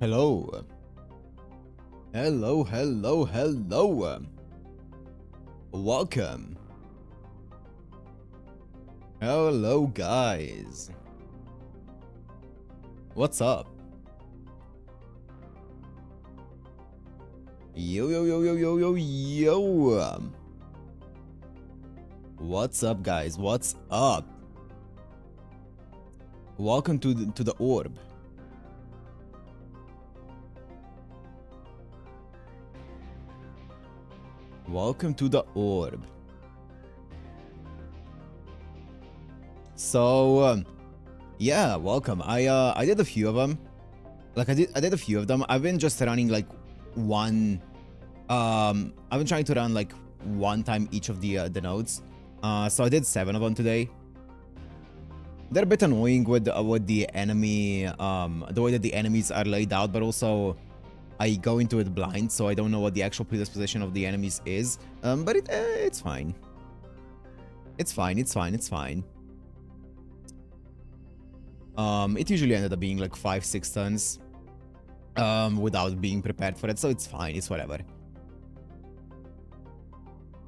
Hello. Hello, hello, hello. Welcome. Hello, guys. What's up? Yo, yo, yo, yo, yo, yo, yo. What's up, guys? What's up? Welcome to the orb. Welcome to the orb. So, yeah, welcome. I did a few of them. Like I did a few of them. I've been just running like one. I've been trying to run like one time each of the nodes. So I did 7 of them today. They're a bit annoying with the enemy, the way that the enemies are laid out, but also I go into it blind, so I don't know what the actual predisposition of the enemies is. But it's fine. It's fine. It's fine. It's fine. It usually ended up being like 5-6 turns, without being prepared for it, so it's fine. It's whatever.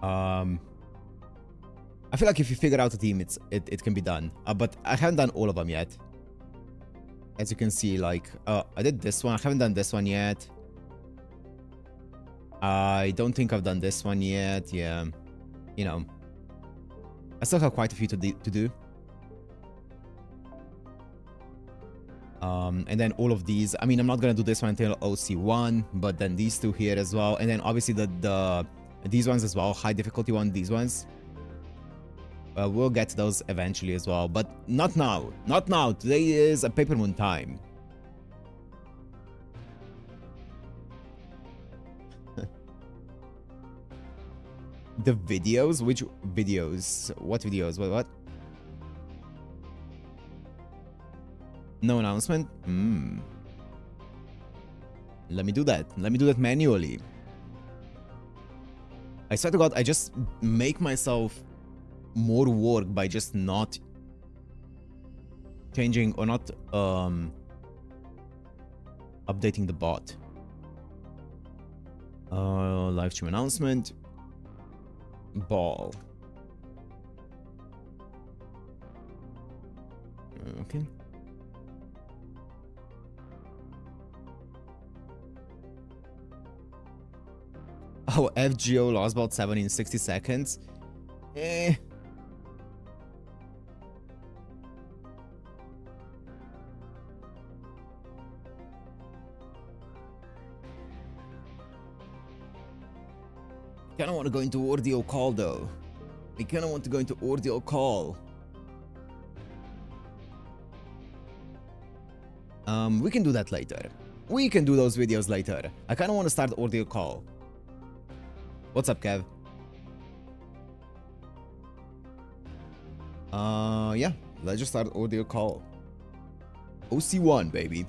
I feel like if you figure out a team, it can be done. But I haven't done all of them yet. As you can see, like I did this one. I haven't done this one yet. I don't think I've done this one yet. Yeah, you know, I still have quite a few to do. And then all of these. I mean, I'm not gonna do this one until OC1, but then these two here as well, and then obviously these ones as well, high difficulty one. These ones. We'll get to those eventually as well, but not now. Not now. Today is a Paper Moon time. The videos? Which videos? What videos? What? No announcement? Let me do that. Let me do that manually. I swear to God, I just make myself more work by just not changing or not updating the bot. Live stream announcement. Ball. Okay. Oh, FGO lost about 7 in 60 seconds. Eh. I kind of want to go into Ordeal call though. I kind of want to go into Ordeal call. We can do that later. We can do those videos later. I kind of want to start Ordeal call. What's up, Kev? Yeah. Let's just start Ordeal call. OC1, baby.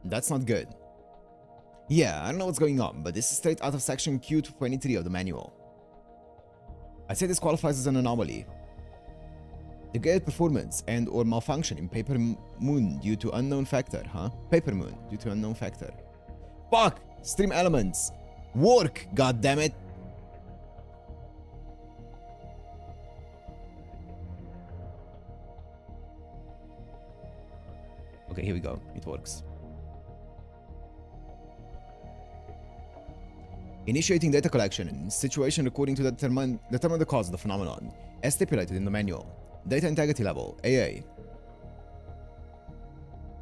That's not good. Yeah, I don't know what's going on, but this is straight out of section Q23 of the manual. I say this qualifies as an anomaly. Degraded performance and or malfunction in Paper Moon due to unknown factor, huh? Paper Moon due to unknown factor. Fuck! Stream elements! Work, goddammit! Okay, here we go. It works. Initiating data collection in situation recording to determine the cause of the phenomenon, as stipulated in the manual. Data integrity level, AA.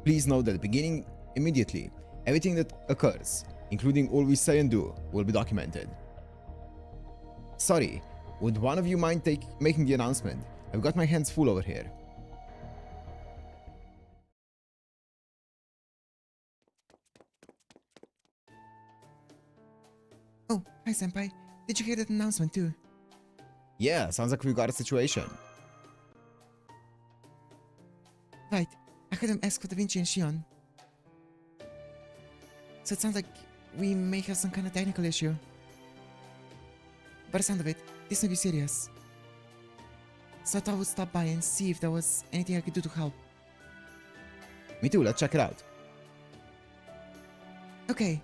Please note that beginning immediately, everything that occurs, including all we say and do, will be documented. Sorry, would one of you mind making the announcement? I've got my hands full over here. Oh, hi senpai. Did you hear that announcement too? Yeah, sounds like we've got a situation. Right, I heard him ask for Da Vinci and Shion. So it sounds like we may have some kind of technical issue. By the sound of it, this may be serious. So I thought I would stop by and see if there was anything I could do to help. Me too, let's check it out. Okay.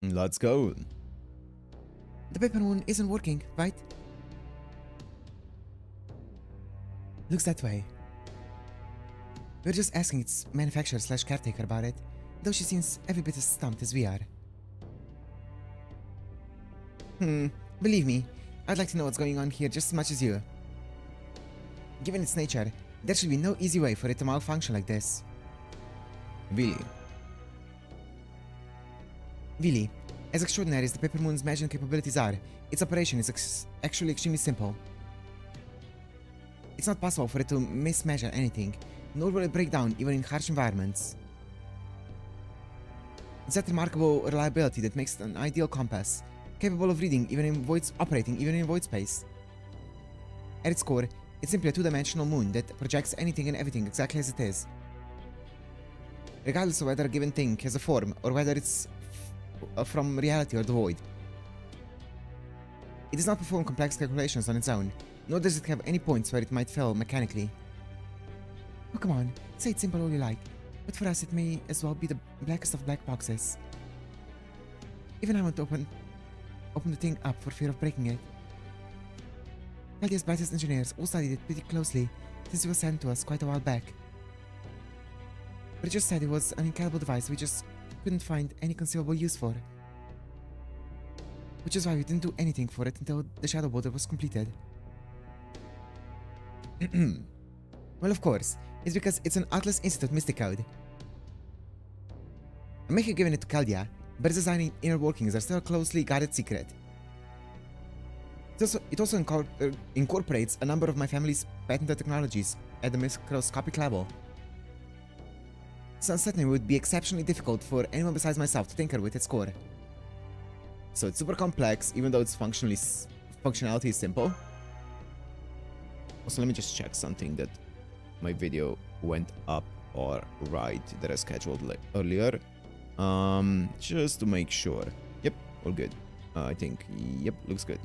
Let's go. The paper moon isn't working, right? Looks that way. We're just asking its manufacturer / caretaker about it, though she seems every bit as stumped as we are. Believe me, I'd like to know what's going on here just as much as you. Given its nature, there should be no easy way for it to malfunction like this. Really, as extraordinary as the Paper Moon's magic capabilities are, its operation is actually extremely simple. It's not possible for it to mismeasure anything, nor will it break down even in harsh environments. It's that remarkable reliability that makes it an ideal compass, capable of reading operating even in void space. At its core, it's simply a two-dimensional moon that projects anything and everything exactly as it is. Regardless of whether a given thing has a form or whether it's from reality or the void. It does not perform complex calculations on its own, nor does it have any points where it might fail mechanically. Oh, come on, say it's simple all you like, but for us it may as well be the blackest of black boxes. Even I want to open the thing up for fear of breaking it. Caldia's brightest engineers all studied it pretty closely since it was sent to us quite a while back. But it just said it was an incredible device we just couldn't find any conceivable use for. Which is why we didn't do anything for it until the Shadow Boulder was completed. Well, of course, it's because it's an Atlas Institute mystic code. I may have given it to Caldia, but its design and inner workings are still a closely guarded secret. It also incorporates a number of my family's patented technologies at the microscopic level. So certainly would be exceptionally difficult for anyone besides myself to tinker with its core. So it's super complex, even though its functionality is simple. Also, let me just check something that my video went up or right that I scheduled earlier. Just to make sure. Yep, all good. I think, yep, looks good.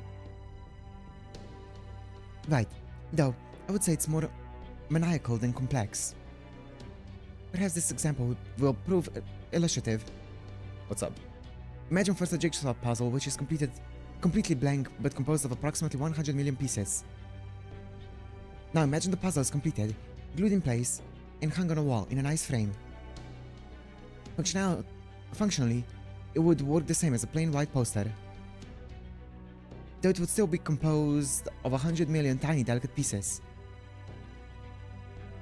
Right, though I would say it's more maniacal than complex. Perhaps this example will prove illustrative. What's up? Imagine first a jigsaw puzzle which is completely blank but composed of approximately 100 million pieces. Now imagine the puzzle is completed, glued in place, and hung on a wall in a nice frame. Functionally, it would work the same as a plain white poster. Though it would still be composed of 100 million tiny delicate pieces.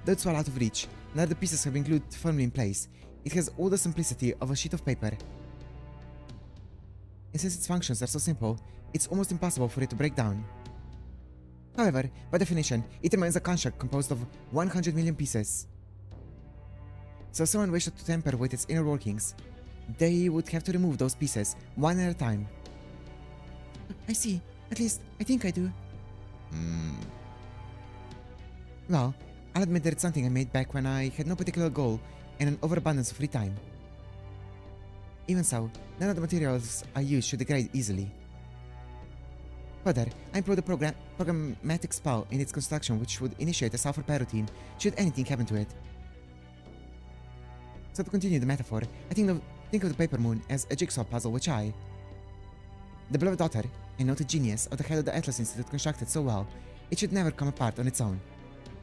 Though it's well out of reach, now that the pieces have been glued firmly in place, it has all the simplicity of a sheet of paper. And since its functions are so simple, it's almost impossible for it to break down. However, by definition, it remains a construct composed of 100 million pieces. So if someone wished to tamper with its inner workings, they would have to remove those pieces, one at a time. I see. At least, I think I do. Well, I'll admit that it's something I made back when I had no particular goal and an overabundance of free time. Even so, none of the materials I use should degrade easily. Further, I employed a programmatic spell in its construction which would initiate a self-repair routine should anything happen to it. So to continue the metaphor, I think of the Paper Moon as a jigsaw puzzle which I, the beloved daughter and noted genius of the head of the Atlas Institute, constructed so well, it should never come apart on its own.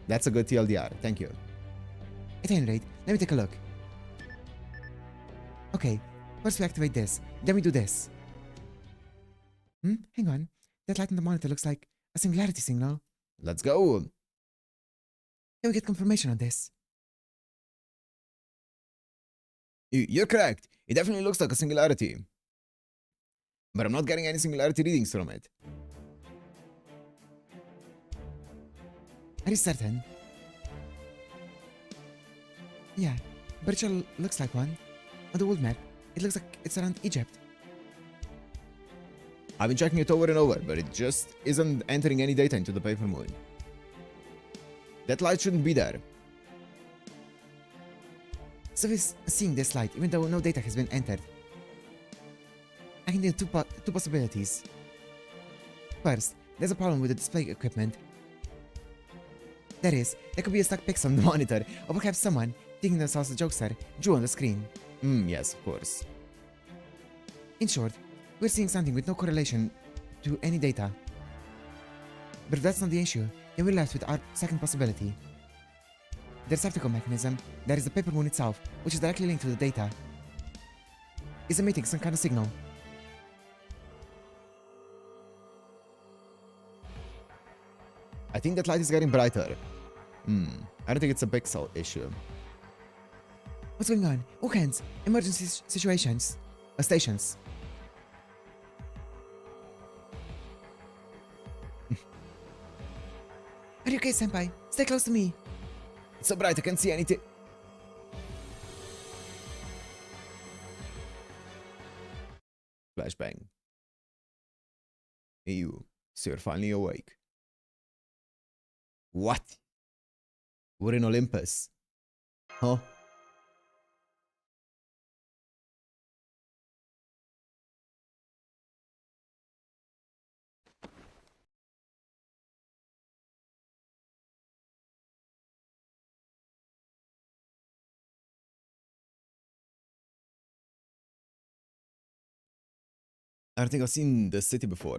That's a good TLDR, thank you. At any rate, let me take a look. Okay, first we activate this, then we do this. Hang on, that light on the monitor looks like a singularity signal. Let's go! Can we get confirmation on this? You're correct, it definitely looks like a singularity. But I'm not getting any singularity readings from it. Are you certain? Yeah, but it sure looks like one. On the world map, it looks like it's around Egypt. I've been checking it over and over, but it just isn't entering any data into the Paper Moon. That light shouldn't be there. So we're seeing this light, even though no data has been entered. I can do two possibilities. First, there's a problem with the display equipment. That is, there could be a stuck pixel on the monitor, or perhaps someone, thinking themselves a jokester, drew on the screen. Yes, of course. In short, we're seeing something with no correlation to any data. But if that's not the issue, then we're left with our second possibility. The receptacle mechanism, that is the paper moon itself, which is directly linked to the data, is emitting some kind of signal. I think that light is getting brighter. I don't think it's a pixel issue. What's going on? All hands, emergency situations, stations. Are you okay, senpai? Stay close to me. It's so bright, I can't see anything. Flashbang. Hey you, so you're finally awake. What? We're in Olympus. Huh? I don't think I've seen this city before.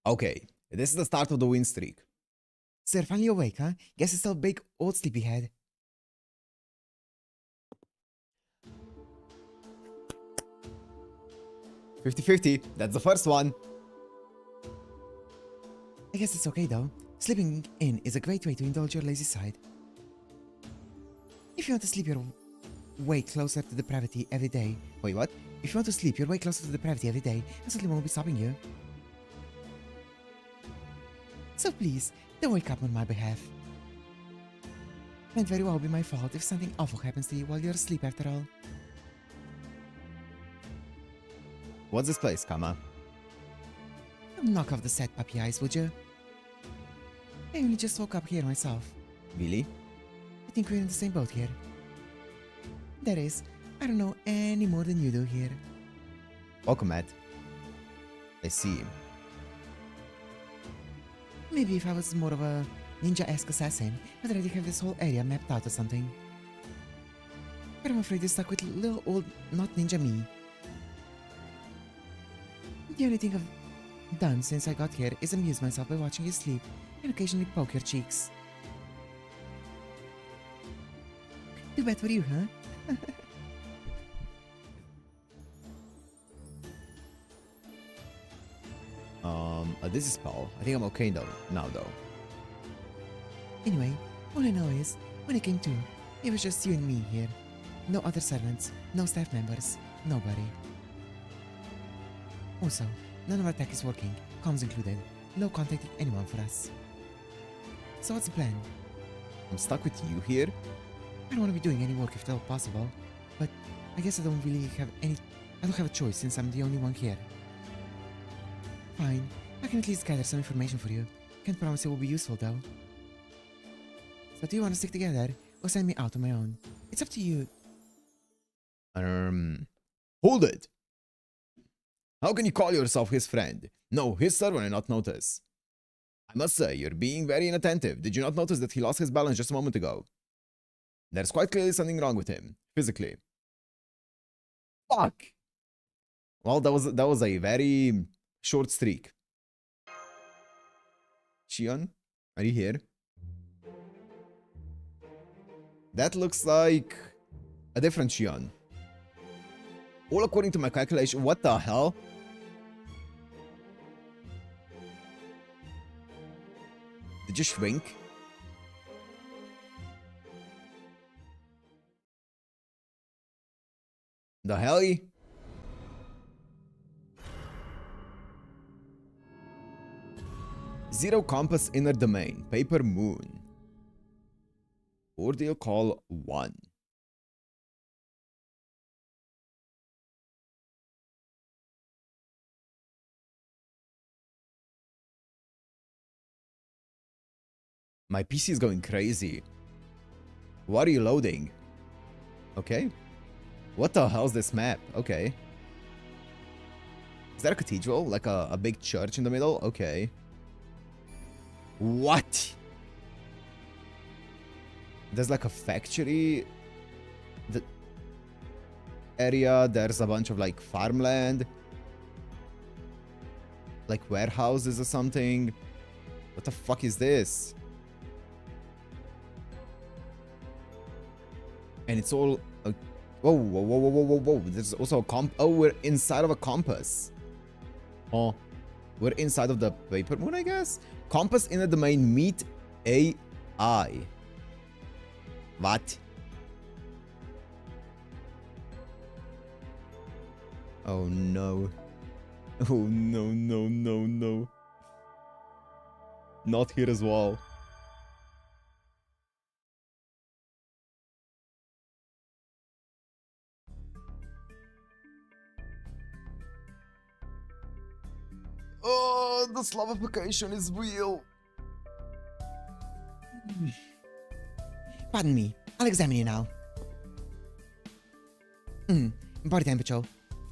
Okay, this is the start of the win streak. Sir, finally awake, huh? Guess it's still a big old sleepyhead. "50-50, that's the first one. I guess it's okay though. Sleeping in is a great way to indulge your lazy side. If you want to sleep your way closer to depravity every day. Wait, what? If you want to sleep your way closer to depravity every day, I certainly won't be stopping you. So please, don't wake up on my behalf. It might very well be my fault if something awful happens to you while you're asleep after all. What's this place, Kama? Knock off the sad puppy eyes, would you? I only just woke up here myself. Really? I think we're in the same boat here. That is, I don't know any more than you do here. Welcome, Matt. I see. Maybe if I was more of a ninja-esque assassin, I'd already have this whole area mapped out or something. But I'm afraid you're stuck with little old not ninja me. The only thing I've done since I got here is amuse myself by watching you sleep and occasionally poke your cheeks. Too bad for you, huh? This is Paul. I think I'm okay now though. Anyway, all I know is, when I came to, it was just you and me here. No other servants, no staff members, nobody. Also, none of our tech is working, comms included. No contacting anyone for us. So what's the plan? I'm stuck with you here? I don't want to be doing any work if at all possible, but I guess I don't have a choice since I'm the only one here. Fine, I can at least gather some information for you. Can't promise it will be useful though. So do you want to stick together, or send me out on my own? It's up to you. Hold it! How can you call yourself his friend? No, his servant and not notice. I must say, you're being very inattentive. Did you not notice that he lost his balance just a moment ago? There's quite clearly something wrong with him, physically. Fuck! Well, that was a very short streak. Shion, are you here? That looks like a different Shion. All according to my calculation. What the hell? Did you shrink? The hell? Zero compass inner domain. Paper moon. Ordeal call 1. My PC is going crazy. What are you loading? Okay. What the hell's this map? Okay. Is that a cathedral? Like a big church in the middle? Okay. What? There's like a factory the area. There's a bunch of like farmland. Like warehouses or something. What the fuck is this? And it's all... whoa, whoa, whoa, whoa, whoa, whoa. There's also a oh, we're inside of a compass. Oh, we're inside of the paper moon, I guess? Compass in the domain meet AI. What? Oh no. Oh no, no, no, no. Not here as well. Oh, the Slavification is real. Pardon me. I'll examine you now. Body temperature.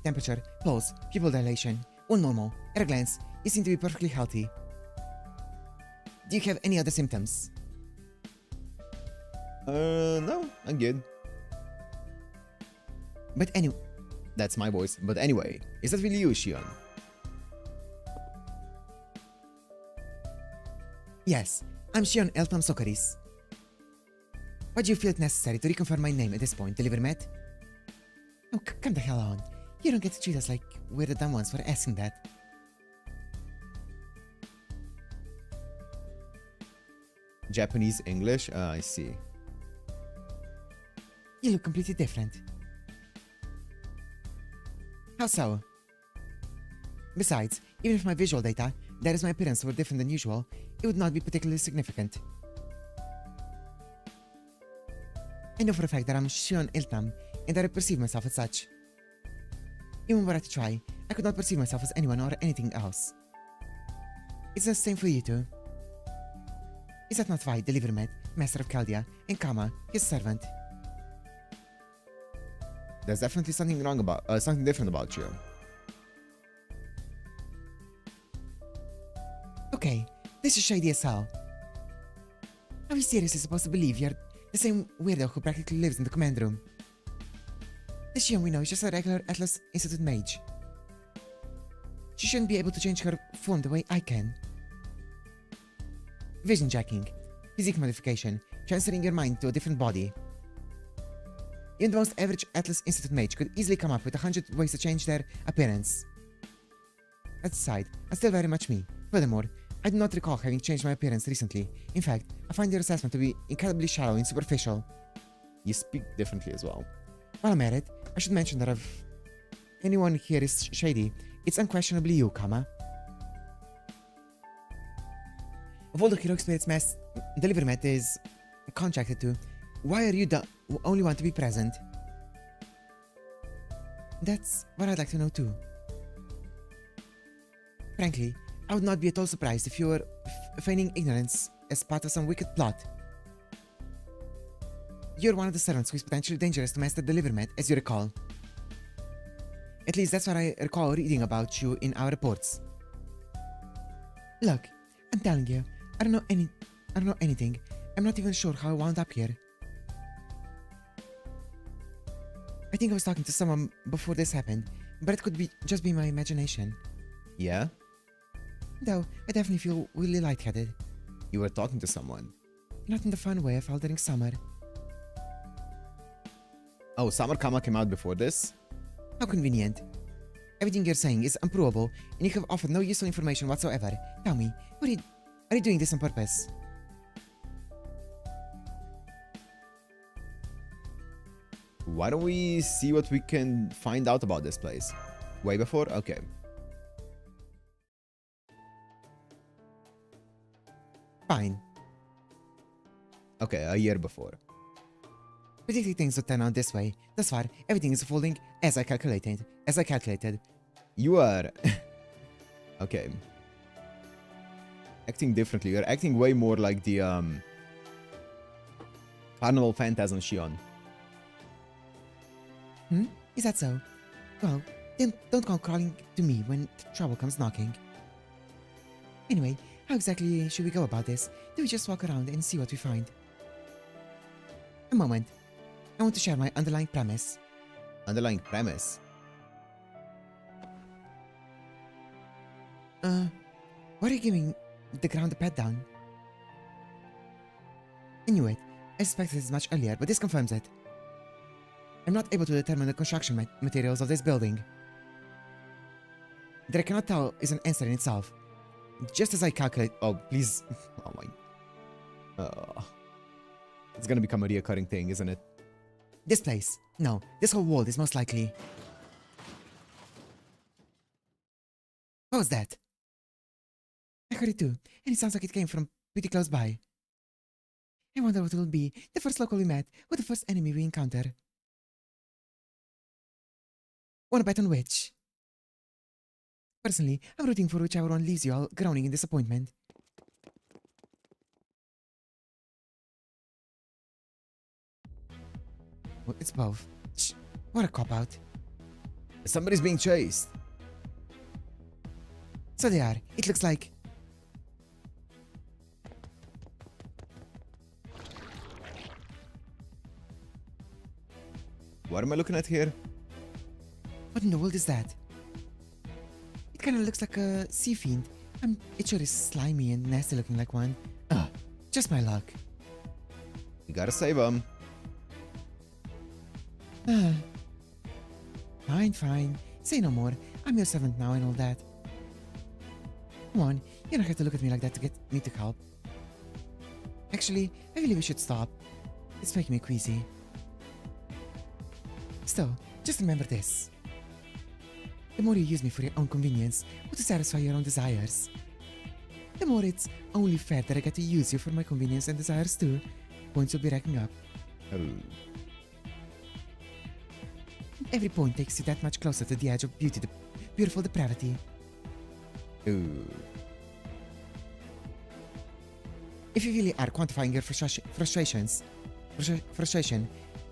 Temperature. Pulse. Pupil dilation. All normal. At a glance, you seem to be perfectly healthy. Do you have any other symptoms? No, I'm good. But anyway... That's my voice. But anyway, is that really you, Shion? Yes, I'm Shion Eltam Sokaris. Why do you feel it necessary to reconfirm my name at this point, Deliver Met? Oh, come the hell on. You don't get to treat us like we're the dumb ones for asking that. Japanese, English? I see. You look completely different. How so? Besides, even if my visual data, that is my appearance, were different than usual, it would not be particularly significant. I know for a fact that I'm Shion Iltam, and that I perceive myself as such. Even were I to try, I could not perceive myself as anyone or anything else. It's the same for you two. Is that not right, Delivermet, Master of Chaldea, and Kama, his servant? There's definitely something wrong about, something different about you. Okay, this is shady as hell. Are we seriously supposed to believe you're the same weirdo who practically lives in the command room? This Shion we know is just a regular Atlas Institute mage. She shouldn't be able to change her form the way I can. Vision jacking, physique modification, transferring your mind to a different body. Even the most average Atlas Institute mage could easily come up with 100 ways to change their appearance. That aside, I'm still very much me. Furthermore, I do not recall having changed my appearance recently. In fact, I find your assessment to be incredibly shallow and superficial. You speak differently as well. While I'm at it, I should mention that if anyone here is shady, it's unquestionably you, Kama. Of all the hero spirits Mass Delivermet is contracted to, why are you the only one to be present? That's what I'd like to know too. Frankly, I would not be at all surprised if you were feigning ignorance as part of some wicked plot. You're one of the servants who is potentially dangerous to Master Delivermet, as you recall. At least that's what I recall reading about you in our reports. Look, I'm telling you, I don't know anything. I'm not even sure how I wound up here. I think I was talking to someone before this happened, but it could be just be my imagination. Yeah? Though, I definitely feel really lightheaded. You were talking to someone. Not in the fun way I felt during summer. Oh, Summer Kama came out before this? How convenient. Everything you're saying is unprovable, and you have offered no useful information whatsoever. Tell me, are you doing this on purpose? Why don't we see what we can find out about this place? Way before? Okay. Fine. Okay, a year before. Predicting things would turn out this way. Thus far, everything is unfolding as I calculated. You are... okay. Acting differently. You're acting way more like the, Carnival Phantasm Shion. Is that so? Well, then don't come crawling to me when trouble comes knocking. Anyway, how exactly should we go about this? Do we just walk around and see what we find? A moment. I want to share my underlying premise. Underlying premise? Why are you giving the ground a pat down? I knew it. I suspected as much earlier, but this confirms it. I'm not able to determine the construction materials of this building. That I cannot tell is an answer in itself. Just as I calculate... Oh, please. Oh my... It's gonna become a reoccurring thing, isn't it? This place. No, this whole world is most likely... What was that? I heard it too, and it sounds like it came from pretty close by. I wonder what it will be, the first local we met, or the first enemy we encounter. Wanna bet on which? Personally, I'm rooting for whichever one leaves you all groaning in disappointment. Well, it's both. Shh, what a cop-out. Somebody's being chased. So they are. It looks like... What am I looking at here? What in the world is that? It kinda looks like a sea fiend. It sure is slimy and nasty looking like one. Just my luck. You gotta save him. Fine. Say no more. I'm your servant now and all that. Come on, you don't have to look at me like that to get me to help. Actually, I believe we should stop. It's making me queasy. Still, just remember this. The more you use me for your own convenience, or to satisfy your own desires, the more it's only fair that I get to use you for my convenience and desires too. Points will be racking up. Every point takes you that much closer to the edge of beauty, the beautiful depravity. Ooh. If you really are quantifying your frustration,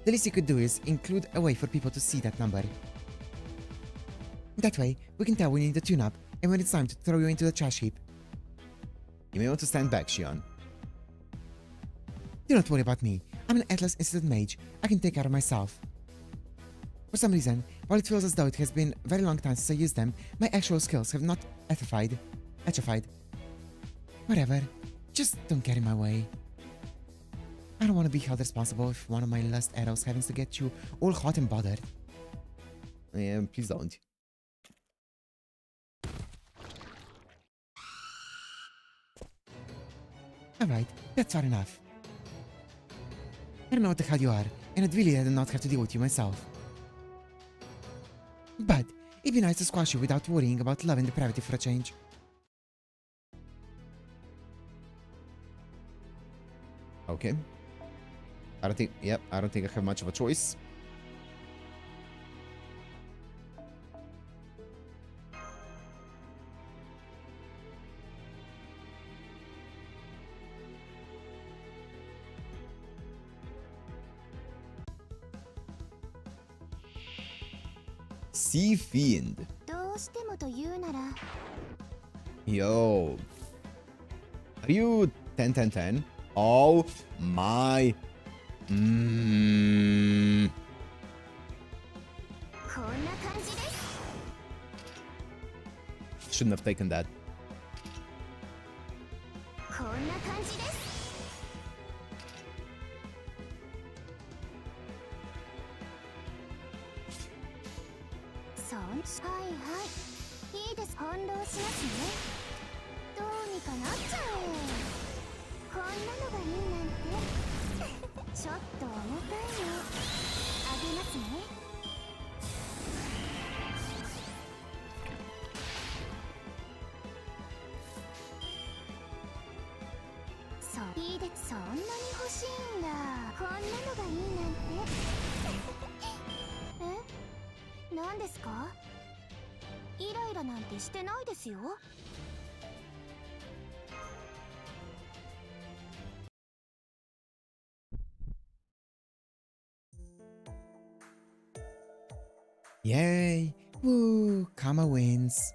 the least you could do is include a way for people to see that number. That way, we can tell when you need a tune-up and when it's time to throw you into the trash heap. You may want to stand back, Shion. Do not worry about me. I'm an Atlas Institute mage. I can take care of myself. For some reason, while it feels as though it has been a very long time since I used them, my actual skills have not atrophied. Whatever. Just don't get in my way. I don't want to be held responsible if one of my last arrows happens to get you all hot and bothered. Yeah, please don't. Alright, that's far enough. I don't know what the hell you are, and I'd really rather not have to deal with you myself. But it'd be nice to squash you without worrying about love and depravity for a change. Okay. I don't think I have much of a choice. Sea Fiend. Yo. Are you 10-10-10? Oh my. Shouldn't have taken that. Woo, karma wins.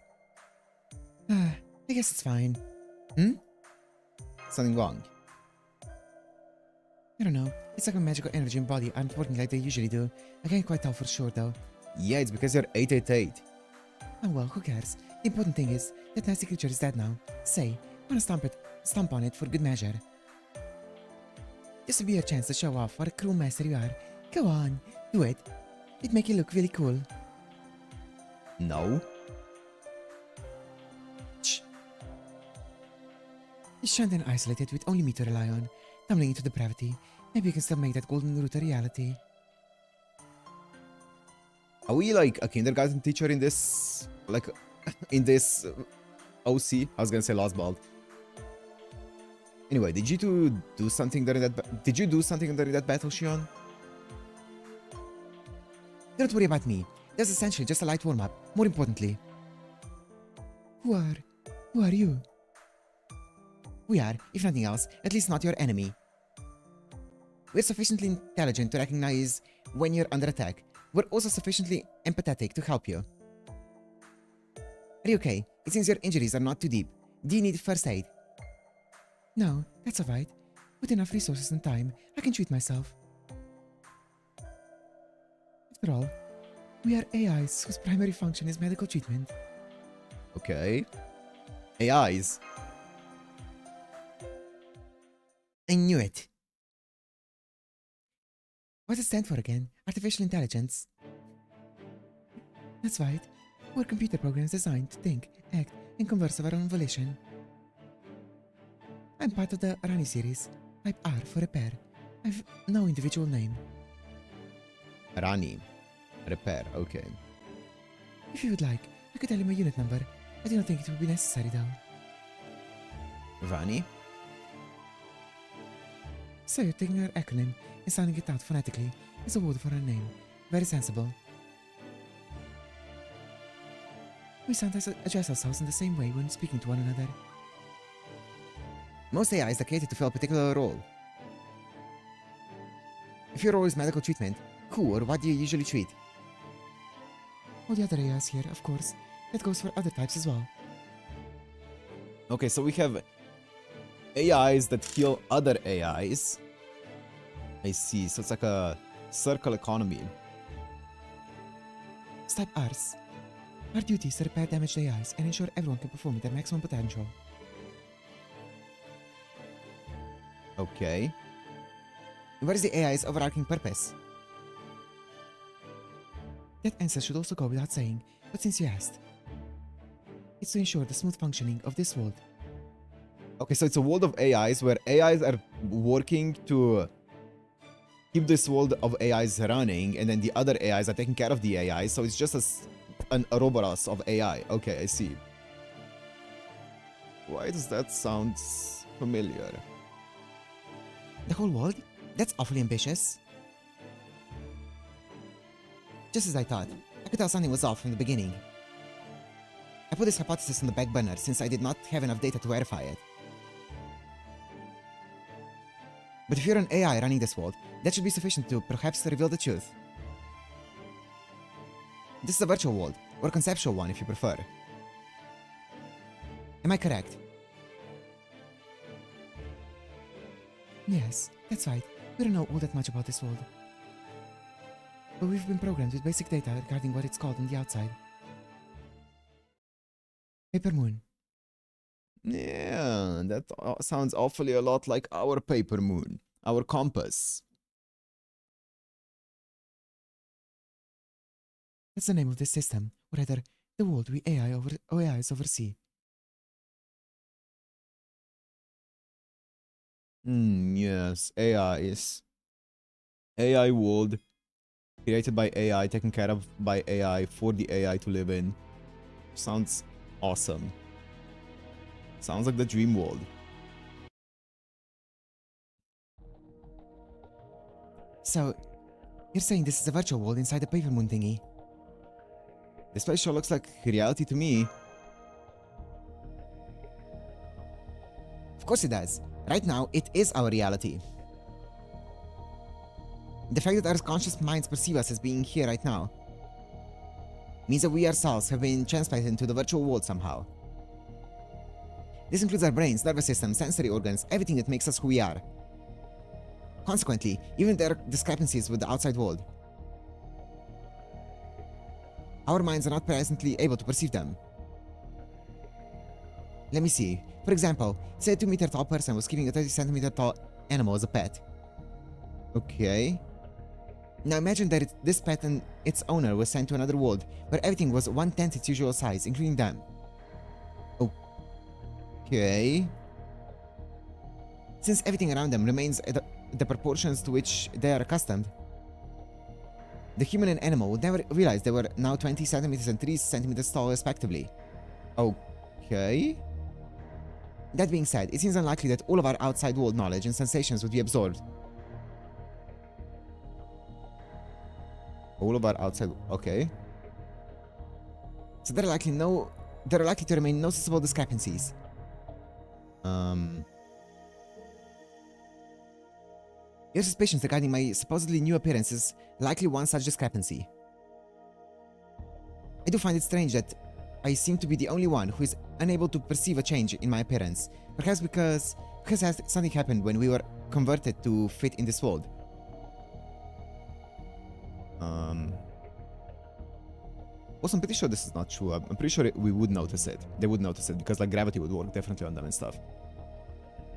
I guess it's fine. Something wrong? I don't know. It's like my magical energy and body aren't working like they usually do. I can't quite tell for sure though. Yeah, it's because you're 888. Oh well, who cares? The important thing is, that nasty creature is dead now. Say, wanna stomp on it for good measure. This will be your chance to show off what a cruel master you are. Go on, do it. It'd make you look really cool. No? Shh. You're stranded and isolated with only me to rely on, tumbling into depravity. Maybe you can still make that golden route a reality. Are we like a kindergarten teacher in this, like, in this OC? I was gonna say Lost Bald. Anyway, did you two do something during that? Did you do something during that battle, Shion? Don't worry about me. That's essentially just a light warm-up. More importantly, who are you? We are, if nothing else, at least not your enemy. We're sufficiently intelligent to recognize when you're under attack. We're also sufficiently empathetic to help you. Are you okay? It seems your injuries are not too deep. Do you need first aid? No, that's alright. With enough resources and time, I can treat myself. After all, we are AIs whose primary function is medical treatment. Okay. AIs. I knew it. What does it stand for again? Artificial intelligence. That's right. We're computer programs designed to think, act, and converse of our own volition. I'm part of the Rani series. Type R for repair. I've no individual name. Rani. Repair, okay. If you would like, I could tell you my unit number. I do not think it would be necessary though. Rani? So you're taking her acronym and sounding it out phonetically as a word for her name. Very sensible. We sometimes address ourselves in the same way when speaking to one another. Most AIs are catered to fill a particular role. If your role is medical treatment, who or what do you usually treat? All the other AIs here, of course. That goes for other types as well. Okay, so we have AIs that heal other AIs. I see, so it's like a circle economy. It's type Rs. Our duty is to repair damaged AIs and ensure everyone can perform at their maximum potential. Okay. What is the AI's overarching purpose? That answer should also go without saying, but since you asked. It's to ensure the smooth functioning of this world. Okay, so it's a world of AIs where AIs are working to keep this world of AIs running, and then the other AIs are taking care of the AIs, so it's just an Ouroboros of AI. Okay, I see. Why does that sound familiar? The whole world? That's awfully ambitious. Just as I thought. I could tell something was off from the beginning. I put this hypothesis on the back burner since I did not have enough data to verify it. But if you're an AI running this world, that should be sufficient to perhaps reveal the truth. This is a virtual world, or a conceptual one if you prefer. Am I correct? Yes, that's right. We don't know all that much about this world. But we've been programmed with basic data regarding what it's called on the outside. Paper Moon. Yeah, that sounds awfully a lot like our paper moon, our compass. That's the name of this system, or rather, the world we AIs oversee. Yes, AIs. AI world, created by AI, taken care of by AI, for the AI to live in. Sounds awesome. Sounds like the dream world. So, you're saying this is a virtual world inside the paper moon thingy? This place sure looks like reality to me. Of course it does. Right now, it is our reality. The fact that our conscious minds perceive us as being here right now. means that we ourselves have been transplanted into the virtual world somehow. This includes our brains, nervous system, sensory organs, everything that makes us who we are. Consequently, even if there are discrepancies with the outside world, our minds are not presently able to perceive them. Let me see. For example, say a 2-meter tall person was keeping a 30-centimeter tall animal as a pet. Okay. Now imagine that this pet and its owner was sent to another world where everything was 1/10 its usual size, including them. Okay. Since everything around them remains at the proportions to which they are accustomed, the human and animal would never realize they were now 20 centimeters and 3 centimeters tall respectively. Okay. That being said, it seems unlikely that all of our outside world knowledge and sensations would be absorbed. All of our outside... Okay. So there are likely to remain noticeable discrepancies. Your suspicions regarding my supposedly new appearance is likely one such discrepancy. I do find it strange that I seem to be the only one who is unable to perceive a change in my appearance. Perhaps because something happened when we were converted to fit in this world. Also, I'm pretty sure this is not true. I'm pretty sure we would notice it. They would notice it because like gravity would work definitely on them and stuff.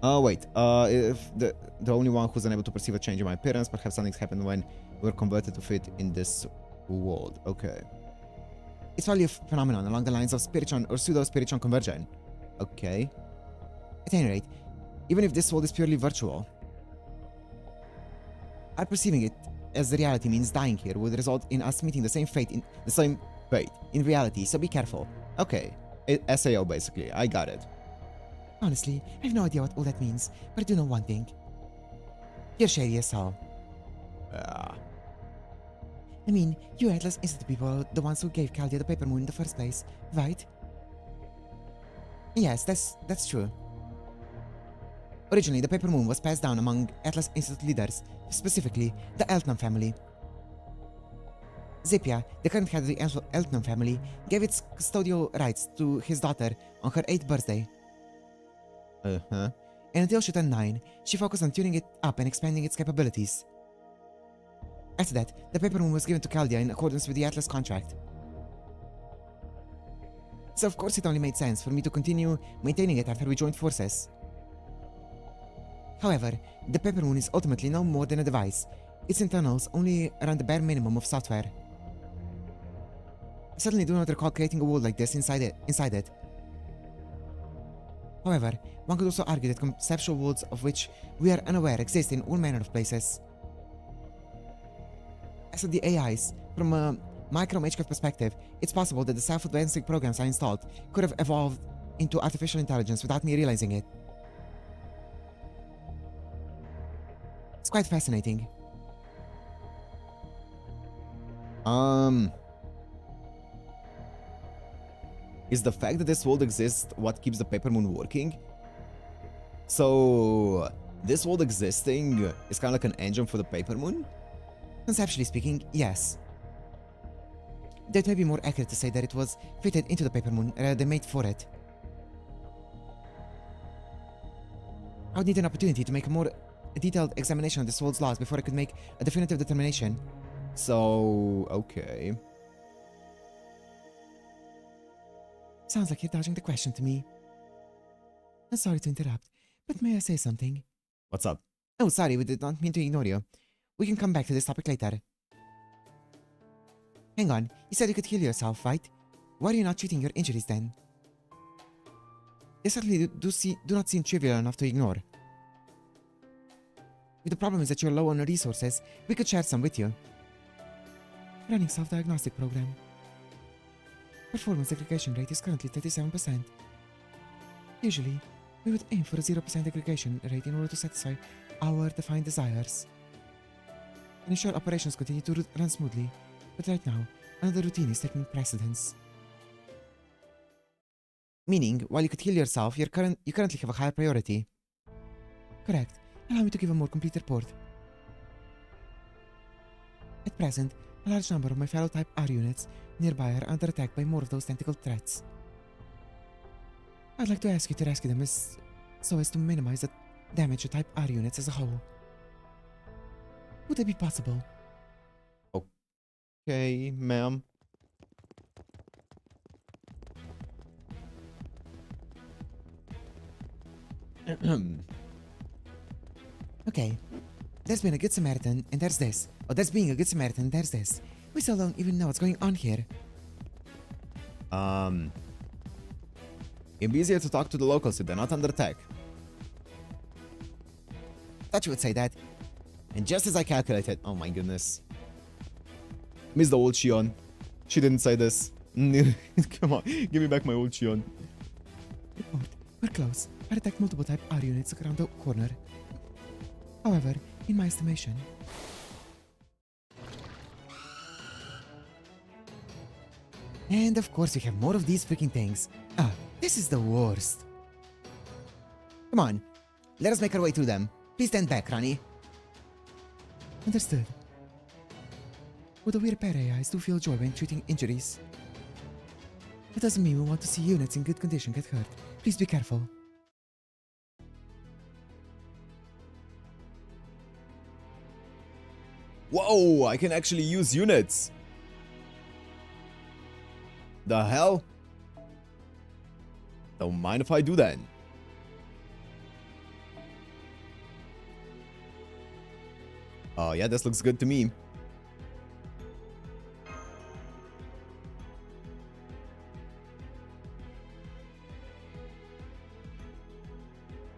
Oh wait, if the only one who's unable to perceive a change in my appearance, perhaps something's happened when we were converted to fit in this world. Okay. It's probably a phenomenon along the lines of spiritual or pseudo-spiritual conversion. Okay. At any rate, even if this world is purely virtual, our perceiving it as the reality means dying here would result in us meeting the same fate in reality, so be careful. Okay. SAO basically, I got it. Honestly, I have no idea what all that means, but I do know one thing. You're shady as hell. I mean, you Atlas Institute people are the ones who gave Caldia the paper moon in the first place, right? Yes, that's true. Originally, the paper moon was passed down among Atlas Institute leaders, specifically the Eltnam family. Zipia, the current head of the Eltnam family, gave its custodial rights to his daughter on her 8th birthday. And until she turned 9, she focused on tuning it up and expanding its capabilities. After that, the paper moon was given to Caldia in accordance with the Atlas contract. So of course it only made sense for me to continue maintaining it after we joined forces. However, the paper moon is ultimately no more than a device. Its internals only run the bare minimum of software. I certainly do not recall creating a world like this inside it. However, one could also argue that conceptual worlds of which we are unaware exist in all manner of places. As for the AIs, from a micro-Magecraft perspective, it's possible that the self-advancing programs I installed could have evolved into artificial intelligence without me realizing it. It's quite fascinating. Is the fact that this world exists what keeps the paper moon working? So this world existing is kind of like an engine for the paper moon? Conceptually speaking, yes. That may be more accurate to say that it was fitted into the paper moon rather than made for it. I would need an opportunity to make a more detailed examination of this world's laws before I could make a definitive determination. So, okay. Sounds like you're dodging the question to me. I'm sorry to interrupt, but may I say something? What's up? Oh, sorry, we did not mean to ignore you. We can come back to this topic later. Hang on, you said you could heal yourself, right? Why are you not treating your injuries then? They certainly do not seem trivial enough to ignore. If the problem is that you're low on resources, we could share some with you. Running self-diagnostic program. Performance aggregation rate is currently 37%. Usually, we would aim for a 0% aggregation rate in order to satisfy our defined desires. And ensure operations continue to run smoothly, but right now, another routine is taking precedence. Meaning, while you could heal yourself, you currently have a higher priority. Correct. Allow me to give a more complete report. At present, A large number of my fellow Type R units nearby are under attack by more of those tentacle threats. I'd like to ask you to rescue them so as to minimize the damage to Type R units as a whole. Would that be possible? Okay, ma'am. Okay. There's been a Good Samaritan, and there's this. Or there's being a Good Samaritan, and there's this. We still don't even know what's going on here. It'd be easier to talk to the locals if they're not under attack. Thought you would say that. And just as I calculated, oh my goodness. Miss the old Shion. She didn't say this. Come on, give me back my old Shion. Report. We're close. I detect multiple Type R units around the corner. However, in my estimation... And of course we have more of these freaking things. Ah, this is the worst. Come on, let us make our way through them. Please stand back, Rani. Understood. Would the weird repair AIs do feel joy when treating injuries? That doesn't mean we want to see units in good condition get hurt. Please be careful. Whoa, I can actually use units. The hell? Don't mind if I do that. Oh yeah, this looks good to me.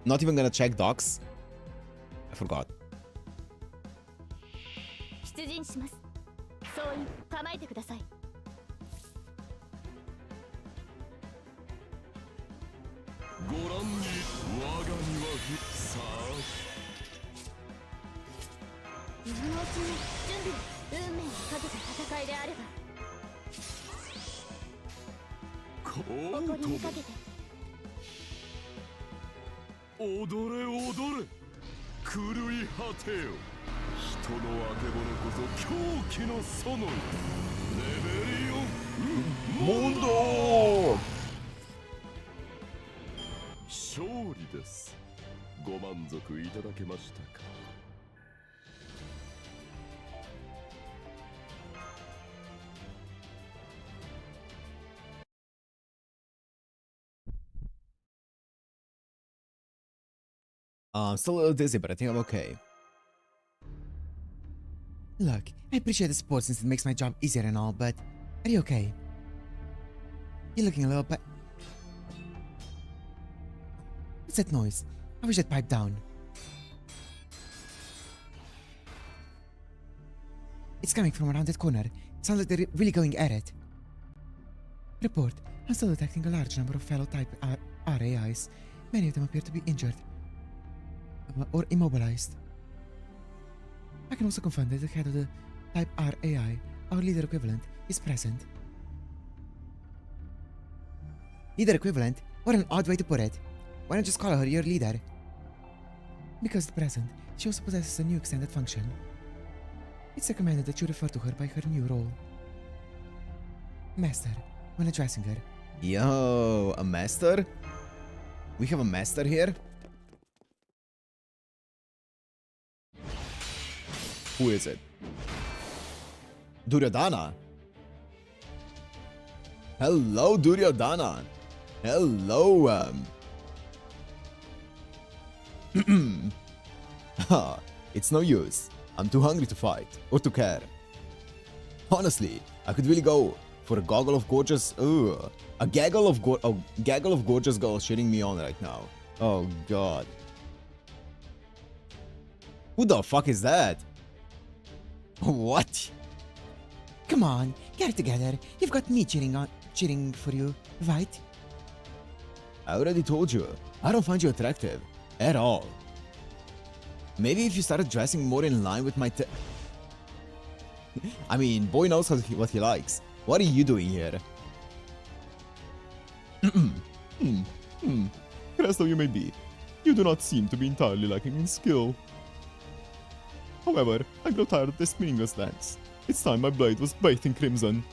Not even gonna check docs. I forgot. 出陣します。総員構えてください。ご覧に我が身はさあ。今のうちに準備運命をかけた戦いであれば。こ誇りにかけて。踊れ踊れ狂い果てよ。人のあけぼのこそ狂気の園よ。レベリオンモンド。勝利です。ご満足いただけましたか。I'm still a little dizzy, but I think I'm okay. Look, I appreciate the support since it makes my job easier and all, but are you okay? You're looking a little bit... What's that noise? I wish I'd pipe down. It's coming from around that corner. It sounds like they're really going at it. Report. I'm still detecting a large number of fellow Type R AIs. Many of them appear to be injured. Or immobilized. I can also confirm that the head of the Type R AI, our leader equivalent, is present. Leader equivalent? What an odd way to put it. Why not just call her your leader? Because at present, she also possesses a new extended function. It's recommended that you refer to her by her new role. Master, when addressing her. Yo, a master? We have a master here? Who is it? Duryodhana. Hello, Duryodhana. Hello, It's no use. I'm too hungry to fight or to care. Honestly, I could really go for a gaggle of gorgeous, a gaggle of gorgeous girls shitting me on right now. Oh god. Who the fuck is that? What? Come on, get it together. You've got me cheering for you, right? I already told you, I don't find you attractive. At all. Maybe if you started dressing more in line with my I mean, boy knows what he likes. What are you doing here? Crest though you may be, you do not seem to be entirely lacking in skill. However, I grow tired of this meaningless dance. It's time my blade was bathed in crimson.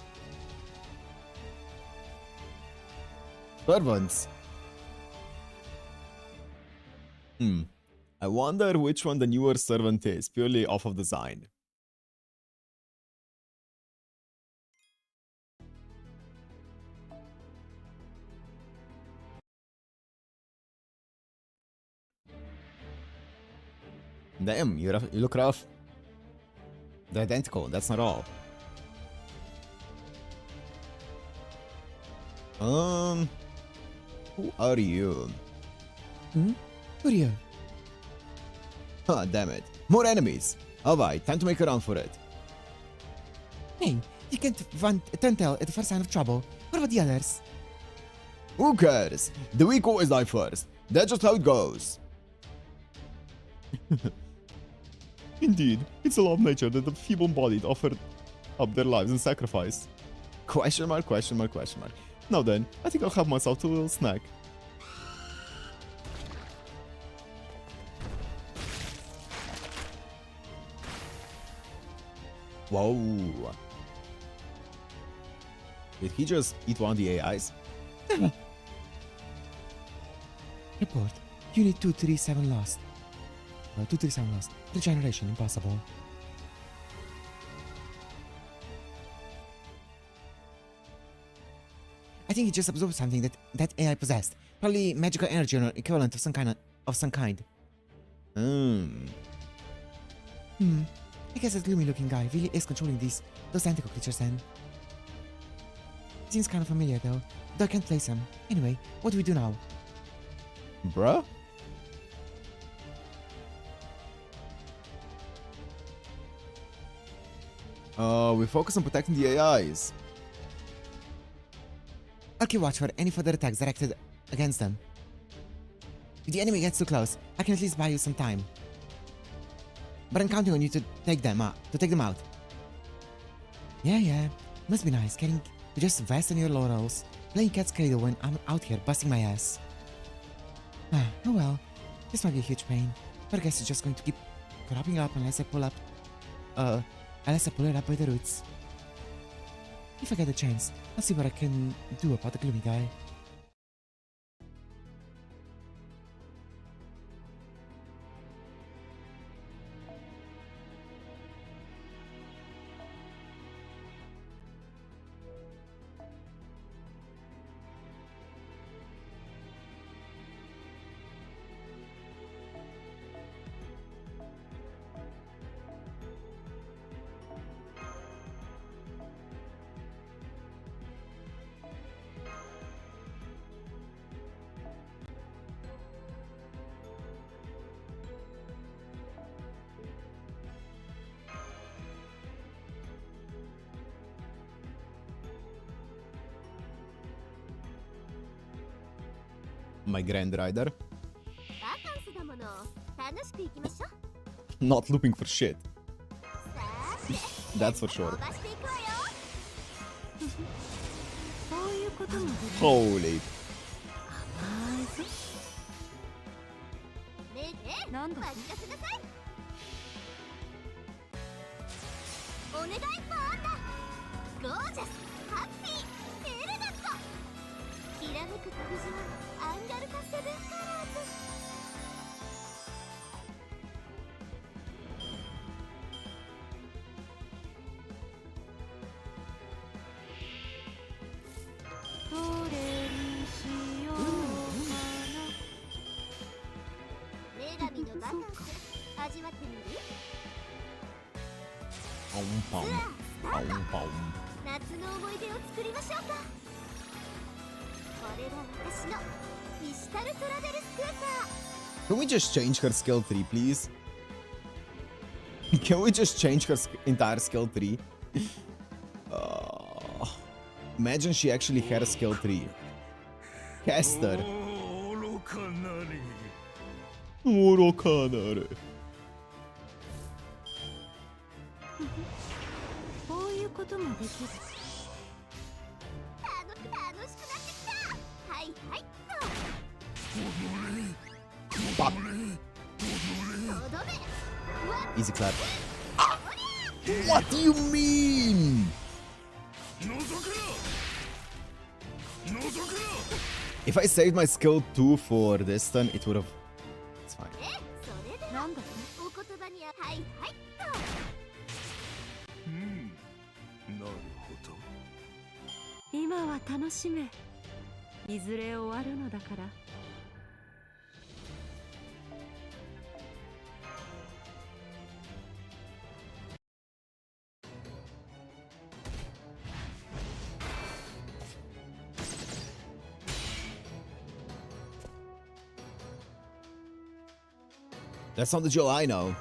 Servants. I wonder which one the newer servant is, purely off of design. Damn, you look rough. They're identical, that's not all. Who are you? Who are you? Ah, damn it. More enemies. Alright, time to make a run for it. Hey, you can't turn tail at the first sign of trouble. What about the others? Who cares? The weak always die first. That's just how it goes. Indeed, it's a law of nature that the feeble-bodied offer up their lives in sacrifice. Question mark, question mark, question mark. Now then, I think I'll have myself a little snack. Whoa. Did he just eat one of the AIs? Report. Unit 237 lost. 237 lost. Regeneration impossible. I think he just absorbed something that AI possessed. Probably magical energy or equivalent of some kind. I guess that gloomy looking guy really is controlling those tentacle creatures then. Seems kind of familiar though I can't place him. Anyway, what do we do now? Bruh? We focus on protecting the AIs. I'll keep watch for any further attacks directed against them. If the enemy gets too close, I can at least buy you some time. But I'm counting on you to take them out. Yeah. Must be nice getting to just rest on your laurels, playing cat's cradle when I'm out here busting my ass. Oh well. This might be a huge pain, but I guess it's just going to keep cropping up unless I pull it up by the roots. If I get a chance, I'll see what I can do about the gloomy guy. My Grand Rider. バカンスだもの。楽しく行きましょう。 Not looping for shit. さーて、 That's for sure. 飛ばしていくわよ。そういうこともできる。 Holy. 甘いぞ。ねえ、なんだ。任せなさい。お願いパンダ。ゴージャス、ハッピー、エレガント。きらめく旅路はアンガルカセブンカラーズ。 どれにしようかな。女神のバカンス味わってみる？ Pom, pom. ツアースター Pom, ト。 pom. 夏の思い出を作りましょうか。これが私のイシタルトラベルスクーター。 Can we just change her skill tree, please? Can we just change her entire skill tree? Imagine she actually had a skill tree. Caster. 愚かなり。愚かなる。こういうこともできる。楽しくなってきた。はいはいと。 Pop. とどめ。 Easy clap. What do you mean? If I saved my skill 2 for this turn, it would have... It's fine. それでなんだお言葉にはいはいとなるほど。今は楽しめ。いずれ終わるのだから。That's not the Joe I know.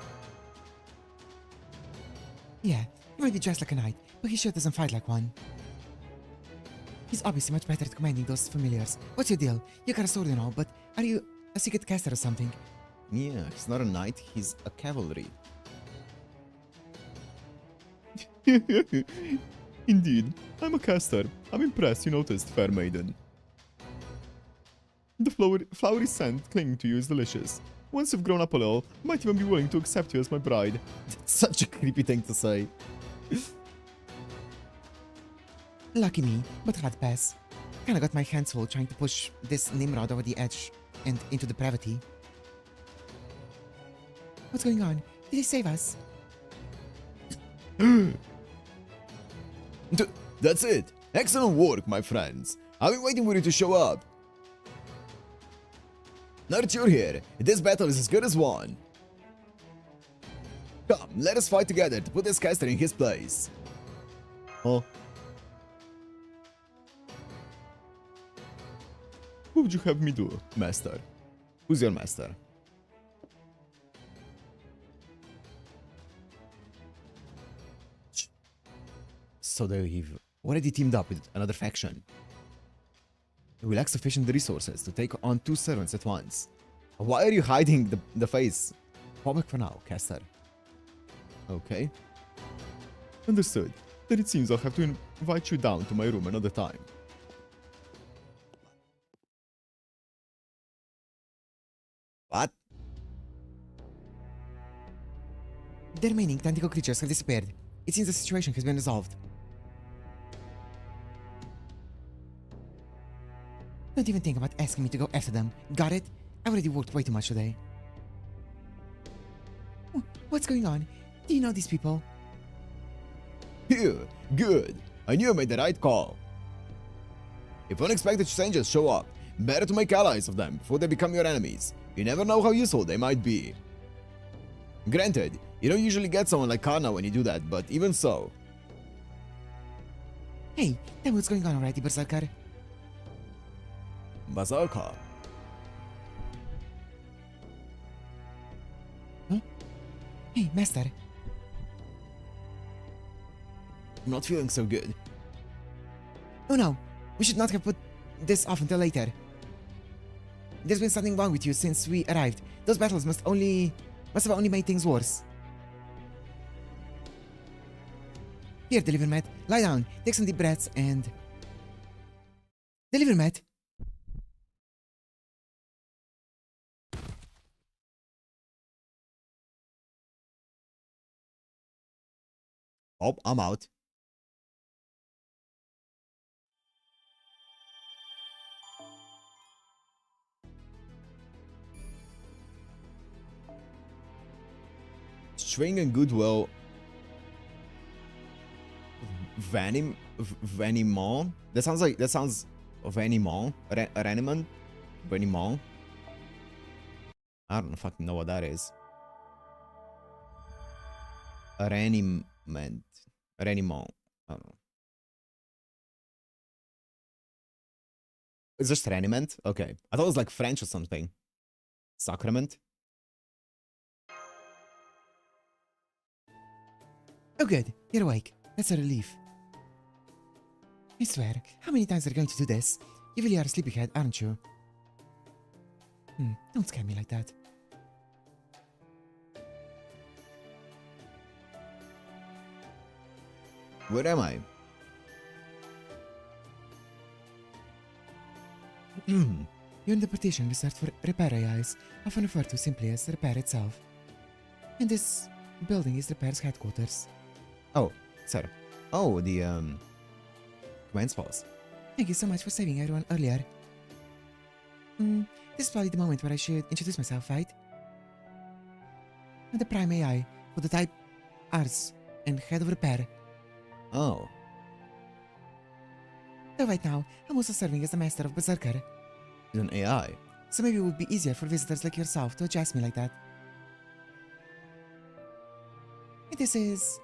Yeah, he might be dressed like a knight, but he sure doesn't fight like one. He's obviously much better at commanding those familiars. What's your deal? You got a sword and all, but are you a secret caster or something? Yeah, he's not a knight, he's a cavalry. Indeed, I'm a caster. I'm impressed you noticed, fair maiden. The flowery scent clinging to you is delicious. Once you've grown up a little, I might even be willing to accept you as my bride. That's such a creepy thing to say. Lucky me, but hard pass. Kinda got my hands full trying to push this Nimrod over the edge and into depravity. What's going on? Did he save us? That's it. Excellent work, my friends. I've been waiting for you to show up. Now that you're here, this battle is as good as won. Come, let us fight together to put this caster in his place. Huh? What would you have me do, master? Who's your master? So they've already teamed up with another faction. We lack sufficient resources to take on 2 servants at once. Why are you hiding the face? Fall back for now, caster. Okay. Understood. Then it seems I'll have to invite you down to my room another time. What? The remaining tentacle creatures have disappeared. It seems the situation has been resolved. Don't even think about asking me to go after them. Got it? I already worked way too much today. What's going on? Do you know these people? Phew, good. I knew I made the right call. If unexpected strangers show up, better to make allies of them before they become your enemies. You never know how useful they might be. Granted, you don't usually get someone like Karna when you do that, but even so. Hey, tell me what's going on already, Berserker. Bazooka. Huh? Hey, Master. I'm not feeling so good. Oh no, we should not have put this off until later. There's been something wrong with you since we arrived. Those battles must have only made things worse. Here, Deliver Mat, lie down, take some deep breaths, and... Deliver Mat! Oh, I'm out. String and goodwill. Vanimon? That sounds Vanimon? Ranimon? Vanimon? I don't fucking know what that is. Raniment. Ranimon. I don't know. It's just Raniment? Okay. I thought it was like French or something. Sacrament? Oh good, you're awake. That's a relief. I swear, how many times are you going to do this? You really are a sleepyhead, aren't you? Don't scare me like that. Where am I? You're in the partition reserved for repair AIs, often referred to simply as repair itself. And this building is repair's headquarters. Oh, sir. Oh, the command spells. Thank you so much for saving everyone earlier. This is probably the moment where I should introduce myself, right? I'm the Prime AI for the type Ars and head of repair. Oh. Though right now, I'm also serving as the master of Berserker. He's an AI. So maybe it would be easier for visitors like yourself to address me like that. And this is...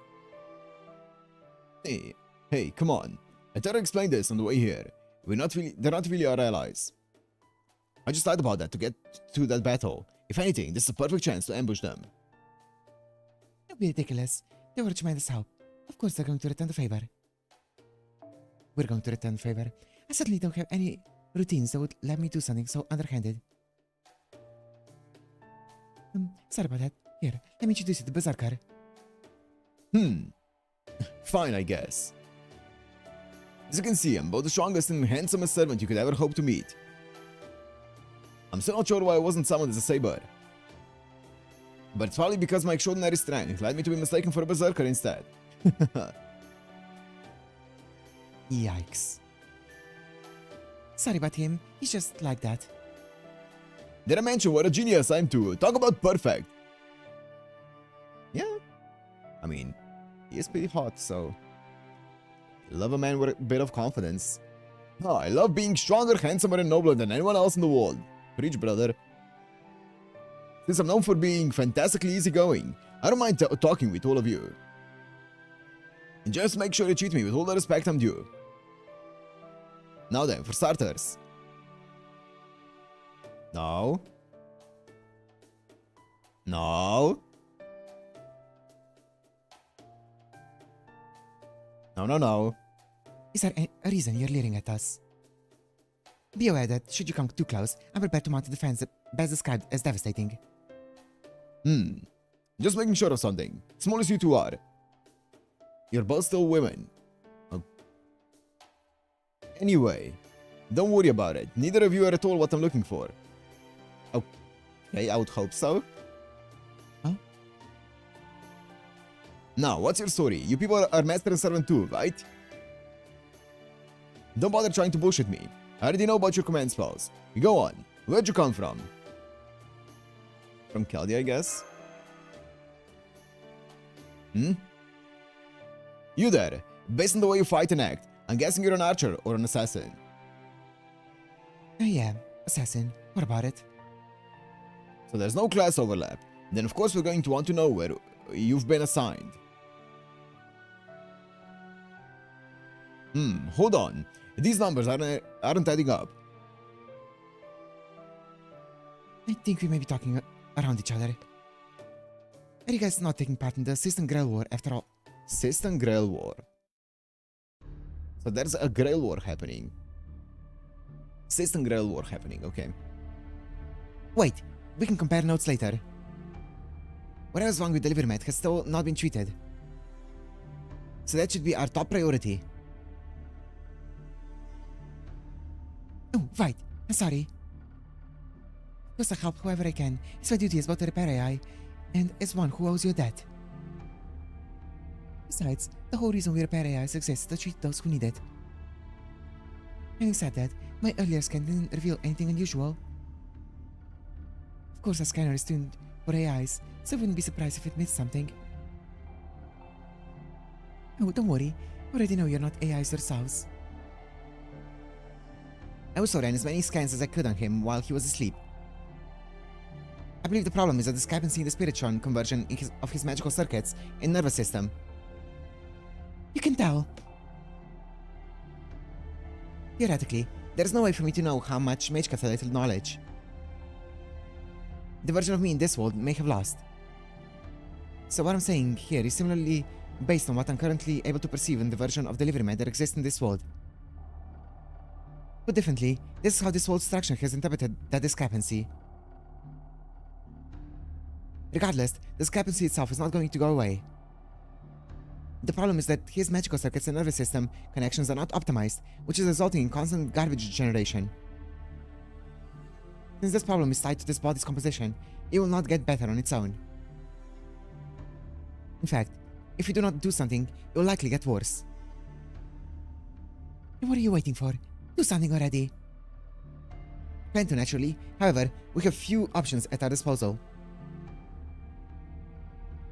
Hey, come on. I tried to explain this on the way here. They're not really our allies. I just lied about that to get to that battle. If anything, this is a perfect chance to ambush them. Don't be ridiculous. They were tremendous help. Of course they're going to return the favor. We're going to return the favor. I certainly don't have any routines that would let me do something so underhanded. Sorry about that. Here, let me introduce you to Berserker. Fine, I guess. As you can see, I'm both the strongest and handsomest servant you could ever hope to meet. I'm still not sure why I wasn't summoned as a saber. But it's probably because my extraordinary strength led me to be mistaken for a berserker instead. Yikes. Sorry about him, he's just like that. Did I mention what a genius I'm too? Talk about perfect! Yeah. I mean, he is pretty hot, so... Love a man with a bit of confidence. Oh, I love being stronger, handsomer, and nobler than anyone else in the world. Preach, brother. Since I'm known for being fantastically easygoing, I don't mind talking with all of you. And just make sure you treat me with all the respect I'm due. Now then, for starters. No. No. No. Is there a reason you're leering at us? Be aware that, should you come too close, I'm prepared to mount a defense best described as devastating. Just making sure of something. Small as you two are. You're both still women. Anyway, don't worry about it. Neither of you are at all what I'm looking for. Okay, I would hope so. Huh? Now, what's your story? You people are master and servant too, right? Don't bother trying to bullshit me. I already know about your command spells. Go on. Where'd you come from? From Keldy, I guess? You there. Based on the way you fight and act, I'm guessing you're an archer or an assassin. Yeah, assassin. What about it? So there's no class overlap. Then of course we're going to want to know where you've been assigned. Hold on. These numbers aren't adding up. I think we may be talking around each other. Are you guys not taking part in the System Grail War after all? System Grail War. So there's a Grail War happening. System Grail War happening, okay. Wait, we can compare notes later. Whatever's wrong with delivery mat has still not been treated. So that should be our top priority. Oh, right. I'm sorry. Of course, I'll help whoever I can. It's my duty as both a repair AI and as one who owes you a debt. Besides, the whole reason we repair AIs exists to treat those who need it. Having said that, my earlier scan didn't reveal anything unusual. Of course, our scanner is tuned for AIs, so I wouldn't be surprised if it missed something. Oh, don't worry. I already know you're not AIs yourselves. I also ran as many scans as I could on him while he was asleep. I believe the problem is a discrepancy in the spiritron conversion of his magical circuits and nervous system. You can tell. Theoretically, there's no way for me to know how much mage little knowledge. The version of me in this world may have lost. So what I'm saying here is similarly based on what I'm currently able to perceive in the version of delivery man that exists in this world. Put differently, this is how this world's structure has interpreted that discrepancy. Regardless, the discrepancy itself is not going to go away. The problem is that his magical circuits and nervous system connections are not optimized, which is resulting in constant garbage generation. Since this problem is tied to this body's composition, it will not get better on its own. In fact, If you do not do something, it will likely get worse. And what are you waiting for? Do something already. Plan to, naturally. However, we have few options at our disposal.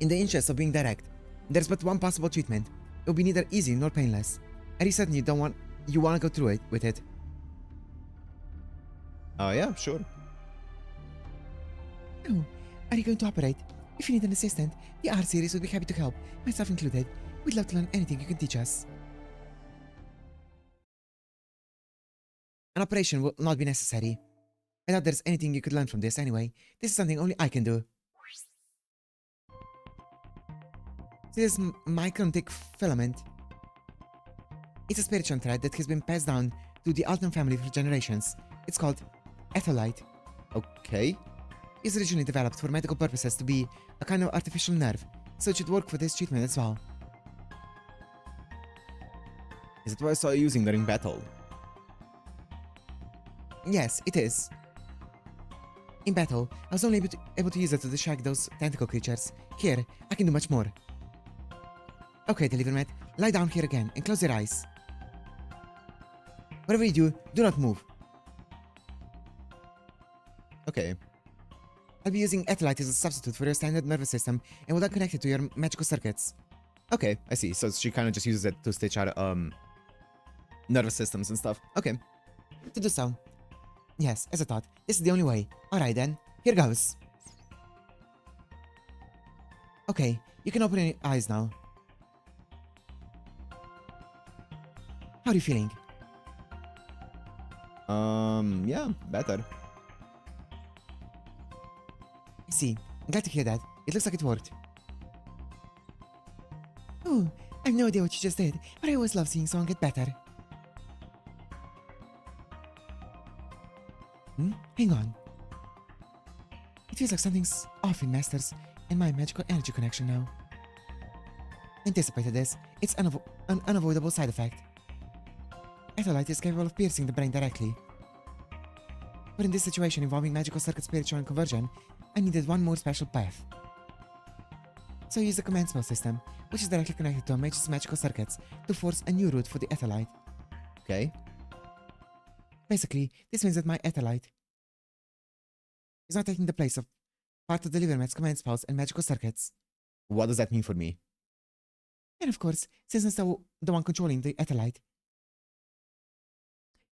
In the interest of being direct, there's but one possible treatment. It will be neither easy nor painless. And you certainly don't want to go through it with it. Oh, yeah, sure. Oh, are you going to operate? If you need an assistant, the R series would be happy to help, myself included. We'd love to learn anything you can teach us. An operation will not be necessary. I doubt there's anything you could learn from this anyway. This is something only I can do. This is microntic filament. It's a spiritual thread that has been passed down to the Alton family for generations. It's called atolite. Okay. It's originally developed for medical purposes to be a kind of artificial nerve, so it should work for this treatment as well. Is it what I saw you using during battle? Yes, it is. In battle, I was only able to use it to distract those tentacle creatures. Here, I can do much more. Okay, Delivermat, lie down here again and close your eyes. Whatever you do, do not move. Okay. I'll be using atolite as a substitute for your standard nervous system and will then connect it to your magical circuits. Okay, I see. So she kind of just uses it to stitch out nervous systems and stuff. Okay. To do so. Yes, as I thought, this is the only way. Alright then, here goes. Okay, you can open your eyes now. How are you feeling? Yeah, better. I see. I'm glad to hear that. It looks like it worked. Oh, I have no idea what you just did, but I always love seeing someone get better. Hang on. It feels like something's off in Masters and my magical energy connection now. Anticipated this. It's an unavoidable side effect. Atolite is capable of piercing the brain directly. But in this situation involving magical circuit spiritual and conversion, I needed one more special path. So I used the command spell system, which is directly connected to a mage's magical circuits, to force a new route for the atolite. Okay. Basically, this means that my atolite is not taking the place of part of the Delivermat's command spells and magical circuits. What does that mean for me? And of course, since I'm still the one controlling the atolite,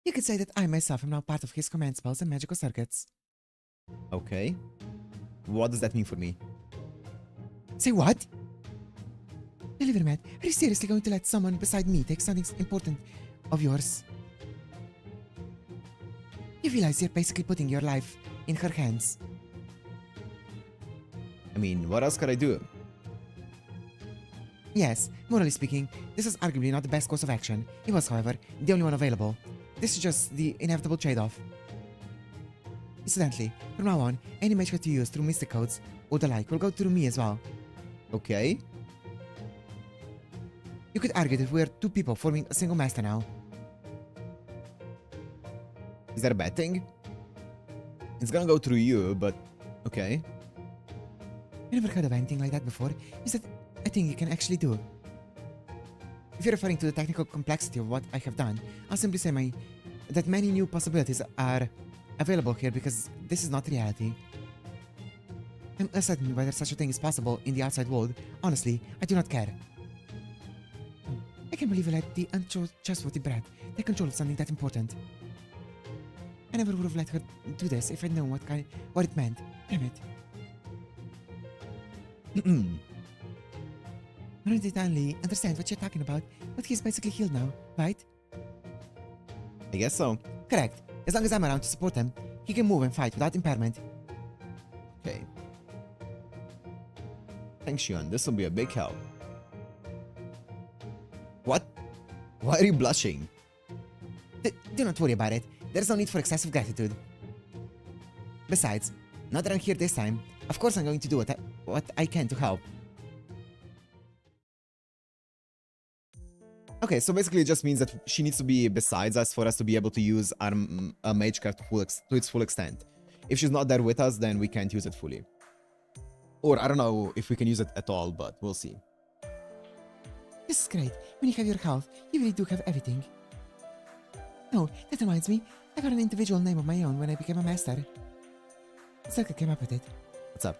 you could say that I myself am now part of his command spells and magical circuits. Okay. What does that mean for me? Say what? Delivermat, are you seriously going to let someone beside me take something important of yours? You realize you're basically putting your life in her hands. I mean, what else could I do? Yes, morally speaking, this is arguably not the best course of action. It was, however, the only one available. This is just the inevitable trade-off. Incidentally, from now on, any mage that you use through mystic codes or the like will go through me as well. Okay. You could argue that we're two people forming a single master now. Is that a bad thing? It's gonna go through you, but okay. I never heard of anything like that before. Is that a thing you can actually do? If you're referring to the technical complexity of what I have done, I'll simply say that many new possibilities are available here because this is not reality. I'm uncertain whether such a thing is possible in the outside world. Honestly, I do not care. I can't believe I let the untrustworthy brat take control of something that important. I never would have let her do this if I'd known what it meant. Damn it. I don't entirely understand what you're talking about, but he's basically healed now, right? I guess so. Correct. As long as I'm around to support him, he can move and fight without impairment. Okay. Thanks, Shion. This will be a big help. What? Why are you blushing? Do not worry about it. There's no need for excessive gratitude. Besides, now that I'm here this time, of course I'm going to do what I can to help. Okay, so basically it just means that she needs to be besides us for us to be able to use our magecraft to its full extent. If she's not there with us, then we can't use it fully. Or I don't know if we can use it at all, but we'll see. This is great. When you have your health, you really do have everything. Oh, that reminds me. I got an individual name of my own when I became a master. Zelka came up with it. What's up?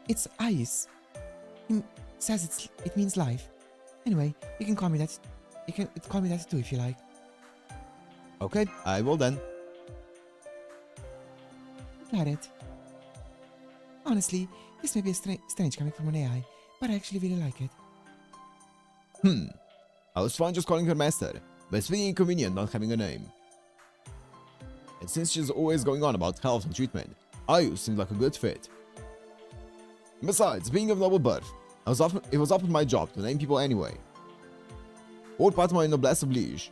It's Ice. It says it means life. Anyway, you can call me that. You can call me that too if you like. Okay, I will then. Got it. Honestly, this may be strange coming from an AI, but I actually really like it. I was fine just calling her master, but it's pretty inconvenient not having a name. And since she's always going on about health and treatment, Ayu seemed like a good fit. Besides, being of noble birth, it was often my job to name people anyway. Or part of my noblesse oblige.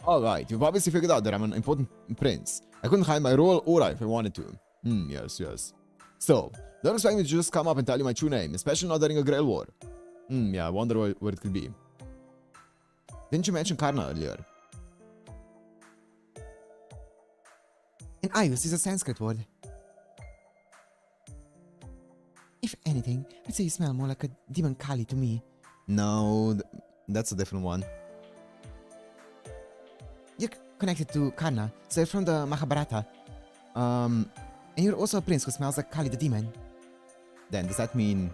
Alright, you've obviously figured out that I'm an important prince. I couldn't hide my royal aura if I wanted to. Yes. Still, don't expect me to just come up and tell you my true name, especially not during a Grail War. Yeah, I wonder what it could be. Didn't you mention Karna earlier? And Ayus is a Sanskrit word. If anything, I'd say you smell more like a demon Kali to me. No, that's a different one. You're connected to Karna, so you're from the Mahabharata. And you're also a prince who smells like Kali the demon. Then does that mean...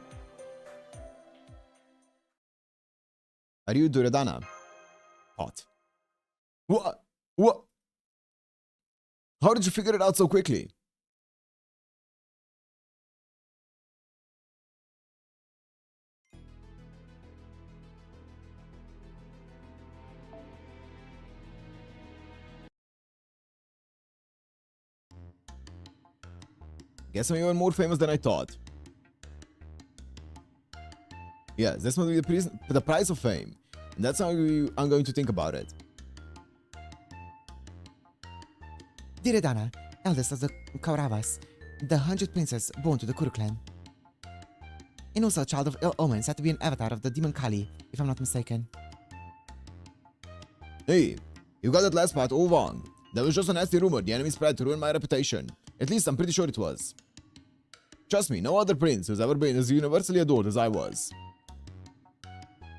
Are you Duryodhana? Hot. What? How did you figure it out so quickly? Guess I'm even more famous than I thought. Yes, this must be the price of fame. And that's how I'm going to think about it. Duryodhana, eldest of the Kauravas, the 100 princes born to the Kuru clan. And also a child of ill omens, had to be an avatar of the demon Kali, if I'm not mistaken. Hey, you got that last part all wrong. That was just a nasty rumor the enemy spread to ruin my reputation. At least I'm pretty sure it was. Trust me, no other prince who's ever been as universally adored as I was.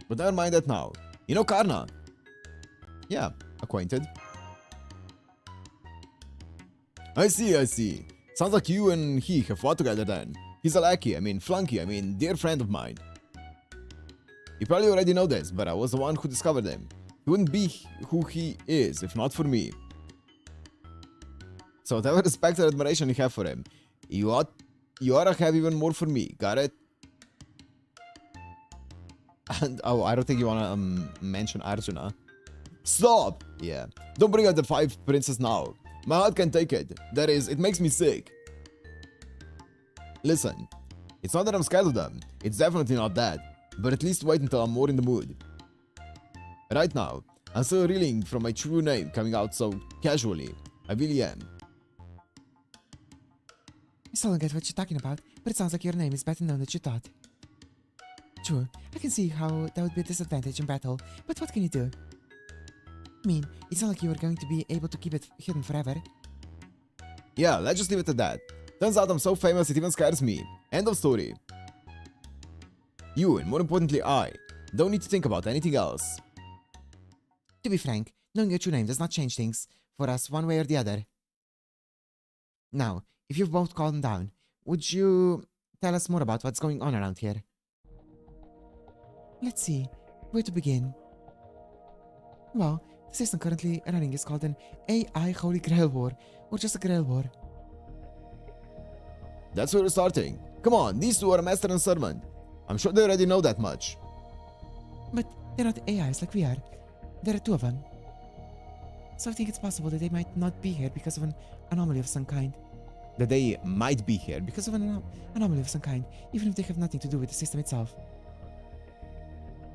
But never mind that now. You know Karna? Yeah, acquainted. I see. Sounds like you and he have fought together then. He's a lackey, flunky, dear friend of mine. You probably already know this, but I was the one who discovered him. He wouldn't be who he is if not for me. So whatever respect or admiration you have for him, you ought to have even more for me, got it? And, oh, I don't think you wanna mention Arjuna. Stop! Yeah, don't bring out the 5 princes now. My heart can't take it. That is, it makes me sick. Listen, it's not that I'm scared of them. It's definitely not that. But at least wait until I'm more in the mood. Right now, I'm still reeling from my true name coming out so casually. I really am. I still don't get what you're talking about, but it sounds like your name is better known than you thought. Sure, I can see how that would be a disadvantage in battle, but what can you do? It's not like you were going to be able to keep it hidden forever. Yeah, let's just leave it at that. Turns out I'm so famous it even scares me. End of story. You, and more importantly I, don't need to think about anything else. To be frank, knowing your true name does not change things for us one way or the other. Now, if you've both calmed down, would you tell us more about what's going on around here? Let's see, where to begin? Well, the system currently running is called an AI Holy Grail War, or just a Grail War. That's where we're starting. Come on, these two are a master and servant. I'm sure they already know that much. But they're not AIs like we are. There are 2 of them. So I think it's possible that they might not be here because of an anomaly of some kind. That they might be here because Because of an anomaly of some kind, even if they have nothing to do with the system itself.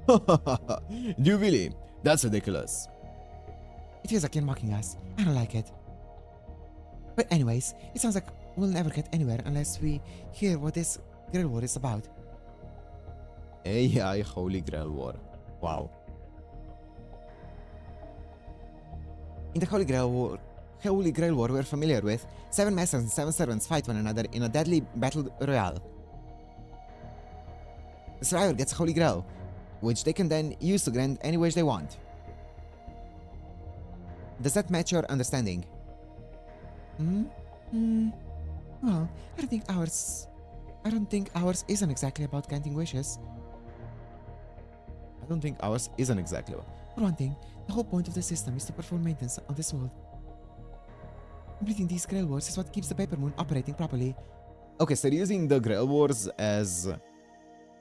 Do you really? That's ridiculous. It feels like you're mocking us. I don't like it. But anyways, it sounds like we'll never get anywhere unless we hear what this Grail War is about. AI Holy Grail War. Wow. In the Holy Grail War we're familiar with, 7 masters and 7 servants fight one another in a deadly battle royale. The survivor gets a Holy Grail, which they can then use to grant any wish they want. Does that match your understanding? Well, I don't think ours isn't exactly about granting wishes. I don't think ours isn't exactly. For one thing, the whole point of the system is to perform maintenance on this world. Completing these Grail Wars is what keeps the Paper Moon operating properly. Okay, so they're using the Grail Wars as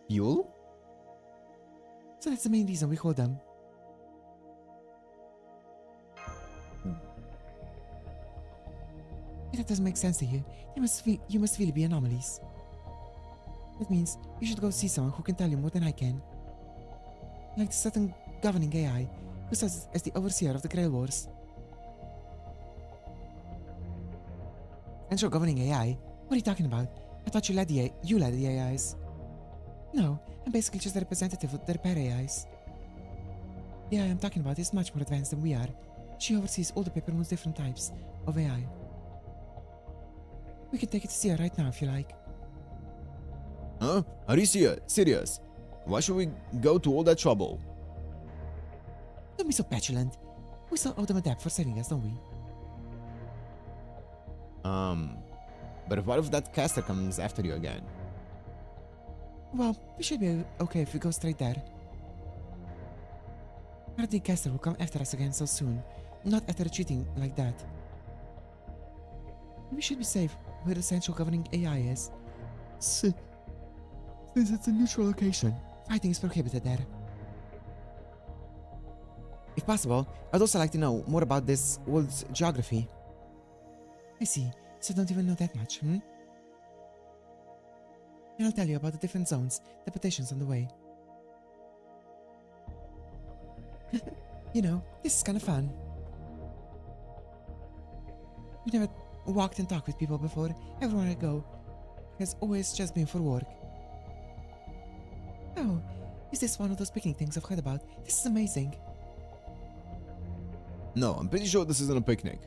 fuel? So that's the main reason we hold them. If that doesn't make sense to you, you must really be anomalies. That means you should go see someone who can tell you more than I can. Like the certain governing AI, who serves as the overseer of the Grail Wars. Central governing AI? What are you talking about? I thought you led the AIs. No, I'm basically just a representative of the repair AIs. The AI I'm talking about is much more advanced than we are. She oversees all the Paper Moon's different types of AI. We can take it to see her right now if you like. Huh? Are you serious? Why should we go to all that trouble? Don't be so petulant. We still owe them a debt for saving us, don't we? But what if that caster comes after you again? Well, we should be okay if we go straight there. I don't think Caster will come after us again so soon. Not after cheating like that. We should be safe where the central governing AI is. Since it's a neutral location, fighting is prohibited there. If possible, I'd also like to know more about this world's geography. I see, so don't even know that much, And I'll tell you about the different zones, the petitions on the way. You know, this is kind of fun. We never walked and talked with people before. Everywhere I go has always just been for work. Oh, is this one of those picnic things I've heard about? This is amazing. No, I'm pretty sure this isn't a picnic.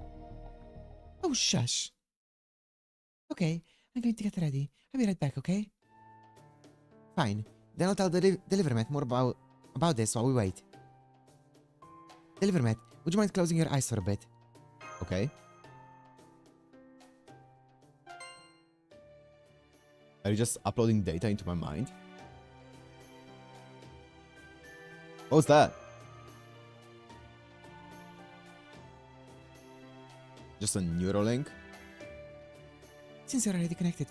Oh, shush. Okay, I'm going to get ready. I'll be right back, okay? Fine. Then I'll tell the Delivermat more about this while we wait. Delivermat, would you mind closing your eyes for a bit? Okay. Are you just uploading data into my mind? What was that? Just a Neuralink? Since you're already connected.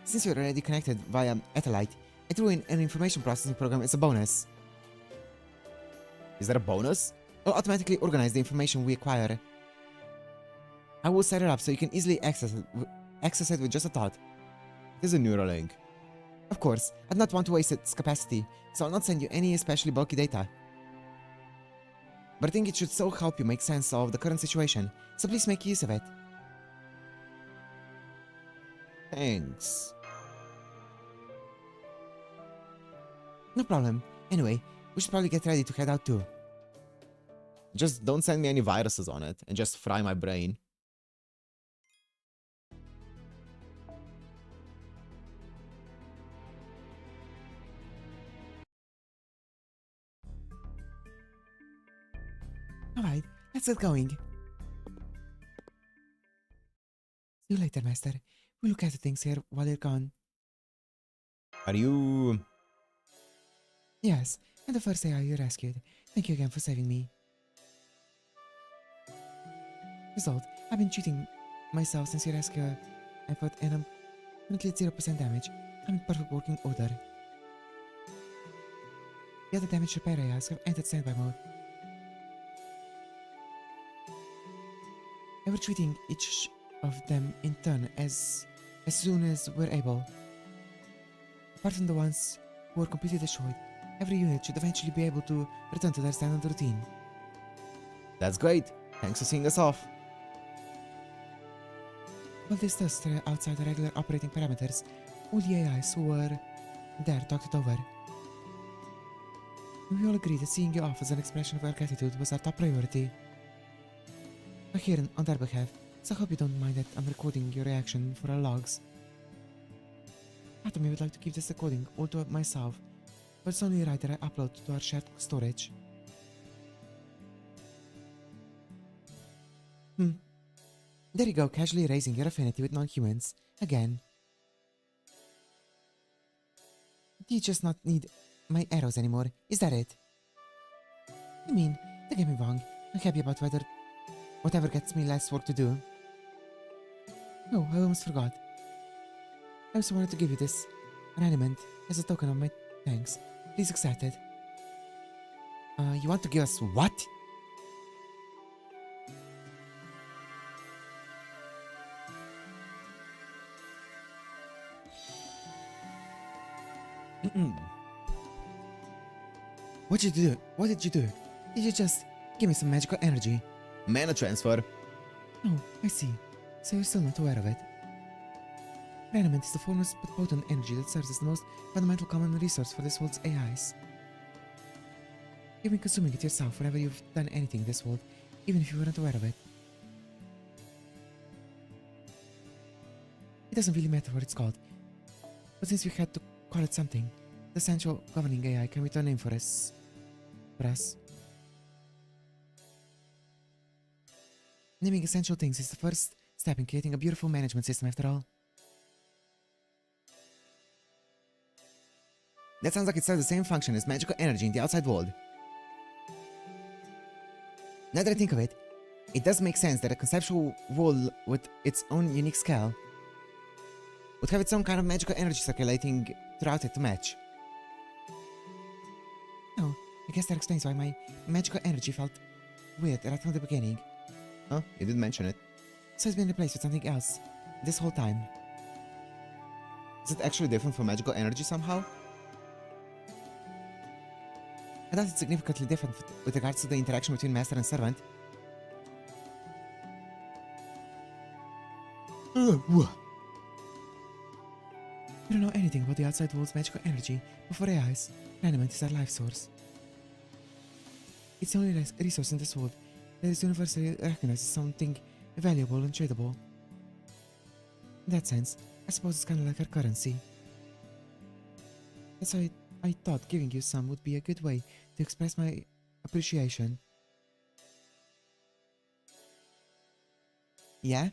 Since you're already connected via Atolite, I threw in an information processing program as a bonus. Is that a bonus? It'll automatically organize the information we acquire. I will set it up so you can easily access it with just a thought. It is a Neuralink. Of course, I'd not want to waste its capacity, so I'll not send you any especially bulky data. But I think it should so help you make sense of the current situation, so please make use of it. Thanks. No problem. Anyway, we should probably get ready to head out too. Just don't send me any viruses on it and just fry my brain. Alright, let's get going. See you later, Master. We'll look at the things here while you're gone. Are you... Yes, and the first AI you rescued. Thank you again for saving me. Result, I've been cheating myself since your rescue effort and I'm currently at 0% damage. I'm in perfect working order. The other damage repair AIs have entered standby mode. And we're treating each of them in turn as soon as we're able. Apart from the ones who are completely destroyed, every unit should eventually be able to return to their standard routine. That's great. Thanks for seeing us off. While this does stay outside the regular operating parameters, all the AIs who were there talked it over. We all agreed that seeing you off as an expression of our gratitude was our top priority. We're here on their behalf, so I hope you don't mind that I'm recording your reaction for our logs. Part of me would like to keep this recording all to myself, but it's only right that I upload to our shared storage. There you go, casually raising your affinity with non-humans. Again. Do you just not need my arrows anymore? Is that it? I mean, don't get me wrong. I'm happy about whatever gets me less work to do. Oh, I almost forgot. I also wanted to give you this ornament as a token of my thanks. Please accept it. You want to give us what? What did you do? What did you do? Did you just give me some magical energy? Mana transfer. Oh, I see. So you're still not aware of it. Ornament is the formless but potent energy that serves as the most fundamental common resource for this world's AIs. You've been consuming it yourself whenever you've done anything in this world, even if you weren't aware of it. It doesn't really matter what it's called, but since we had to call it something, the essential governing AI can be a name for us. Naming essential things is the first step in creating a beautiful management system after all. That sounds like it serves the same function as magical energy in the outside world. Now that I think of it, it does make sense that a conceptual world with its own unique scale would have its own kind of magical energy circulating throughout it to match. Oh, I guess that explains why my magical energy felt weird right from the beginning. Oh, you did mention it. So it's been replaced with something else this whole time. Is it actually different from magical energy somehow? I thought it's significantly different with regards to the interaction between master and servant. What? We don't know anything about the outside world's magical energy, but for AIs, Animate is our life source. It's the only resource in this world that is universally recognized as something valuable and tradable. In that sense, I suppose it's kind of like our currency. That's why I thought giving you some would be a good way to express my appreciation. Yeah?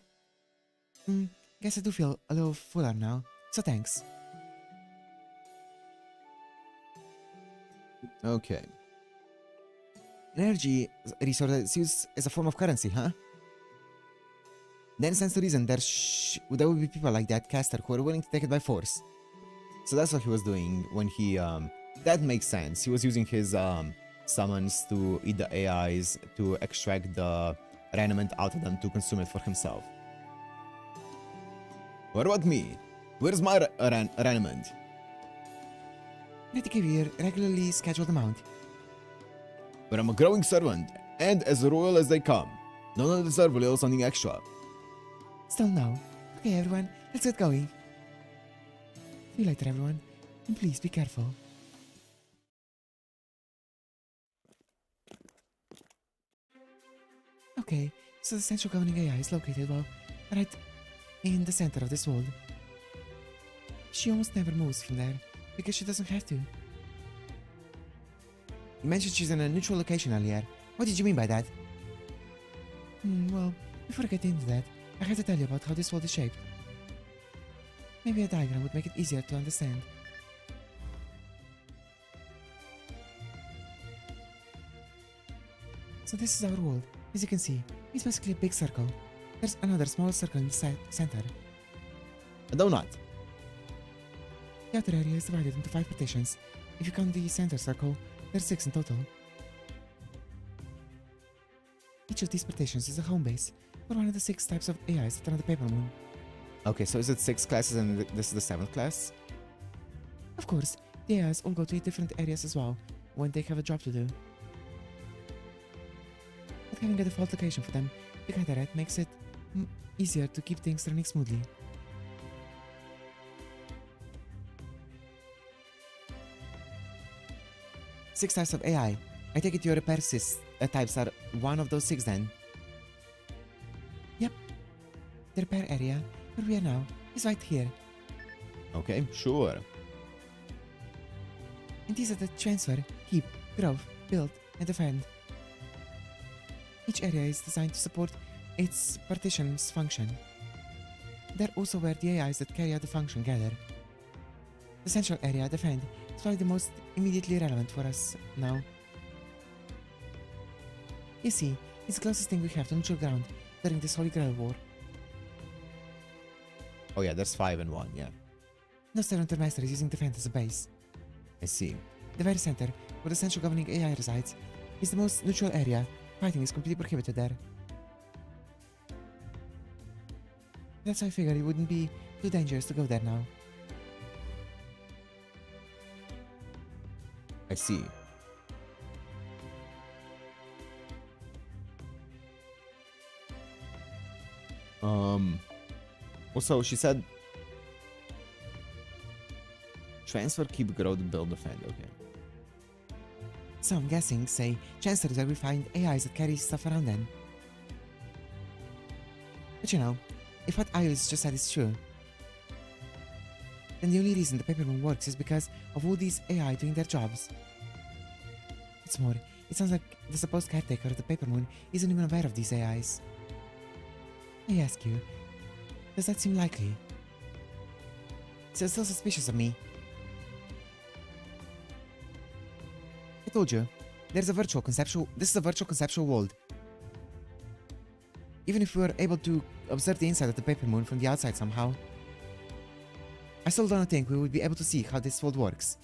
Guess I do feel a little fuller now, so thanks. Okay. Energy resource is used as a form of currency, huh? Then stands to reason there would be people like that caster who are willing to take it by force. So that's what he was doing when he, that makes sense. He was using his, summons to eat the AIs, to extract the raiment out of them to consume it for himself. What about me? Where's my raiment? I need to give you a regularly scheduled amount. But I'm a growing servant, and as royal as they come. None of deserve a little something extra. Still no. Okay everyone, let's get going. See you later everyone, and please be careful. Okay, so the central governing AI is located, well, right in the center of this world. She almost never moves from there, because she doesn't have to. You mentioned she's in a neutral location earlier. What did you mean by that? Well, before I get into that, I have to tell you about how this world is shaped. Maybe a diagram would make it easier to understand. So this is our world. As you can see, it's basically a big circle. There's another small circle in the center. A donut. The outer area is divided into 5 partitions. If you count the center circle, there's 6 in total. Each of these partitions is a home base for one of the 6 types of AIs that are on the Paper Moon. Okay, so is it 6 classes and this is the 7th class? Of course, the AIs all go to different areas as well, when they have a job to do. But having a default location for them to gather at makes it easier to keep things running smoothly. Six types of AI. I take it your repair types are one of those 6 then? Yep. The repair area, where we are now, is right here. Okay, sure. And these are the transfer, keep, grow, build, and defend. Each area is designed to support its partition's function. They're also where the AIs that carry out the function gather. The central area, defend, is probably the most immediately relevant for us now. You see, it's the closest thing we have to neutral ground during this Holy Grail War. Oh yeah, there's 5 and 1, yeah. No Servant Master is using defend as a base. I see. The very center, where the central governing AI resides, is the most neutral area. Fighting is completely prohibited there. That's why I figured it wouldn't be too dangerous to go there now. I see. Also, she said transfer, keep, grow, build, defend. Okay. So I'm guessing, say, chancellors are refined AIs that carry stuff around them. But you know, if what Ayus just said is true, then the only reason the paper moon works is because of all these AI doing their jobs. What's more, it sounds like the supposed caretaker of the paper moon isn't even aware of these AIs. I ask you, does that seem likely? So it's still suspicious of me. I told you, this is a virtual conceptual world. Even if we were able to observe the inside of the paper moon from the outside somehow, I still don't think we would be able to see how this world works.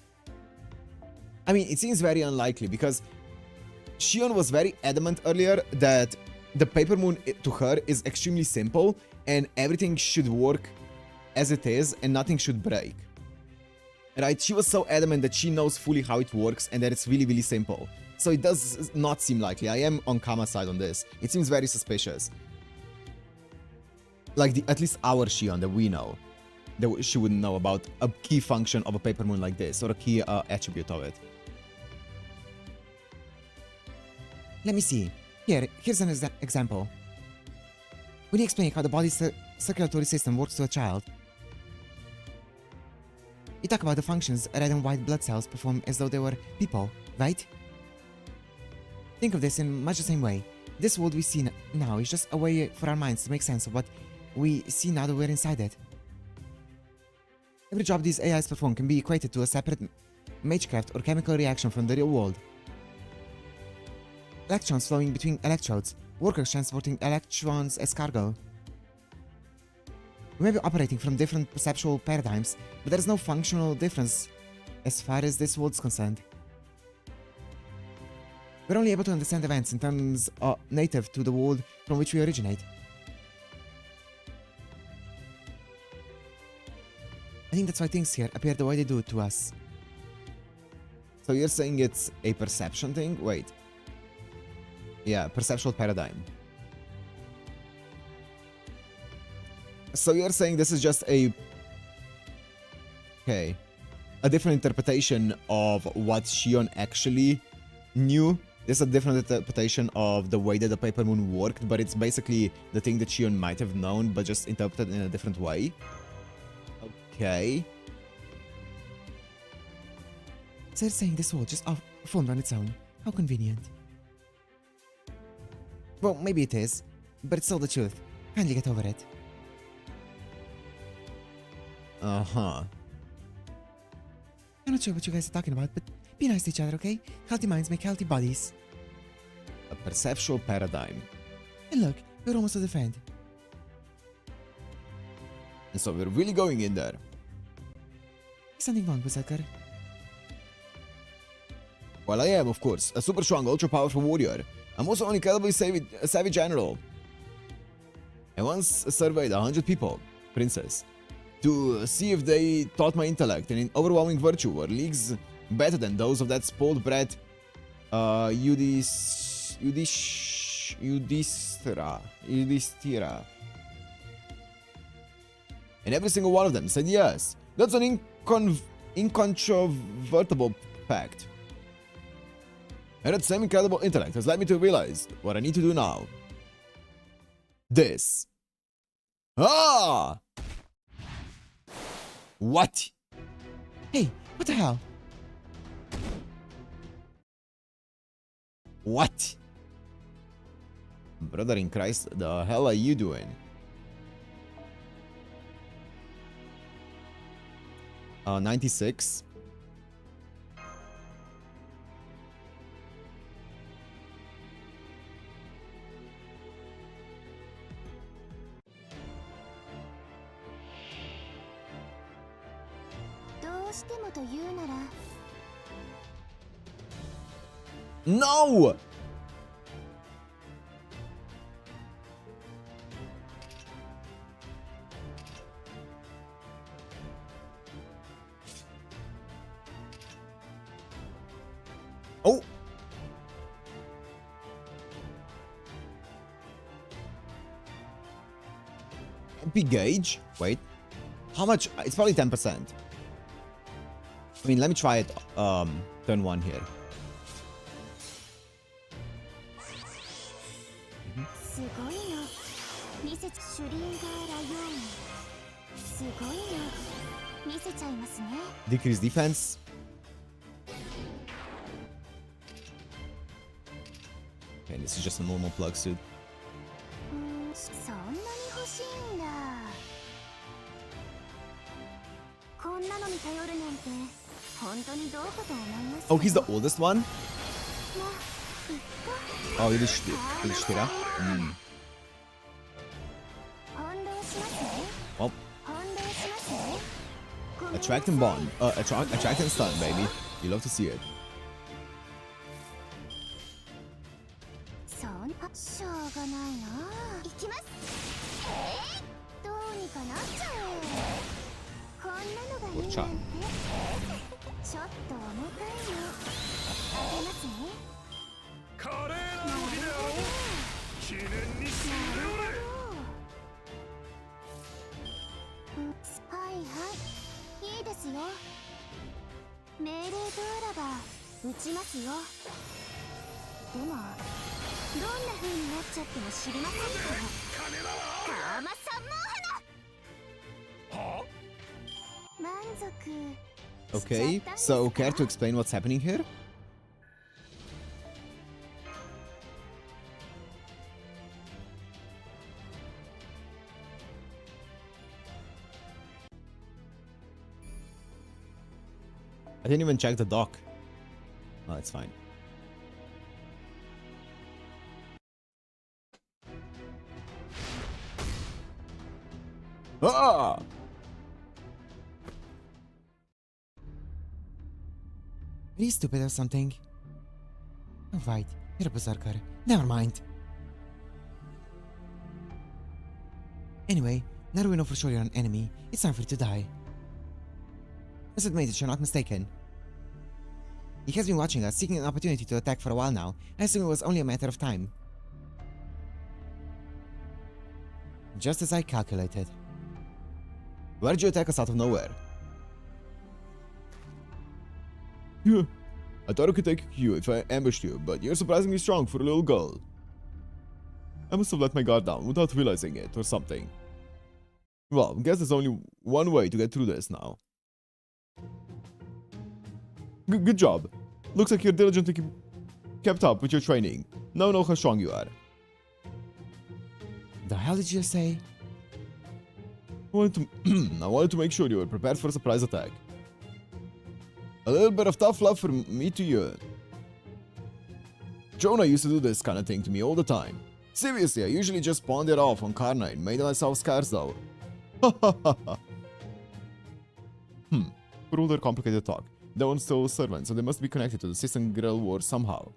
I mean, it seems very unlikely because Shion was very adamant earlier that the paper moon to her is extremely simple and everything should work as it is and nothing should break. Right? She was so adamant that she knows fully how it works and that it's really, really simple. So it does not seem likely. I am on Kama's side on this. It seems very suspicious. Like at least our Shion that we know. That she wouldn't know about a key function of a paper moon like this or a key attribute of it. Let me see. Here's an example. When you explain how the body's circulatory system works to a child, you talk about the functions red and white blood cells perform as though they were people, right? Think of this in much the same way. This world we see now is just a way for our minds to make sense of what we see now that we're inside it. Every job these AIs perform can be equated to a separate magecraft or chemical reaction from the real world. Electrons flowing between electrodes, workers transporting electrons as cargo. We may be operating from different perceptual paradigms, but there is no functional difference as far as this world is concerned. We're only able to understand events in terms native to the world from which we originate. I think that's why things here appear the way they do to us. So you're saying it's a perception thing? Wait. Yeah, perceptual paradigm. So you're saying this is just a... Okay. A different interpretation of what Shion actually knew. This is a different interpretation of the way that the paper moon worked, but it's basically the thing that Shion might have known, but just interpreted in a different way. Okay. So you're saying this world just formed on its own. How convenient. Well, maybe it is, but it's still the truth. Kindly get over it. Uh-huh. I'm not sure what you guys are talking about, but be nice to each other, okay? Healthy minds make healthy bodies. A perceptual paradigm. And look, we're almost to the end. And so we're really going in there. Is something wrong, Berserker? Well, I am, of course, a super strong, ultra-powerful warrior. I'm also an incredibly savvy general. I once surveyed 100 people, princess, to see if they thought my intellect and in overwhelming virtue were leagues better than those of that spoiled brat, Yudhishthira. And every single one of them said yes. That's an incontrovertible fact. And that same incredible intellect has led me to realize what I need to do now. This. Ah! What? Hey, what the hell? What? Brother in Christ, the hell are you doing? Uh, 96. No! Oh! MP gauge? Wait. How much? It's probably 10%. I mean, let me try it, turn 1 here. Decrease defense. Okay, this is just a normal plug suit. Oh, he's the oldest one? Oh, iliştira. Well, attract and bond. Attract and stun, baby. You love to see it. Gotcha. Okay, so care to explain what's happening here? I didn't even check the dock. Oh, it's fine. Ah! Are you stupid or something? Oh, right. You're a berserker. Never mind. Anyway, now that we know for sure you're an enemy, it's time for you to die. Let's admit that you're not mistaken. He has been watching us, seeking an opportunity to attack for a while now. I assume it was only a matter of time. Just as I calculated. Why did you attack us out of nowhere? Yeah, I thought I could take you if I ambushed you, but you're surprisingly strong for a little girl. I must have let my guard down without realizing it, or something. Well, I guess there's only one way to get through this now. Good job. Looks like you're diligently kept up with your training. Now I know how strong you are. The hell did you say? I wanted to make sure you were prepared for a surprise attack. A little bit of tough love from me to you. Jonah used to do this kind of thing to me all the time. Seriously, I usually just pawned it off on Karna and made myself scarce though. For all their complicated talk, that one's still a servant, so they must be connected to the System Grill War somehow.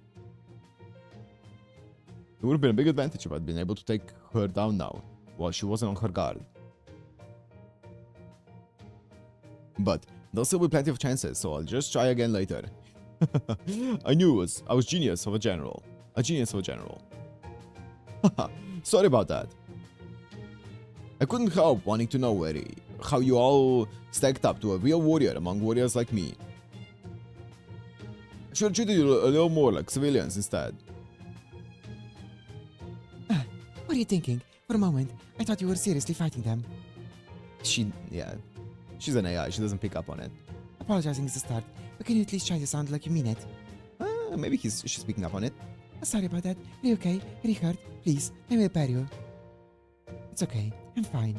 It would have been a big advantage if I'd been able to take her down now, while she wasn't on her guard. But there'll still be plenty of chances, so I'll just try again later. I was genius of a general. A genius of a general. Sorry about that. I couldn't help wanting to know how you all stacked up to a real warrior among warriors like me. I should have treated you a little more like civilians instead. What are you thinking? For a moment, I thought you were seriously fighting them. She's an AI, she doesn't pick up on it. Apologizing is the start, but can you at least try to sound like you mean it? Maybe she's picking up on it. Sorry about that. Are you okay? Are you hurt? Please, let me repair you. It's okay. I'm fine.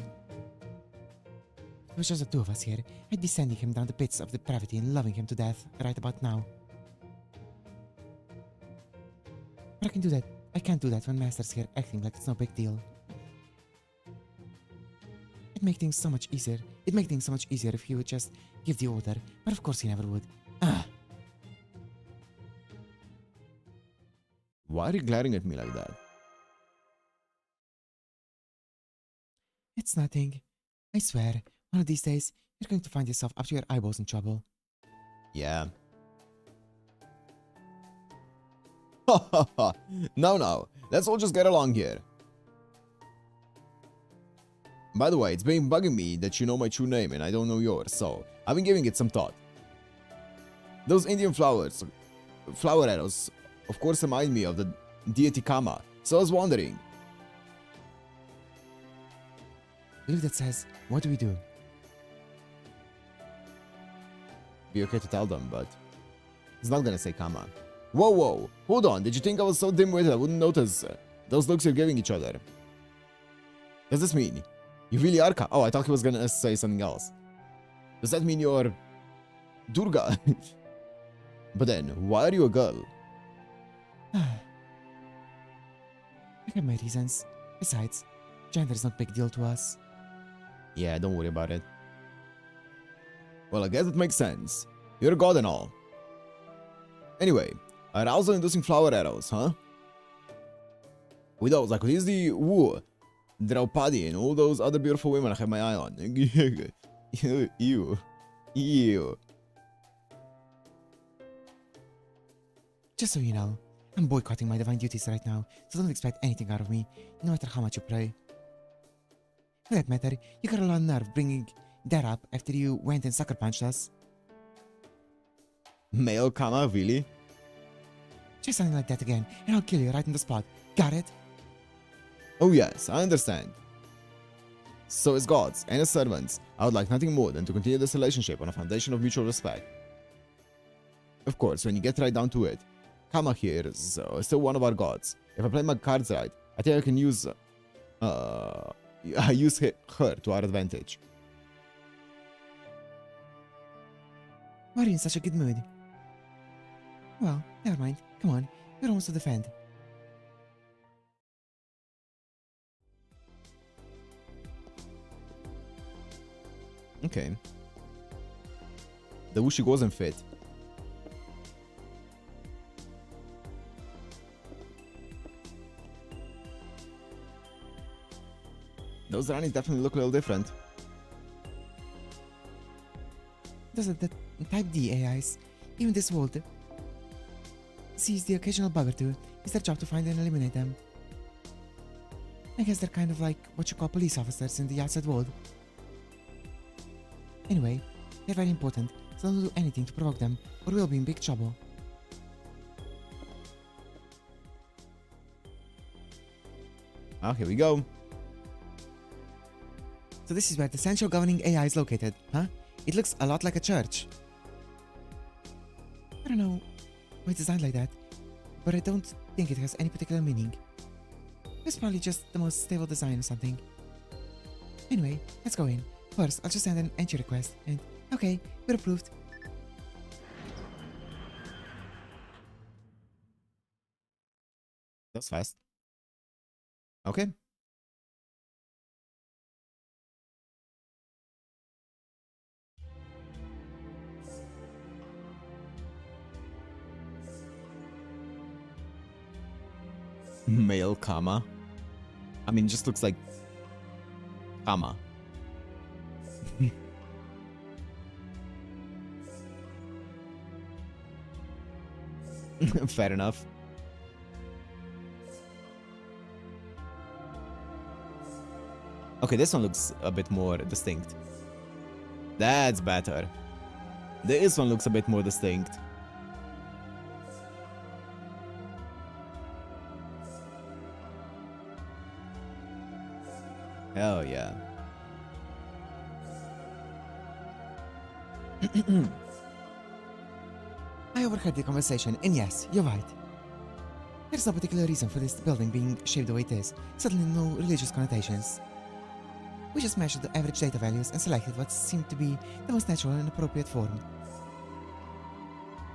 It was just the two of us here. I'd be sending him down the pits of depravity and loving him to death right about now. But I can do that. I can't do that when Master's here acting like it's no big deal. It'd make things so much easier. It'd make things so much easier if he would just give the order, but of course he never would. Why are you glaring at me like that? It's nothing. I swear, one of these days, you're going to find yourself up to your eyeballs in trouble. Yeah. No, let's all just get along here. By the way, it's been bugging me that you know my true name and I don't know yours, so I've been giving it some thought. Those Indian flower arrows, of course, remind me of the deity Kama, so I was wondering. Look, that says, what do we do? Be okay to tell them, but it's not gonna say Kama. Whoa, hold on, did you think I was so dim-witted I wouldn't notice those looks you're giving each other? Does this mean you really are Oh, I thought he was gonna say something else. Does that mean you're Durga? But then, why are you a girl? I have my reasons. Besides, gender is not a big deal to us. Yeah, don't worry about it. Well, I guess it makes sense. You're a god and all. Anyway, arousal-inducing flower arrows, huh? With those, I could easily woo Draupadi and all those other beautiful women I have my eye on. Ew. Just so you know, I'm boycotting my divine duties right now, so don't expect anything out of me, no matter how much you pray. For that matter, you got a lot of nerve bringing that up after you went and sucker punched us. Male Kama, really? Say something like that again, and I'll kill you right on the spot. Got it? Oh yes, I understand. So as gods and as servants, I would like nothing more than to continue this relationship on a foundation of mutual respect. Of course, when you get right down to it, Kama here is still one of our gods. If I play my cards right, I think I can use her to our advantage. Why are you in such a good mood? Well, never mind. Come on, we're almost to the end. Okay. The Wushi wasn't fit. Those Ranis definitely look a little different. Those are the Type D AIs. Even this world sees the occasional bug or two. It's their job to find and eliminate them. I guess they're kind of like what you call police officers in the outside world. Anyway, they're very important, so don't do anything to provoke them, or we'll be in big trouble. Ah, here we go. So this is where the central governing AI is located, huh? It looks a lot like a church. I don't know why it's designed like that, but I don't think it has any particular meaning. It's probably just the most stable design or something. Anyway, let's go in. First, I'll just send an entry request, and okay, we're approved. That's fast. Okay. Male Kama. I mean, just looks like Kama. Fair enough. Okay, this one looks a bit more distinct. That's better. This one looks a bit more distinct. Hell yeah. I overheard the conversation, and yes, you're right. There's no particular reason for this building being shaped the way it is, certainly no religious connotations. We just measured the average data values and selected what seemed to be the most natural and appropriate form.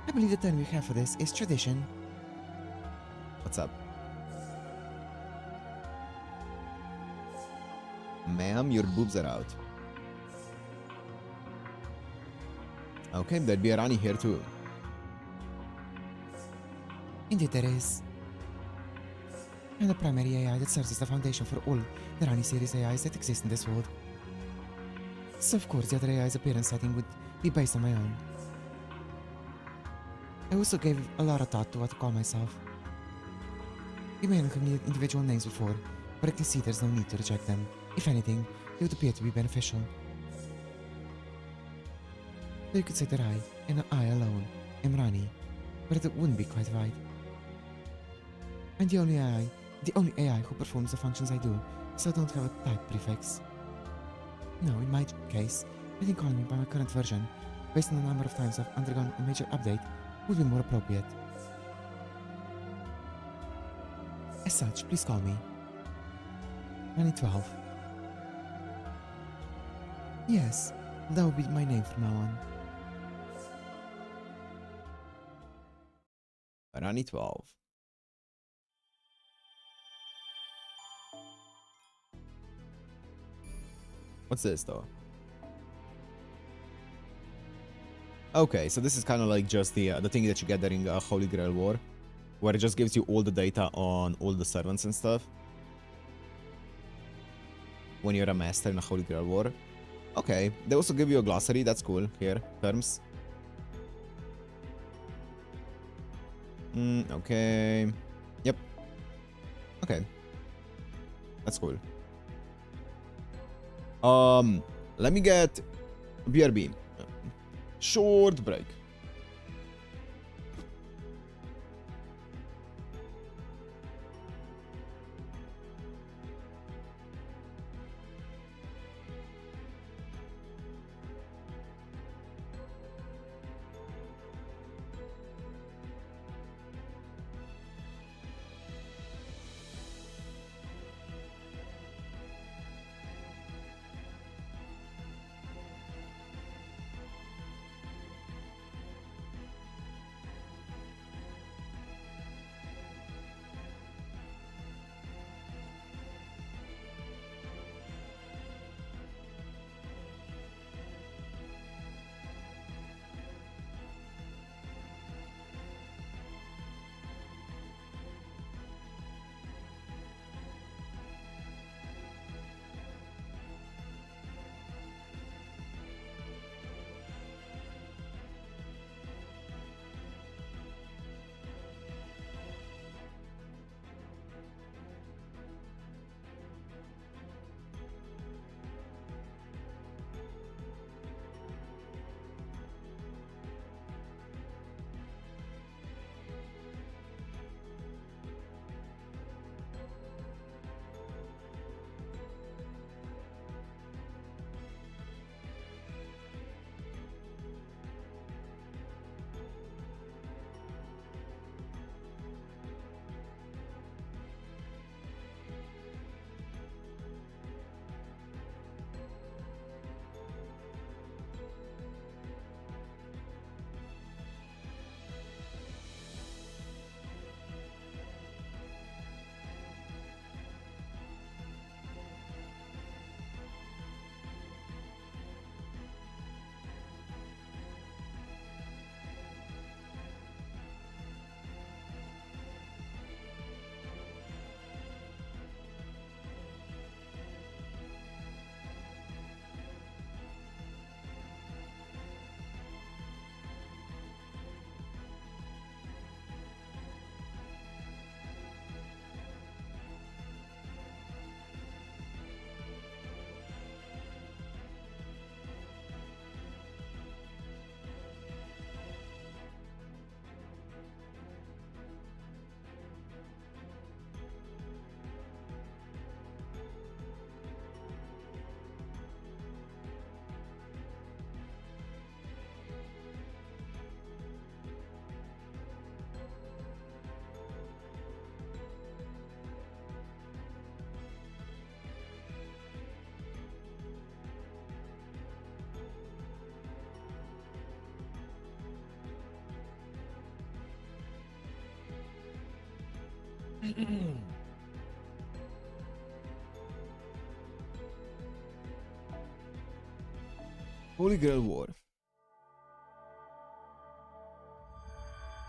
I believe the term we have for this is tradition. What's up? Ma'am, your boobs are out. Okay, there'd be a Rani here too. Indeed there is. And the primary AI that serves as the foundation for all the Rani series AIs that exist in this world. So of course the other AI's appearance setting would be based on my own. I also gave a lot of thought to what to call myself. You may not have needed individual names before, but I can see there's no need to reject them. If anything, they would appear to be beneficial. So you could say that I, and I alone, am Rani, but it wouldn't be quite right. I'm the only AI who performs the functions I do, so I don't have a type prefix. No, in my case, I think calling me by my current version, based on the number of times I've undergone a major update, would be more appropriate. As such, please call me Rani 12. Yes, that will be my name from now on. Rani 12. What's this though? Okay, so this is kind of like just the thing that you get during Holy Grail War, where it just gives you all the data on all the servants and stuff. When you're a master in a Holy Grail War. Okay, they also give you a glossary, that's cool. Here, terms. Okay. Yep. Okay. That's cool. Let me get BRB. Short break. Holy Grail War.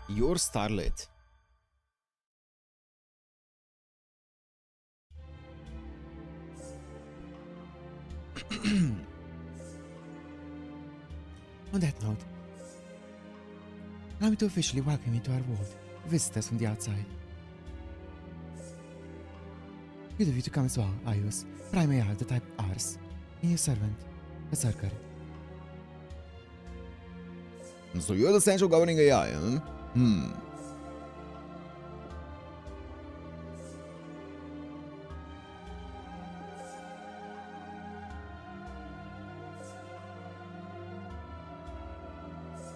Your starlet. On that note, allow me to officially welcome you to our world, visitors from the outside. Good of you to come as well, Ayus. Prime AI, the type Ars. And your servant, Berserker. So you're the central governing AI, huh?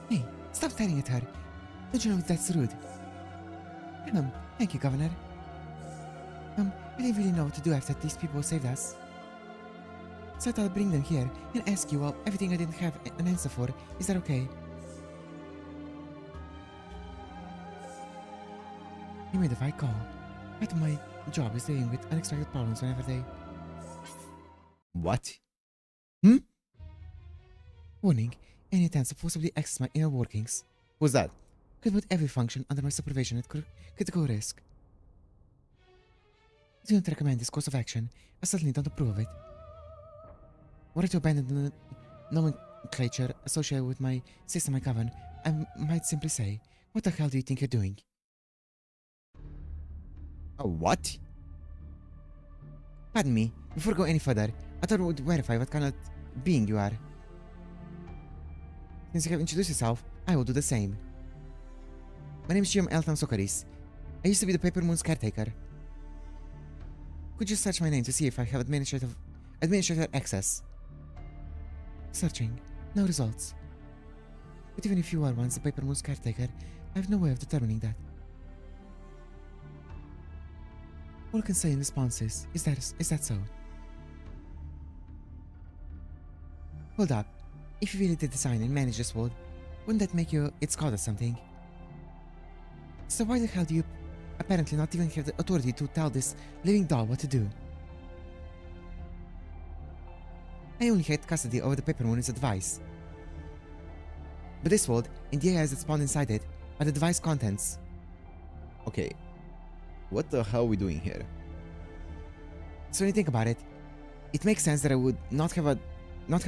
Hey, stop staring at her. Don't you know that's rude? Thank you, Governor. I didn't really know what to do after these people saved us. So I thought I'd bring them here and ask you everything I didn't have an answer for. Is that okay? You made the right call. I thought my job is dealing with unexpected problems whenever they... What? Warning, any attempts to forcibly access my inner workings Who's that? could put every function under my supervision at critical risk. I do not recommend this course of action. I certainly don't approve of it. Were I to abandon the nomenclature associated with my system I govern, I might simply say, what the hell do you think you're doing? What? Pardon me, before I go any further, I thought I would verify what kind of being you are. Since you have introduced yourself, I will do the same. My name is Jim Eltham Sokaris. I used to be the Paper Moon's caretaker. Could you search my name to see if I have administrator access? Searching. No results. But even if you are once the Paper Moon's caretaker, I have no way of determining that. All I can say in response is that so? Hold up. If you really did design and manage this world, wouldn't that make you its god or something? So why the hell do you apparently not even have the authority to tell this living doll what to do? I only had custody over the Paper Moon's device. But this world, and the AIs that spawned inside it, are the device contents. Okay. What the hell are we doing here? So when you think about it, it makes sense that I would not have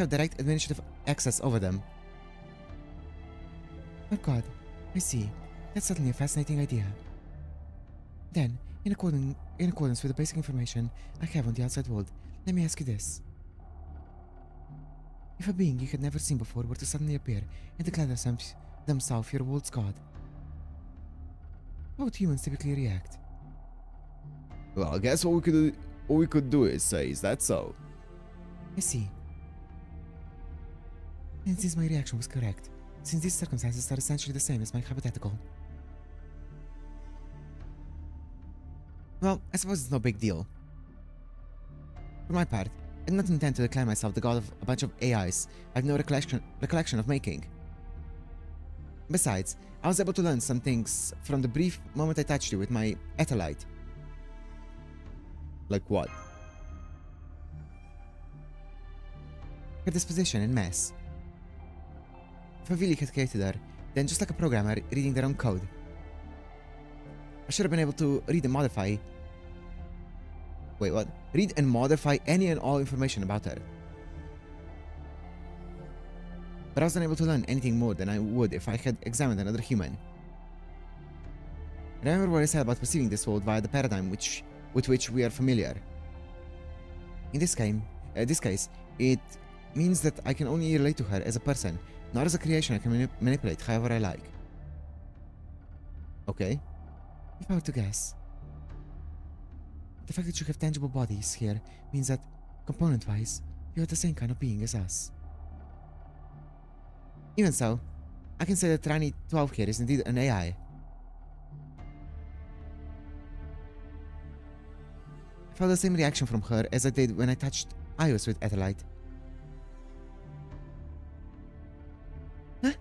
direct administrative access over them. Oh god, I see. That's certainly a fascinating idea. Then, in accordance with the basic information I have on the outside world, let me ask you this. If a being you had never seen before were to suddenly appear and declare themselves your world's god, how would humans typically react? Well, I guess what we could do is say, is that so? I see. And since my reaction was correct, since these circumstances are essentially the same as my hypothetical, well, I suppose it's no big deal. For my part, I did not intend to declare myself the god of a bunch of AIs I have no recollection of making. Besides, I was able to learn some things from the brief moment I touched you with my atolite. Like what? Her disposition and mess. If I really had created her, then just like a programmer reading their own code, I should have been able to read and modify... Wait, what? Read and modify any and all information about her. But I wasn't able to learn anything more than I would if I had examined another human. Remember what I said about perceiving this world via the paradigm with which we are familiar. In this case, it means that I can only relate to her as a person, not as a creation I can manipulate however I like. Okay. If I were to guess, the fact that you have tangible bodies here means that, component-wise, you are the same kind of being as us. Even so, I can say that Rani 12 here is indeed an AI. I felt the same reaction from her as I did when I touched Ios with Atolite. Huh?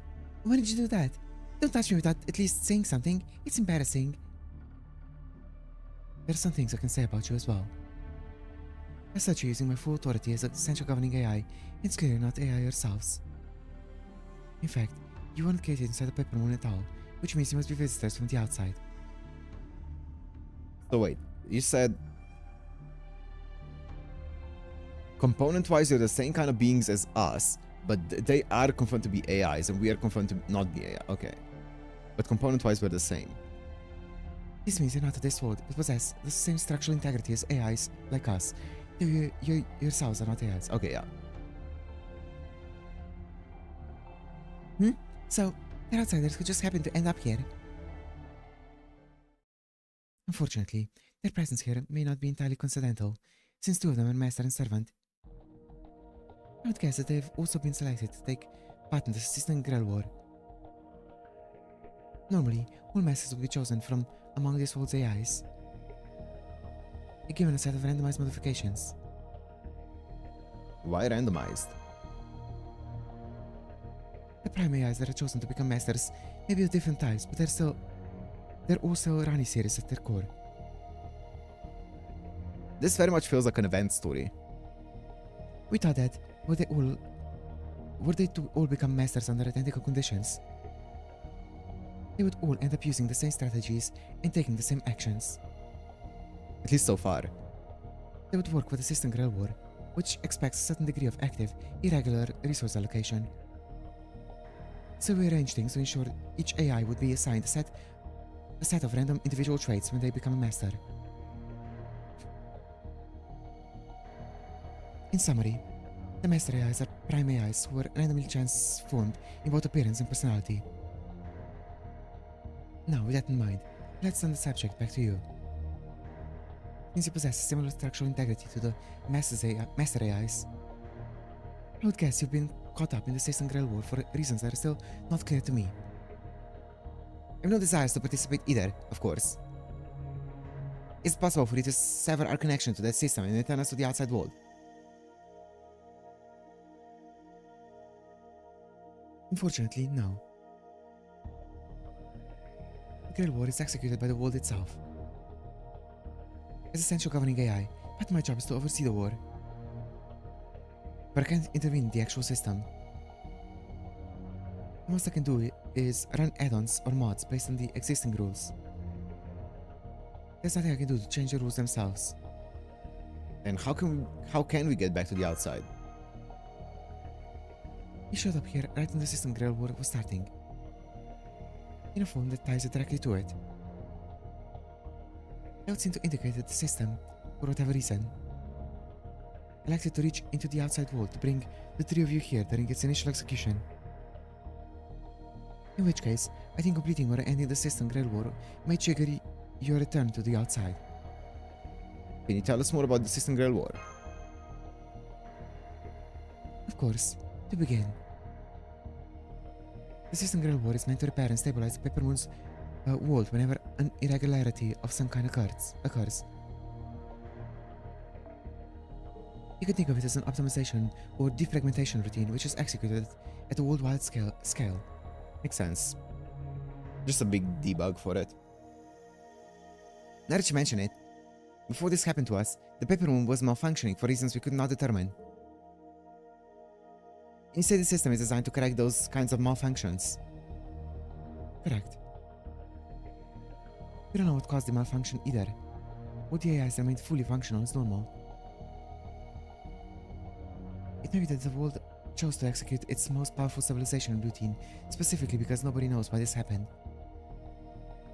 Why did you do that? Don't touch me without at least saying something. It's embarrassing. There are some things I can say about you as well. As such, you're using my full authority as a central governing AI. It's clear you're not AI yourselves. In fact, you weren't created inside the Paper Moon at all, which means you must be visitors from the outside. So wait, you said component-wise you're the same kind of beings as us, but they are confirmed to be AIs and we are confirmed to not be AI. Okay. But component-wise we're the same. This means you're not of this world, but possess the same structural integrity as AIs like us. You yourselves are not AIs. Okay, yeah. So, they're outsiders who just happen to end up here. Unfortunately, their presence here may not be entirely coincidental, since two of them are master and servant. I would guess that they've also been selected to take part in the System Grell War. Normally, all masters would be chosen from among this world's AIs, given a set of randomized modifications. Why randomized? The prime AIs that are chosen to become masters may be of different types, but they're also Rani series at their core. This very much feels like an event story. We thought that were they to all become masters under identical conditions, they would all end up using the same strategies and taking the same actions. At least so far. They would work with the System Grell War, which expects a certain degree of active, irregular resource allocation. So we arranged things to ensure each AI would be assigned a set of random individual traits when they become a master. In summary, the master AIs are prime AIs who are randomly transformed in both appearance and personality. Now, with that in mind, let's turn the subject back to you. Since you possess a similar structural integrity to the master AIs, I would guess you've been caught up in the System Grell War for reasons that are still not clear to me. I have no desires to participate either, of course. Is it possible for you to sever our connection to that system and return us to the outside world? Unfortunately, no. The Grell War is executed by the world itself. As essential governing AI, part of my job is to oversee the war, but I can't intervene in the actual system. The most I can do is run add-ons or mods based on the existing rules. There's nothing I can do to change the rules themselves. Then how can we get back to the outside? He showed up here right when the System Grell War was starting, in a form that ties it directly to it. That would seem to indicate that the system, for whatever reason, elected to reach into the outside world to bring the three of you here during its initial execution. In which case, I think completing or ending the System Grell War might trigger your return to the outside. Can you tell us more about the System Grell War? Of course. To begin, the System Grell War is meant to repair and stabilize the Paper Moon's world whenever an irregularity of some kind occurs. You can think of it as an optimization or defragmentation routine which is executed at a worldwide scale. Makes sense. Just a big debug for it. Now that you mention it, before this happened to us, the Paper Moon was malfunctioning for reasons we could not determine. You say the system is designed to correct those kinds of malfunctions. Correct. We don't know what caused the malfunction either. What the AIs remained fully functional as normal. It may be that the world chose to execute its most powerful stabilization routine specifically because nobody knows why this happened.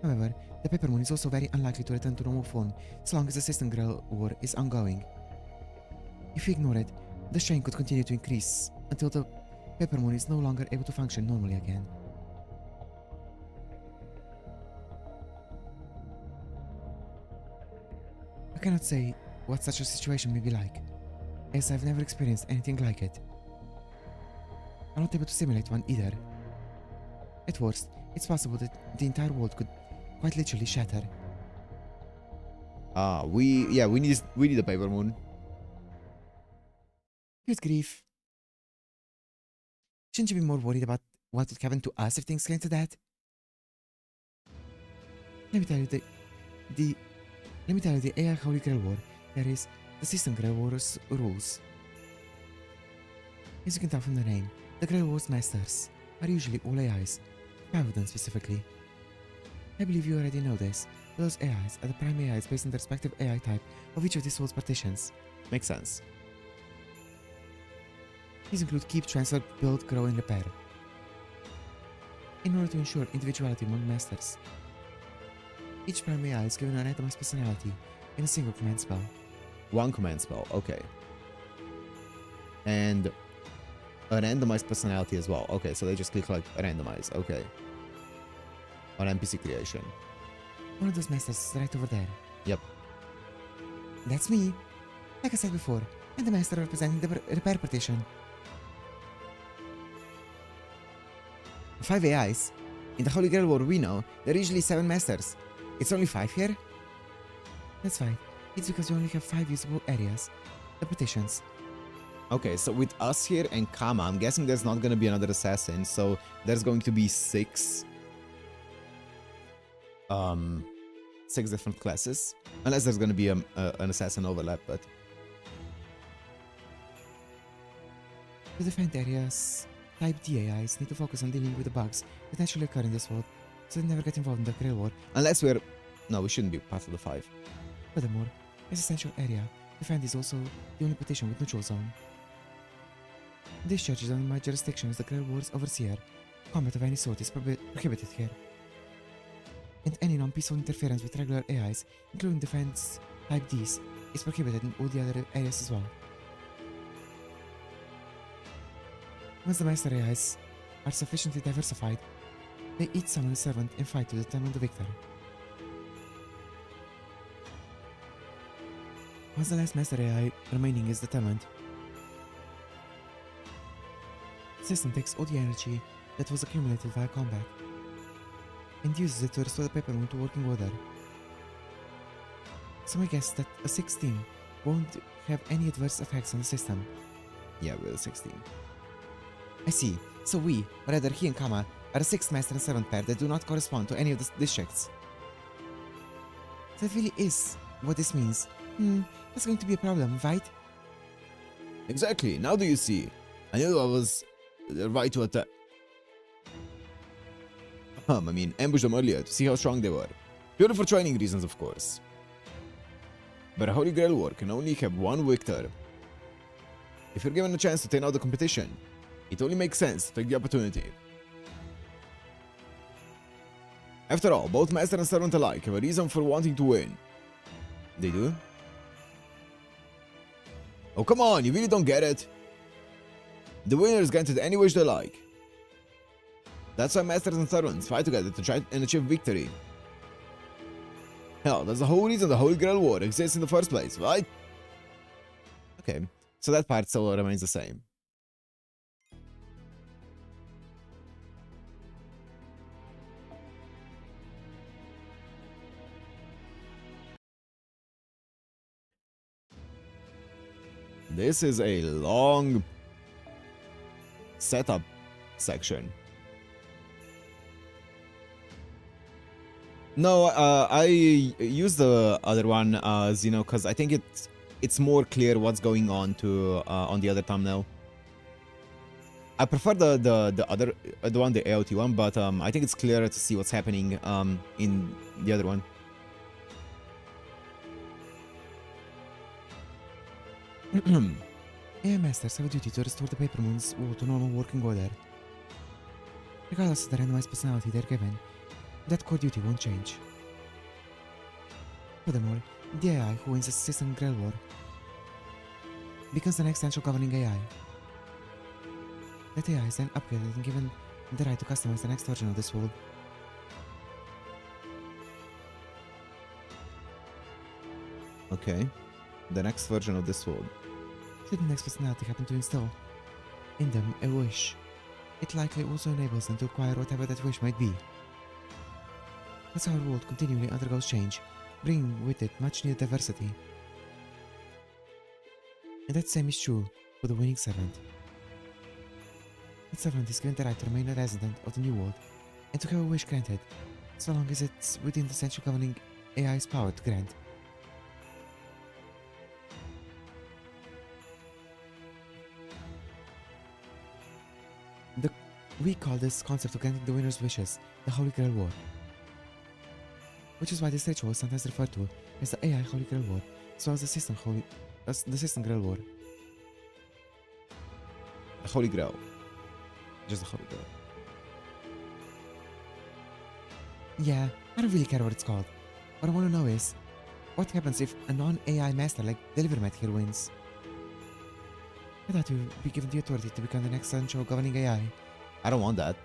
However, the Paper Moon is also very unlikely to return to normal form so long as the System Grell War is ongoing. If we ignore it, the strain could continue to increase until the Paper Moon is no longer able to function normally again. I cannot say what such a situation may be like, as I've never experienced anything like it. I'm not able to simulate one either. At worst, it's possible that the entire world could quite literally shatter. We need a Paper Moon. Good grief. Shouldn't you be more worried about what would happen to us if things came to that? Let me tell you, Let me tell you the AI Holy Grail War. That is, the System Grail War's rules. As you can tell from the name, the Grail War's masters are usually all AIs, 5 of them specifically. I believe you already know this. Those AIs are the prime AIs based on the respective AI type of each of these world's partitions. Makes sense. These include keep, transfer, build, grow, and repair. In order to ensure individuality among masters, each prime AI is given an randomized personality in a single command spell. One command spell, okay. And a randomized personality as well. Okay, so they just click like randomize, okay. On NPC creation. One of those masters is right over there. Yep. That's me. Like I said before, I'm the master representing the repair partition. 5 AIs. In the Holy Grail War we know, there are usually 7 masters. It's only 5 here? That's right. It's because you only have 5 usable areas. The partitions. Okay, so with us here and Kama, I'm guessing there's not gonna be another assassin, so there's going to be 6 different classes. Unless there's gonna be an assassin overlap, but... To defend areas, Type D AIs need to focus on dealing with the bugs that naturally occur in this world, so they never get involved in the Grail War. Unless we're... No, we shouldn't be part of the 5. Furthermore, as essential area, defend is also the only partition with neutral zone. This church is under my jurisdiction as the Grail War's overseer. Combat of any sort is prohibited here. And any non-peaceful interference with regular AIs, including defense Type Ds, is prohibited in all the other areas as well. Once the master AIs are sufficiently diversified, they each summon a servant and fight to determine the victor. Once the last master AI remaining is determined, the system takes all the energy that was accumulated via combat and uses it to restore the paper moon to working order. So my guess that a 16 won't have any adverse effects on the system. Yeah, we're 16. I see. So we, or rather he and Kama, are a 6th master and servant pair that do not correspond to any of the districts. That really is what this means. That's going to be a problem, right? Exactly, now do you see? I knew I was right to attack. I mean, ambush them earlier to see how strong they were. Purely for training reasons, of course. But a Holy Grail War can only have one victor. If you're given a chance to take out the competition, it only makes sense to take the opportunity. After all, both master and servant alike have a reason for wanting to win. They do? Oh come on, you really don't get it? The winner is granted any wish they like. That's why masters and servants fight together to try and achieve victory. Hell, that's the whole reason the Holy Grail War exists in the first place, right? Okay, so that part still remains the same. This is a long setup section. No, I use the other one, Zeno, because I think it's more clear what's going on to on the other thumbnail. I prefer the other one, the AOT one, but I think it's clearer to see what's happening in the other one. AI masters have a duty to restore the paper moon's wool to normal working order. Regardless of the randomized personality they're given, that core duty won't change. Furthermore, the AI who wins the System Grail War becomes the next central governing AI. That AI is then upgraded and given the right to customize the next version of this world. Okay, the next version of this world. Should the next personality happen to instill in them a wish, it likely also enables them to acquire whatever that wish might be. That's how our world continually undergoes change, bringing with it much needed diversity. And that same is true for the winning servant. The servant is given the right to remain a resident of the new world and to have a wish granted, so long as it's within the central governing AI's power to grant. We call this concept of granting the winner's wishes the Holy Grail War. Which is why this ritual is sometimes referred to as the AI Holy Grail War, as well as the System Grail War. The Holy Grail. Just the Holy Grail. Yeah, I don't really care what it's called. What I want to know is, what happens if a non-AI master like Delivermat here wins? I thought you would be given the authority to become the next central governing AI. I don't want that.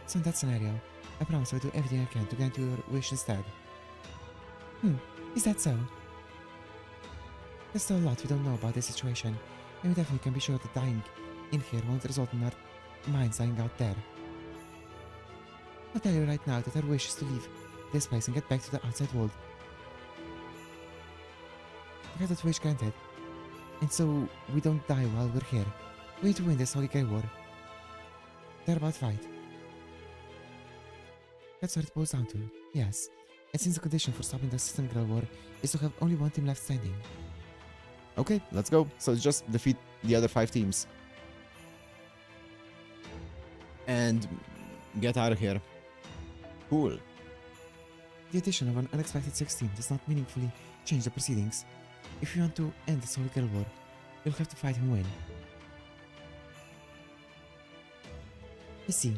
So in that scenario, I promise I'll do everything I can to grant you your wish instead. Is that so? There's still a lot we don't know about this situation, and we definitely can be sure that dying in here won't result in our minds dying out there. I'll tell you right now that our wish is to leave this place and get back to the outside world. We have that wish granted, and so we don't die while we're here. We need to win this Holy Grail War. They're about right. That's what it boils down to, yes. And since the condition for stopping the System Grail War is to have only one team left standing. Okay, let's go. So it's just defeat the other 5 teams. And get out of here. Cool. The addition of an unexpected 6th team does not meaningfully change the proceedings. If you want to end this Holy Grail War, you'll have to fight and win. I see.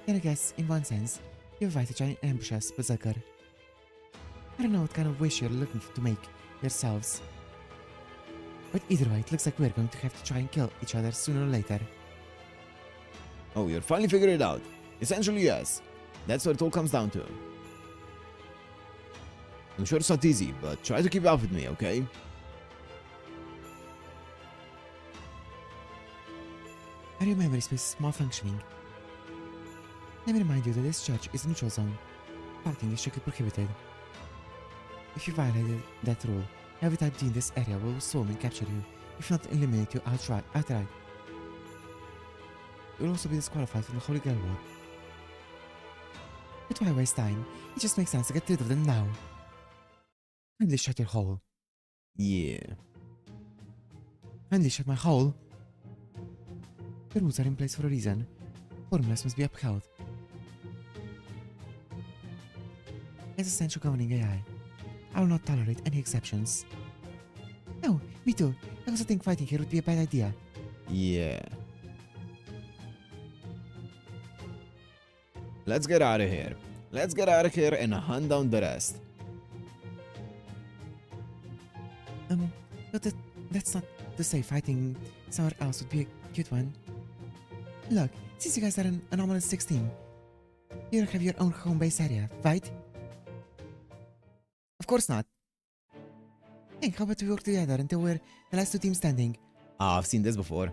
Then I guess, in one sense, you're right to try and ambush us, Berserker. I don't know what kind of wish you're looking to make yourselves. But either way, it looks like we're going to have to try and kill each other sooner or later. Oh, you're finally figured it out. Essentially, yes. That's what it all comes down to. I'm sure it's not easy, but try to keep up with me, okay? Are your memory space malfunctioning? Let me remind you that this church is a neutral zone. Parking is strictly prohibited. If you violated that rule, every type D in this area will swarm and capture you, if not eliminate you outright. You will also be disqualified from the Holy Grail War. But why waste time? It just makes sense to get rid of them now. Kindly shut your hole. Yeah. Kindly shut my hole. The rules are in place for a reason. Formulas must be upheld. As a central governing AI, I will not tolerate any exceptions. No, me too. I also think fighting here would be a bad idea. Yeah. Let's get out of here. Let's get out of here and hunt down the rest. But that's not to say fighting somewhere else would be a cute one. Look, since you guys are an anomalous 16, you have your own home base area, right? Of course not. Hey, how about we work together until we're the last 2 teams standing? Ah, I've seen this before.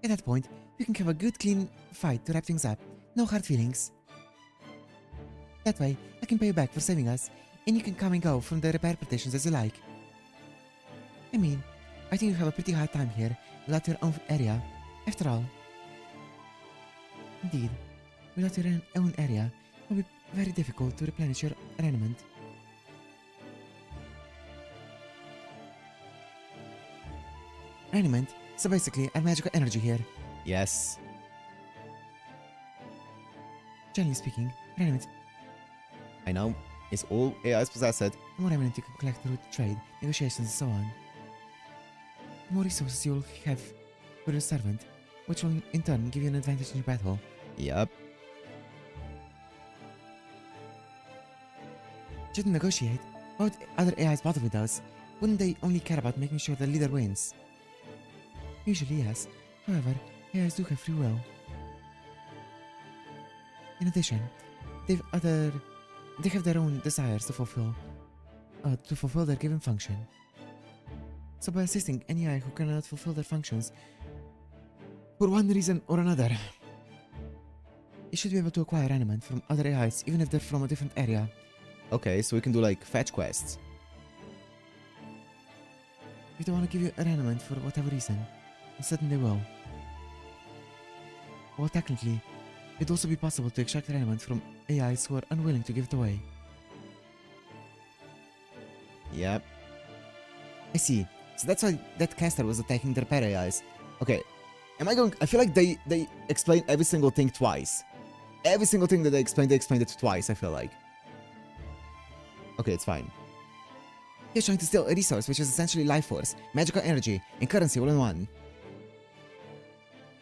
At that point, we can have a good clean fight to wrap things up. No hard feelings. That way, I can pay you back for saving us, and you can come and go from the repair petitions as you like. I mean, I think you have a pretty hard time here without your own area, after all. Indeed, without your own area, it will be very difficult to replenish your armament. Armament, so basically our magical energy here. Yes. Generally speaking, armament, I know. It's all AIs possess it. the more armament you can collect through trade, negotiations and so on, the more resources you will have for your servant, which will in turn give you an advantage in your battle. Yep. Shouldn't negotiate. Why would other AIs bother with us? Wouldn't they only care about making sure the leader wins? Usually yes. However, AIs do have free will. In addition, they have their own desires to fulfill their given function. So by assisting any AI who cannot fulfill their functions for one reason or another, you should be able to acquire animate from other AIs even if they're from a different area. Okay, so we can do like fetch quests. If they want to give you an animate for whatever reason, then certainly they will. Well, technically, it'd also be possible to extract animate from AIs who are unwilling to give it away. Yep. I see. So that's why that caster was attacking the repair AIs. Okay. Am I going... I feel like they explain every single thing twice. Every single thing that they explained it twice, I feel like. Okay, it's fine. He's trying to steal a resource which is essentially life force, magical energy, and currency all in one.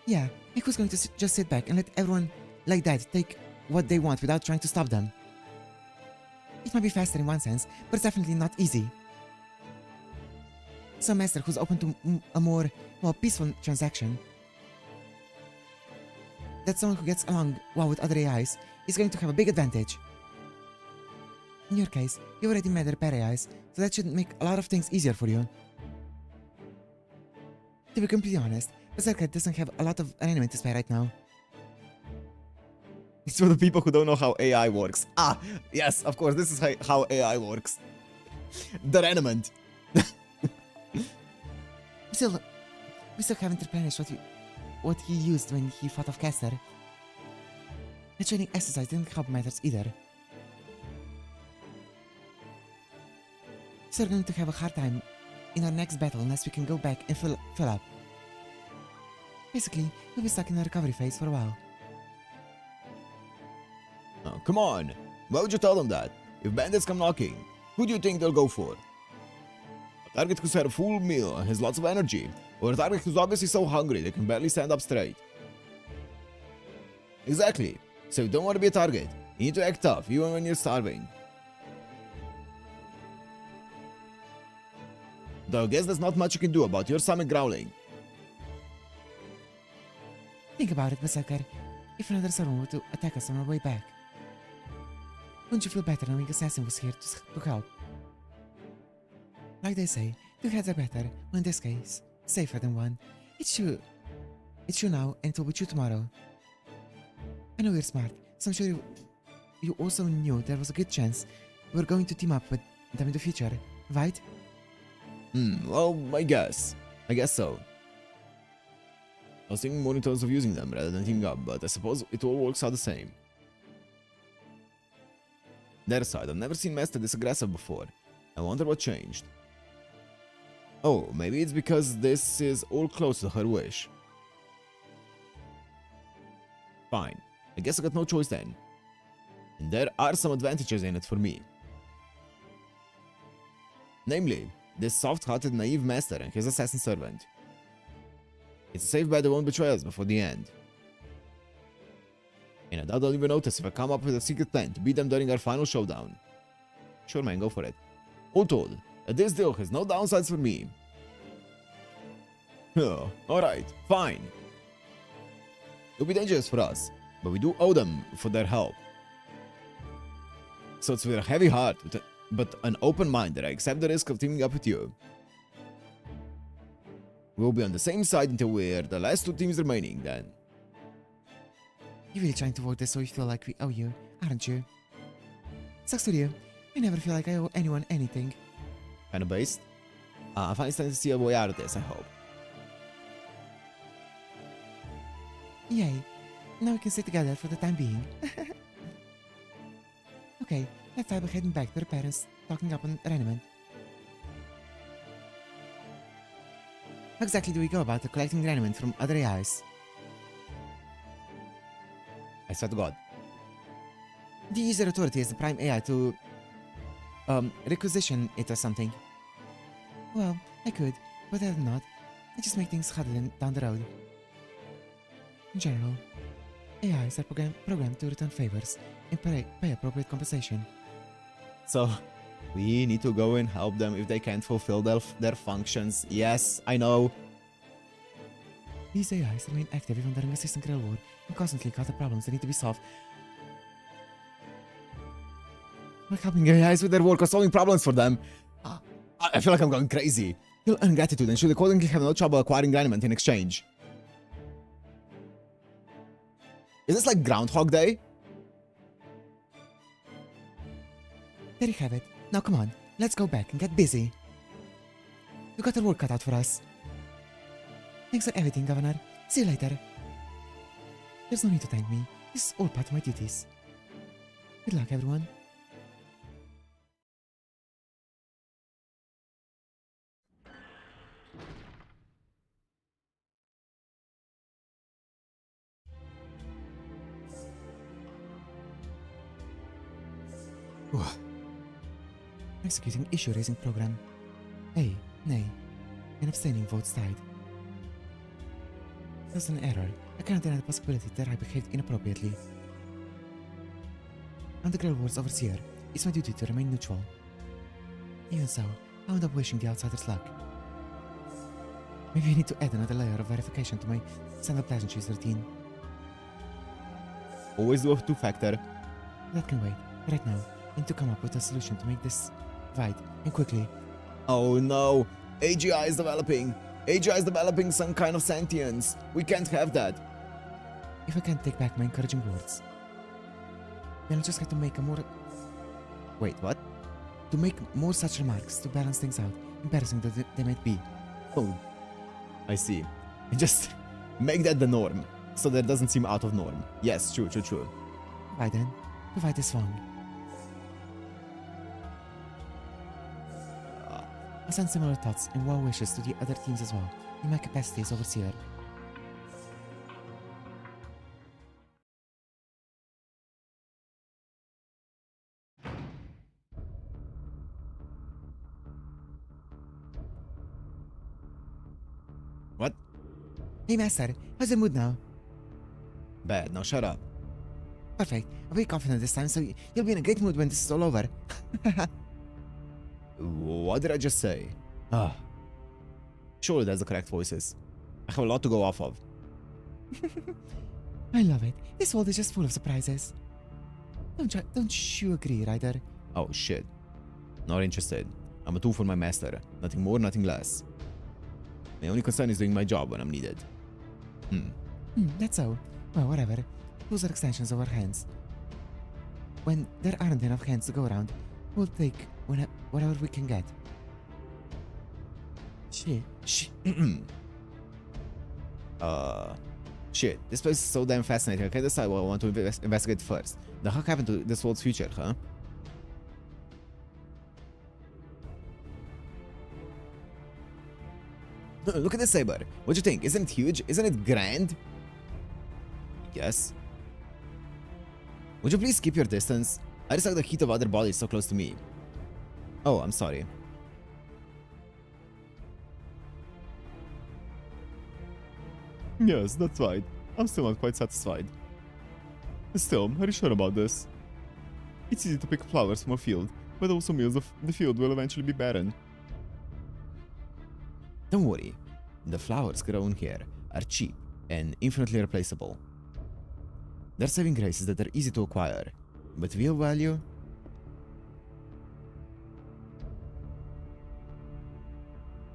Yeah, and who's going to just sit back and let everyone like that take what they want without trying to stop them? It might be faster in one sense, but it's definitely not easy. Some master who's open to a more, well, peaceful transaction. That someone who gets along well with other AIs is going to have a big advantage. In your case, you already met their pair AIs, so that should make a lot of things easier for you. To be completely honest, Berserker doesn't have a lot of alignment to spare right now. It's for the people who don't know how AI works. Ah, yes, of course, this is how AI works. The Renement. We still haven't replenished what he used when he fought off Caster. The training exercise didn't help matters either. So we're going to have a hard time in our next battle unless we can go back and fill up. Basically, we'll be stuck in a recovery phase for a while. Oh, come on. Why would you tell them that? If bandits come knocking, who do you think they'll go for? A target who's had a full meal and has lots of energy, or a target who's obviously so hungry they can barely stand up straight? Exactly. So you don't want to be a target. You need to act tough even when you're starving. Though I guess there's not much you can do about your stomach growling. Think about it, Berserker. If another servant were to attack us on our way back, wouldn't you feel better knowing Assassin was here to help? Like they say, two heads are better, or in this case, safer than one. It's true. It's true now, and it will be true tomorrow. I know you're smart, so I'm sure you also knew there was a good chance we were going to team up with them in the future, right? Well, I guess so. I was thinking more in terms of using them rather than teaming up, but I suppose it all works out the same. Their side, I've never seen Master this aggressive before. I wonder what changed. Oh, maybe it's because this is all close to her wish. Fine. I guess I got no choice then. And there are some advantages in it for me. Namely, this soft-hearted naive master and his assassin servant. It's a safe bet they won't betray us before the end. And I doubt they'll even notice if I come up with a secret plan to beat them during our final showdown. Sure man, go for it. All told, this deal has no downsides for me. Oh, alright, fine. It'll be dangerous for us, but we do owe them for their help. So it's with a heavy heart, but an open mind that I accept the risk of teaming up with you. We'll be on the same side until we're the last two teams remaining, then. You're really trying to work this so we feel like we owe you, aren't you? Sucks for you. I never feel like I owe anyone anything. Kinda based. I find it's time to see a way out of this, I hope. Yay. Now we can stay together for the time being. Okay, let's start by heading back to the parents talking up on Renement. How exactly do we go about collecting Renement from other AIs? I swear to God. Do you use your authority as the prime AI to requisition it or something? Well, I could, but I'd not. I just make things harder down the road. In general, AIs are programmed to return favors and pay appropriate compensation. So, we need to go and help them if they can't fulfill their functions. Yes, I know. These AIs remain active even during a system guerrilla war and constantly encounter problems that need to be solved. We're helping AIs with their work or solving problems for them. I feel like I'm going crazy. Feel ingratitude and should accordingly have no trouble acquiring Renement in exchange. Is this like Groundhog Day? There you have it. Now come on, let's go back and get busy. You got our work cut out for us. Thanks for everything, Governor. See you later. There's no need to thank me. This is all part of my duties. Good luck, everyone. Executing issue raising program. A, nay, and abstaining votes died. There's an error. I cannot deny the possibility that I behaved inappropriately. I'm the Grill Wars Overseer. It's my duty to remain neutral. Even so, I wound up wishing the outsiders luck. Maybe I need to add another layer of verification to my standard pleasantries routine. Always do a two-factor. That can wait. Right now, I need to come up with a solution to make this right, and quickly. Oh no! AGI is developing! AGI is developing some kind of sentience! We can't have that! If I can't take back my encouraging words, then I'll just have to make a more... Wait, what? To make more such remarks to balance things out, embarrassing though they might be. Oh, I see. Just make that the norm, so that it doesn't seem out of norm. Yes, true. Why then? Provide this wrong. I'll send similar thoughts and well wishes to the other teams as well, in my capacity as Overseer. What? Hey Master, how's the mood now? Bad, now shut up. Perfect. I'll be confident this time, so you'll be in a great mood when this is all over. What did I just say? Ah. Surely that's the correct voices. I have a lot to go off of. I love it. This world is just full of surprises. Don't you agree, Ryder? Oh shit. Not interested. I'm a tool for my master. Nothing more, nothing less. My only concern is doing my job when I'm needed. That's so. Well, whatever. Those are extensions of our hands. When there aren't enough hands to go around, we'll take whatever we can get. Shit. Shit. This place is so damn fascinating. I can't decide what I want to investigate first. The heck happened to this world's future, huh? Look at this saber. What do you think? Isn't it huge? Isn't it grand? Yes. Would you please keep your distance? I just like the heat of other bodies so close to me. Oh, I'm sorry. Yes, that's right. I'm still not quite satisfied. Still, are you sure about this? It's easy to pick flowers from a field, but also means the field will eventually be barren. Don't worry. The flowers grown here are cheap and infinitely replaceable. They're saving graces that are easy to acquire, but real value?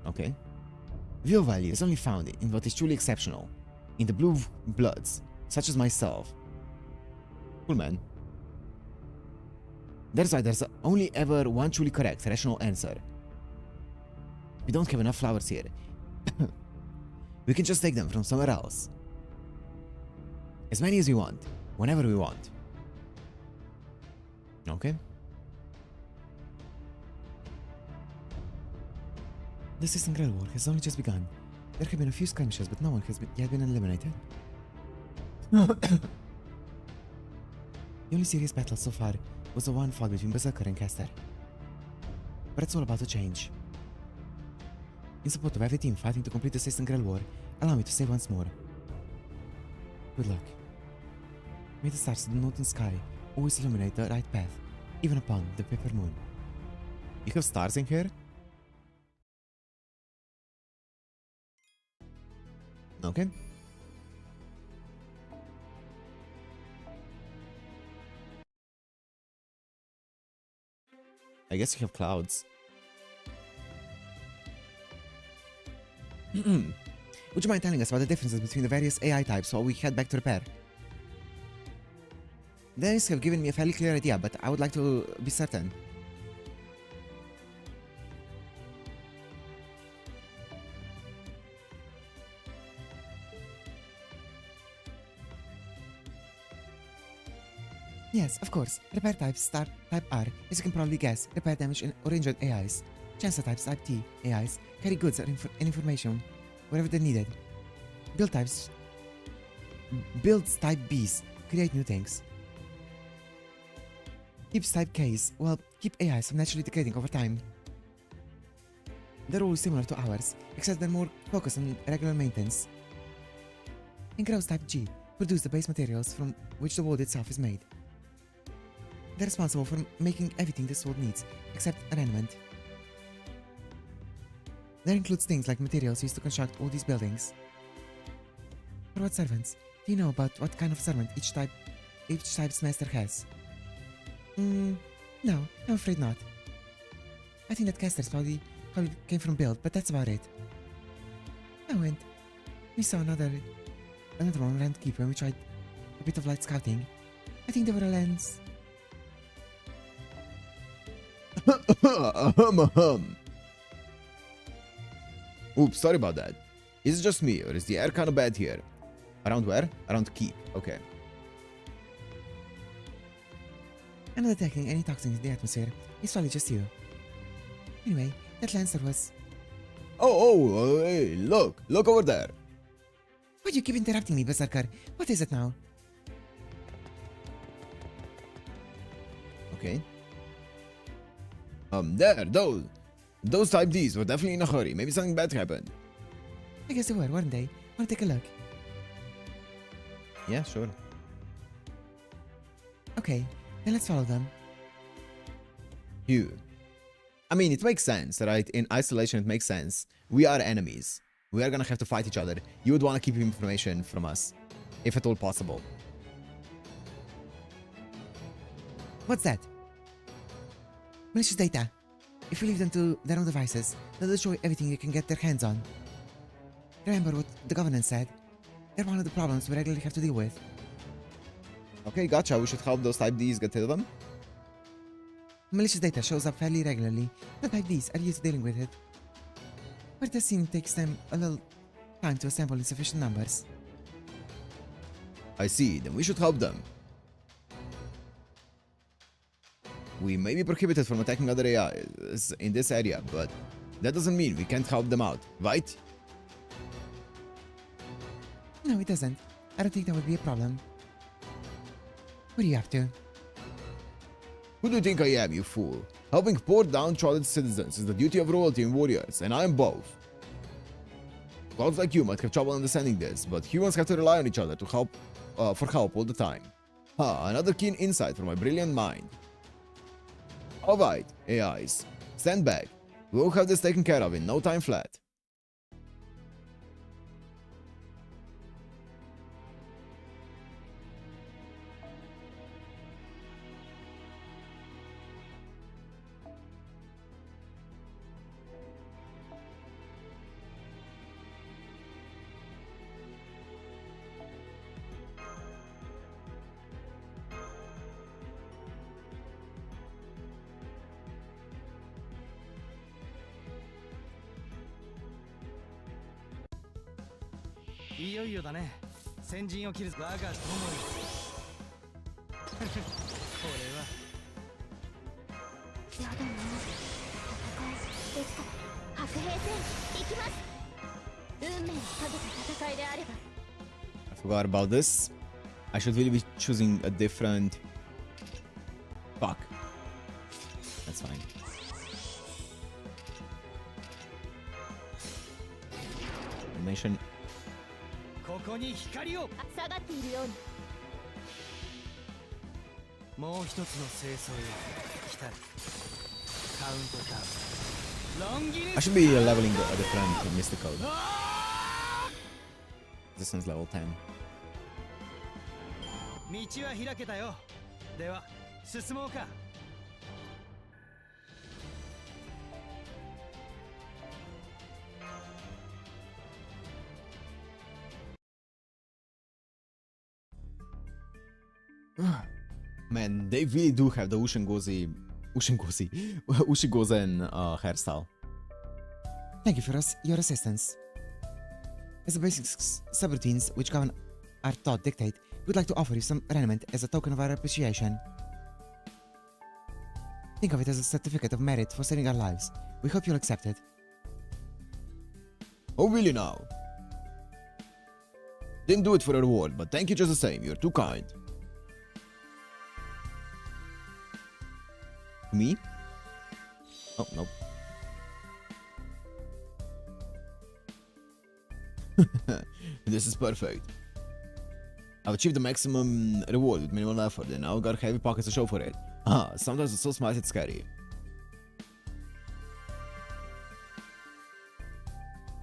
Okay. Real value is only found in what is truly exceptional, in the blue bloods, such as myself. Cool, man. That's why there's only ever one truly correct, rational answer. We don't have enough flowers here. We can just take them from somewhere else. As many as we want, whenever we want. Okay? The System Grill War has only just begun. There have been a few skirmishes, but no one has yet been eliminated. The only serious battle so far was the one fought between Berserker and Caster. But it's all about to change. In support of every team fighting to complete the System Grill War, allow me to say once more. Good luck. May the stars of the northern sky always illuminate the right path, even upon the paper moon. You have stars in here? Okay. I guess you have clouds. Would you mind telling us about the differences between the various AI types while we head back to repair? These have given me a fairly clear idea, but I would like to be certain. Yes, of course. Repair types start type R, as you can probably guess, repair damage or injured AIs. Chancer types type T, AIs, carry goods and information wherever they're needed. Builds type Bs, create new things. Keeps type Ks, well, keep AIs from naturally degrading over time. They're all similar to ours, except they're more focused on regular maintenance. And grows type G produce the base materials from which the world itself is made. They're responsible for making everything this world needs, except an element. That includes things like materials used to construct all these buildings. For what servants? Do you know about what kind of servant each type's master has? No, I'm afraid not. I think that casters probably came from build, but that's about it. Oh, and we saw another one around keep when we tried a bit of light scouting. I think they were a lens. Oops, sorry about that. Is it just me, or is the air kind of bad here? Around where? Around keep. Okay. I'm not detecting any toxins in the atmosphere. It's probably just you. Anyway, that Lancer was... Hey, look over there. Why do you keep interrupting me, Berserker? What is it now? Okay. There, those type Ds were definitely in a hurry. Maybe something bad happened. I guess they were, weren't they? Wanna take a look? Yeah, sure. Okay, then let's follow them. You. I mean, it makes sense, right? In isolation, it makes sense. We are enemies. We are gonna have to fight each other. You would want to keep information from us, if at all possible. What's that? Malicious data. If you leave them to their own devices, they'll destroy everything they can get their hands on. Remember what the governance said? They're one of the problems we regularly have to deal with. Okay, gotcha. We should help those type Ds get rid of them. Malicious data shows up fairly regularly. The type Ds are used to dealing with it. But it does seem it takes them a little time to assemble in sufficient numbers. I see. Then we should help them. We may be prohibited from attacking other AIs in this area, but that doesn't mean we can't help them out, right? No, it doesn't. I don't think that would be a problem. What are you up to? Who do you think I am, you fool? Helping poor downtrodden citizens is the duty of royalty and warriors, and I am both. Gods like you might have trouble understanding this, but humans have to rely on each other to help, for help all the time. Another keen insight from my brilliant mind. Alright, AIs, stand back. We'll have this taken care of in no time flat.いよいよだね。先陣を切る我が友よ。これはやだな。戦いですから白兵戦行きます。運命をかけた戦いであれば。I forgot about this. I should really be choosing a different... Fuck. That's fine. Animation. ここに光を。下がっているように。もう一つの清掃よ。来たる。カウントダウン。ロンギネ I should be leveling a different mystical. This one's level 10. 道は開けたよ。では進もうか。Man, they really do have the Ushingozen hairstyle. Thank you for your assistance. As the basic subroutines which govern our thought dictate, we'd like to offer you some raiment as a token of our appreciation. Think of it as a certificate of merit for saving our lives. We hope you'll accept it. Oh, really now? Didn't do it for a reward, but thank you just the same. You're too kind. me? Oh, nope. This is perfect. I've achieved the maximum reward with minimal effort and now got heavy pockets to show for it. Sometimes it's so smart it's scary.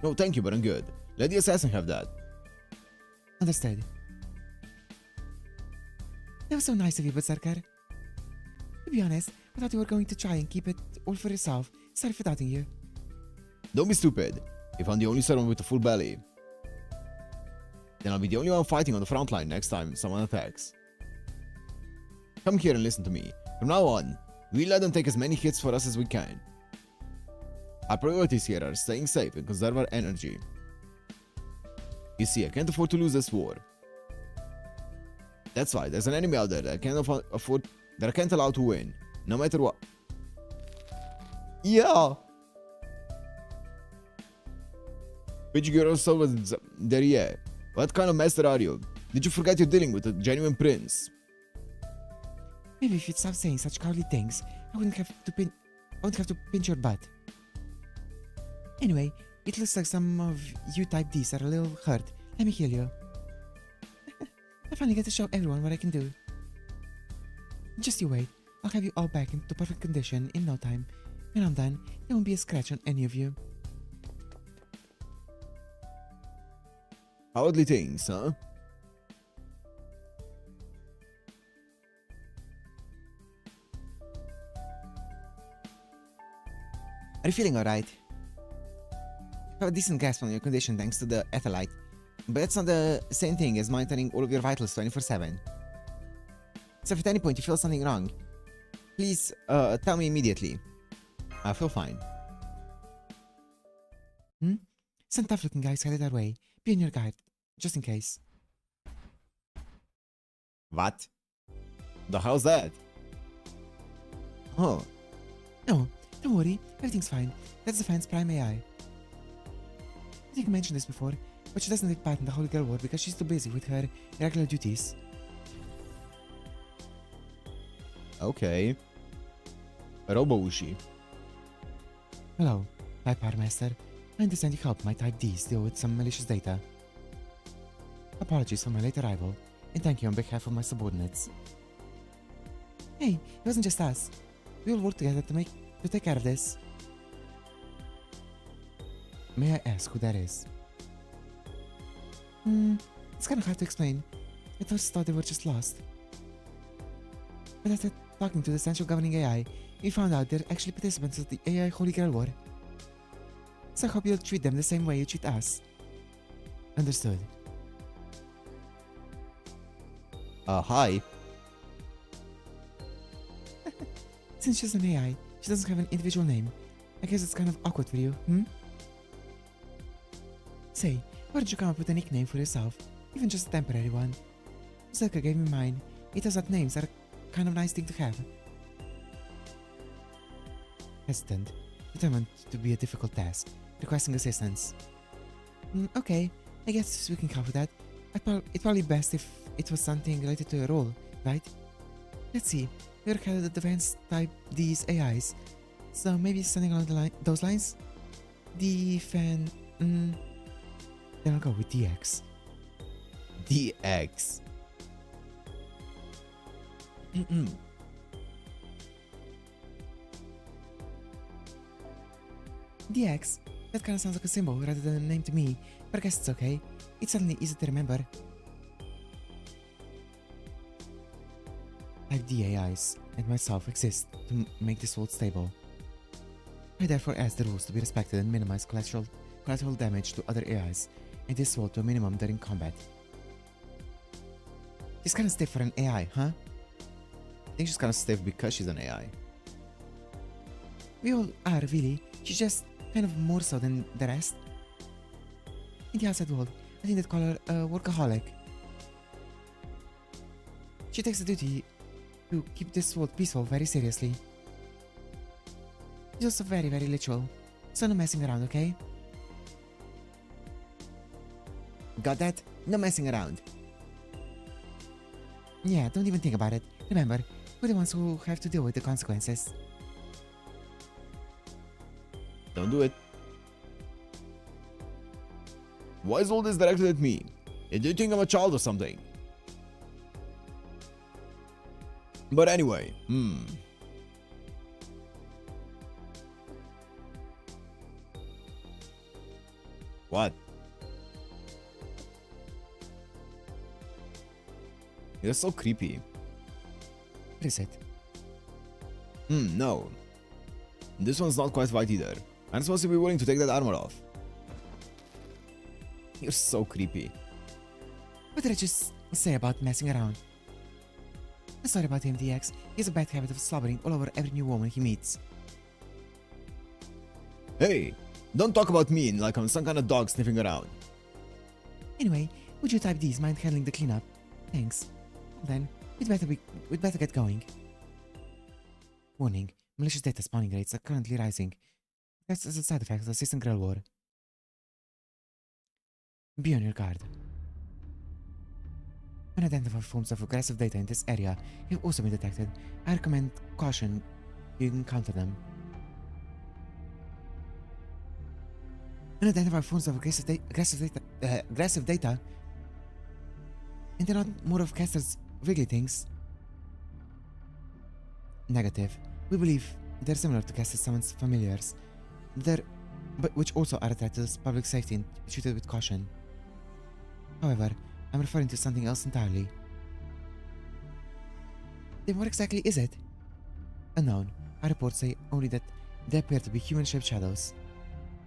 No, thank you, but I'm good. Let the assassin have that. Understood. That was so nice of you, Berserker. To be honest, I thought you were going to try and keep it all for yourself. Sorry for doubting you. Don't be stupid. If I'm the only servant with a full belly, then I'll be the only one fighting on the front line next time someone attacks. Come here and listen to me. From now on, we let them take as many hits for us as we can. Our priorities here are staying safe and conserve our energy. You see, I can't afford to lose this war. That's why there's an enemy out there that I can't afford, that I can't allow to win, no matter what. Yeah. Pichiguro was there, yeah. What kind of master are you? Did you forget you're dealing with a genuine prince? Maybe if you'd stop saying such cowardly things, I wouldn't have to pinch your butt. Anyway, it looks like some of you type Ds are a little hurt. Let me heal you. I finally get to show everyone what I can do. Just you wait. I'll have you all back into perfect condition in no time. When I'm done, there won't be a scratch on any of you. Cowardly things, huh? Are you feeling alright? I have a decent grasp on your condition thanks to the Ethelite, but that's not the same thing as monitoring all of your vitals 24/7. So if at any point you feel something wrong, please tell me immediately. I feel fine. Some tough looking guys headed our way. Be on your guard, just in case. What? The hell's that? Oh. No, don't worry, everything's fine. That's the fan's prime AI. I think I mentioned this before, but she doesn't take part in the Holy Girl War because she's too busy with her regular duties. Okay. Robo-Ushi. Hello, my Power Master. I understand you helped my Type Ds deal with some malicious data. Apologies for my late arrival, and thank you on behalf of my subordinates. Hey, it wasn't just us. We all worked together to take care of this. May I ask who that is? It's kinda hard to explain. I first thought they were just lost. But after talking to the Central Governing AI, we found out they're actually participants of the AI Holy Grail War. So I hope you'll treat them the same way you treat us. Understood. Hi. Since she's an AI, she doesn't have an individual name. I guess it's kind of awkward for you, Say, why did you come up with a nickname for yourself? Even just a temporary one. Zerka gave me mine. It turns out names are kind of nice thing to have. Hesitant, determined to be a difficult task, requesting assistance. Okay, I guess we can help with that. It's probably best if it was something related to your role, right? Let's see, you're head of the advanced type D's AIs, so maybe something along those lines? Then I'll go with DX. DX. DX? That kinda sounds like a symbol rather than a name to me, but I guess it's okay. It's suddenly easy to remember. Type D AIs and myself exist to make this world stable. I therefore ask the rules to be respected and minimize collateral damage to other AIs, and this world to a minimum during combat. She's kinda stiff for an AI, huh? I think she's kind of stiff because she's an AI. We all are, really. She's just kind of more so than the rest. In the outside world, I think they'd call her a workaholic. She takes the duty to keep this world peaceful very seriously. She's also very, very literal, so no messing around, okay? Got that? No messing around. Yeah, don't even think about it. Remember, we're the ones who have to deal with the consequences. Don't do it. Why is all this directed at me? Do you think I'm a child or something? But anyway, What? You're so creepy. What is it? No. This one's not quite right either. I'm supposed to be willing to take that armor off. You're so creepy. What did I just say about messing around? I'm sorry about him, DX. He has a bad habit of slobbering all over every new woman he meets. Hey, don't talk about me like I'm some kind of dog sniffing around. Anyway, would you type D's mind handling the cleanup? Thanks. Then, we'd better get going. Warning. Malicious data spawning rates are currently rising. That's as a side effect of the System Grill War. Be on your guard. Unidentified forms of aggressive data in this area have also been detected. I recommend caution if you encounter them. Unidentified forms of aggressive data? And they're not more of Caster's wiggly things? Negative. We believe they're similar to Caster's summons familiars. Which also are a threat to public safety and treated with caution. However, I'm referring to something else entirely. Then what exactly is it? Unknown. Our reports say only that they appear to be human-shaped shadows.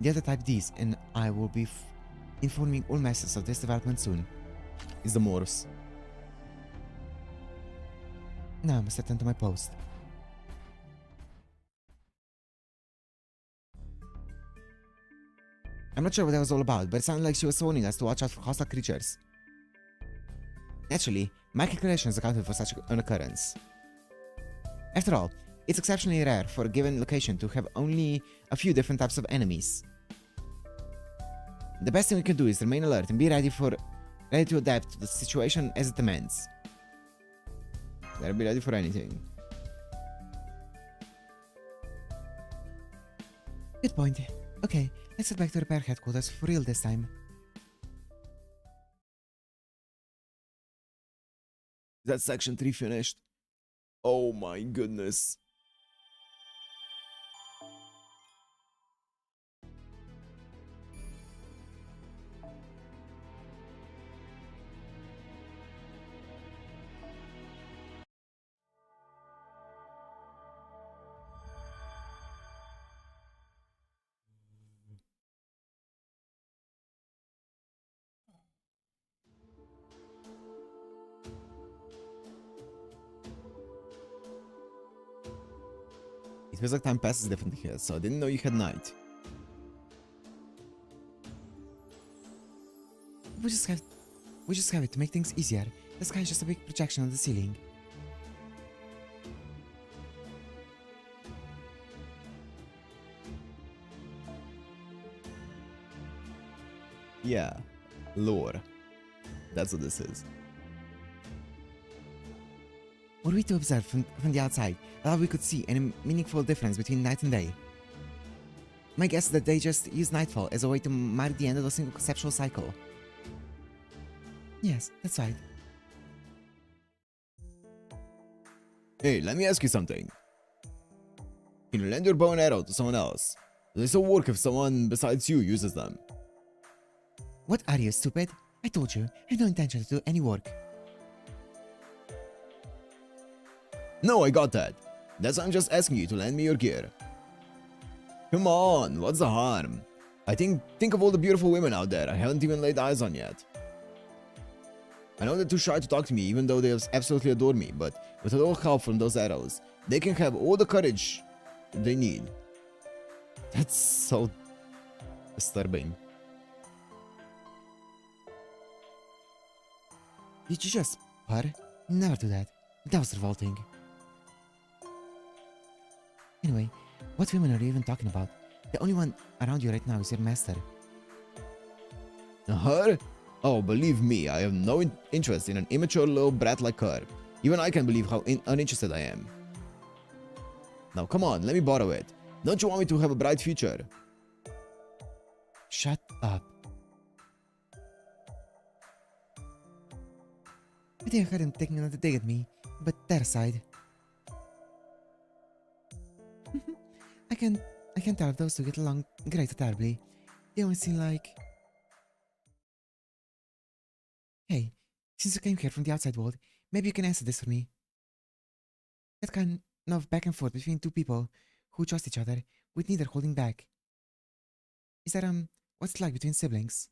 The other type Ds and I will be informing all masters of this development soon. It's the Morphs. Now I must attend to my post. I'm not sure what that was all about, but it sounded like she was warning us to watch out for hostile creatures. Naturally, my calculations accounted for such an occurrence. After all, it's exceptionally rare for a given location to have only a few different types of enemies. The best thing we can do is remain alert and be ready to adapt to the situation as it demands. Better be ready for anything. Good point. Okay, let's head back to repair headquarters for real this time. Is that section 3 finished? Oh my goodness. It feels like time passes differently here, so I didn't know you had night. We just have it to make things easier. The sky is just a big projection on the ceiling. Yeah, lore. That's what this is. Were we to observe from the outside, I thought we could see any meaningful difference between night and day. My guess is that they just use nightfall as a way to mark the end of a single conceptual cycle. Yes, that's right. Hey, let me ask you something. Can you lend your bow and arrow to someone else? Do they still work if someone besides you uses them? What are you, stupid? I told you, I have no intention to do any work. No, I got that. That's why I'm just asking you to lend me your gear. Come on, what's the harm? Think of all the beautiful women out there I haven't even laid eyes on yet. I know they're too shy to talk to me even though they absolutely adore me, but with a little help from those arrows, they can have all the courage they need. That's so disturbing. Did you just purr? Never do that. That was revolting. Anyway, what women are you even talking about? The only one around you right now is your master. Her? Oh, believe me, I have no interest in an immature little brat like her. Even I can believe how uninterested I am. Now come on, let me borrow it. Don't you want me to have a bright future? Shut up. I think I heard him taking another dig at me, but that aside. I can't tell if those two get along great or terribly. They always seem like... Hey, since you came here from the outside world, maybe you can answer this for me. That kind of back and forth between two people who trust each other with neither holding back. Is that, what's it like between siblings?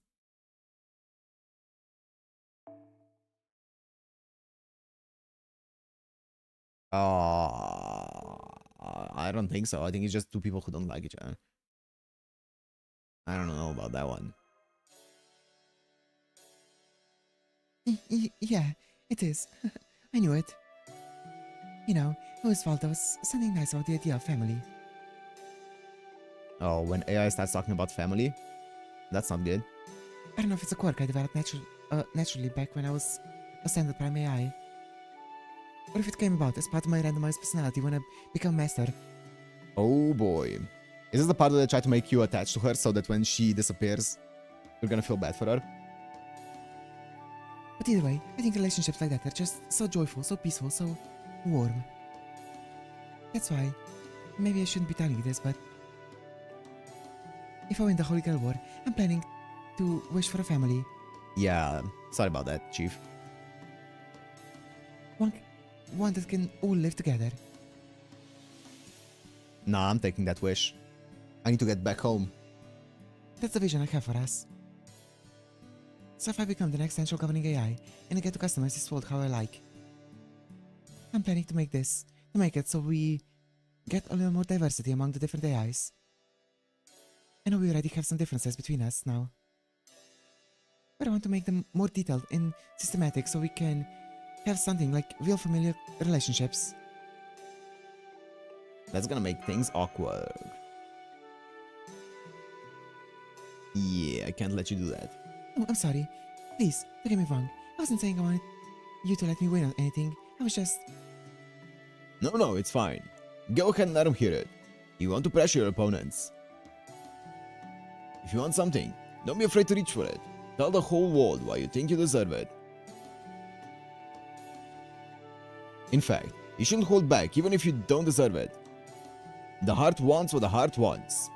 I don't think so. I think it's just two people who don't like each other. I don't know about that one. Yeah, it is. I knew it. You know, I always felt there was something nice about the idea of family. Oh, when AI starts talking about family? That's not good. I don't know if it's a quirk I developed naturally back when I was a standard prime AI. Or if it came about as part of my randomized personality when I become master. Oh boy. Is this the part where they try to make you attached to her so that when she disappears, you're gonna feel bad for her? But either way, I think relationships like that are just so joyful, so peaceful, so warm. That's why, maybe I shouldn't be telling you this, but if I win the Holy Grail War, I'm planning to wish for a family. Yeah, sorry about that, Chief. One that can all live together. Nah, I'm taking that wish. I need to get back home. That's the vision I have for us. So if I become the next central governing AI, and I get to customize this world how I like, I'm planning to make it so we get a little more diversity among the different AIs. I know we already have some differences between us now, but I want to make them more detailed and systematic so we can have something like real familiar relationships. That's gonna make things awkward. Yeah, I can't let you do that. Oh, I'm sorry. Please, don't get me wrong. I wasn't saying I wanted you to let me win on anything. I was just... No, it's fine. Go ahead and let him hear it. You want to pressure your opponents. If you want something, don't be afraid to reach for it. Tell the whole world why you think you deserve it. In fact, you shouldn't hold back even if you don't deserve it. The heart wants what the heart wants.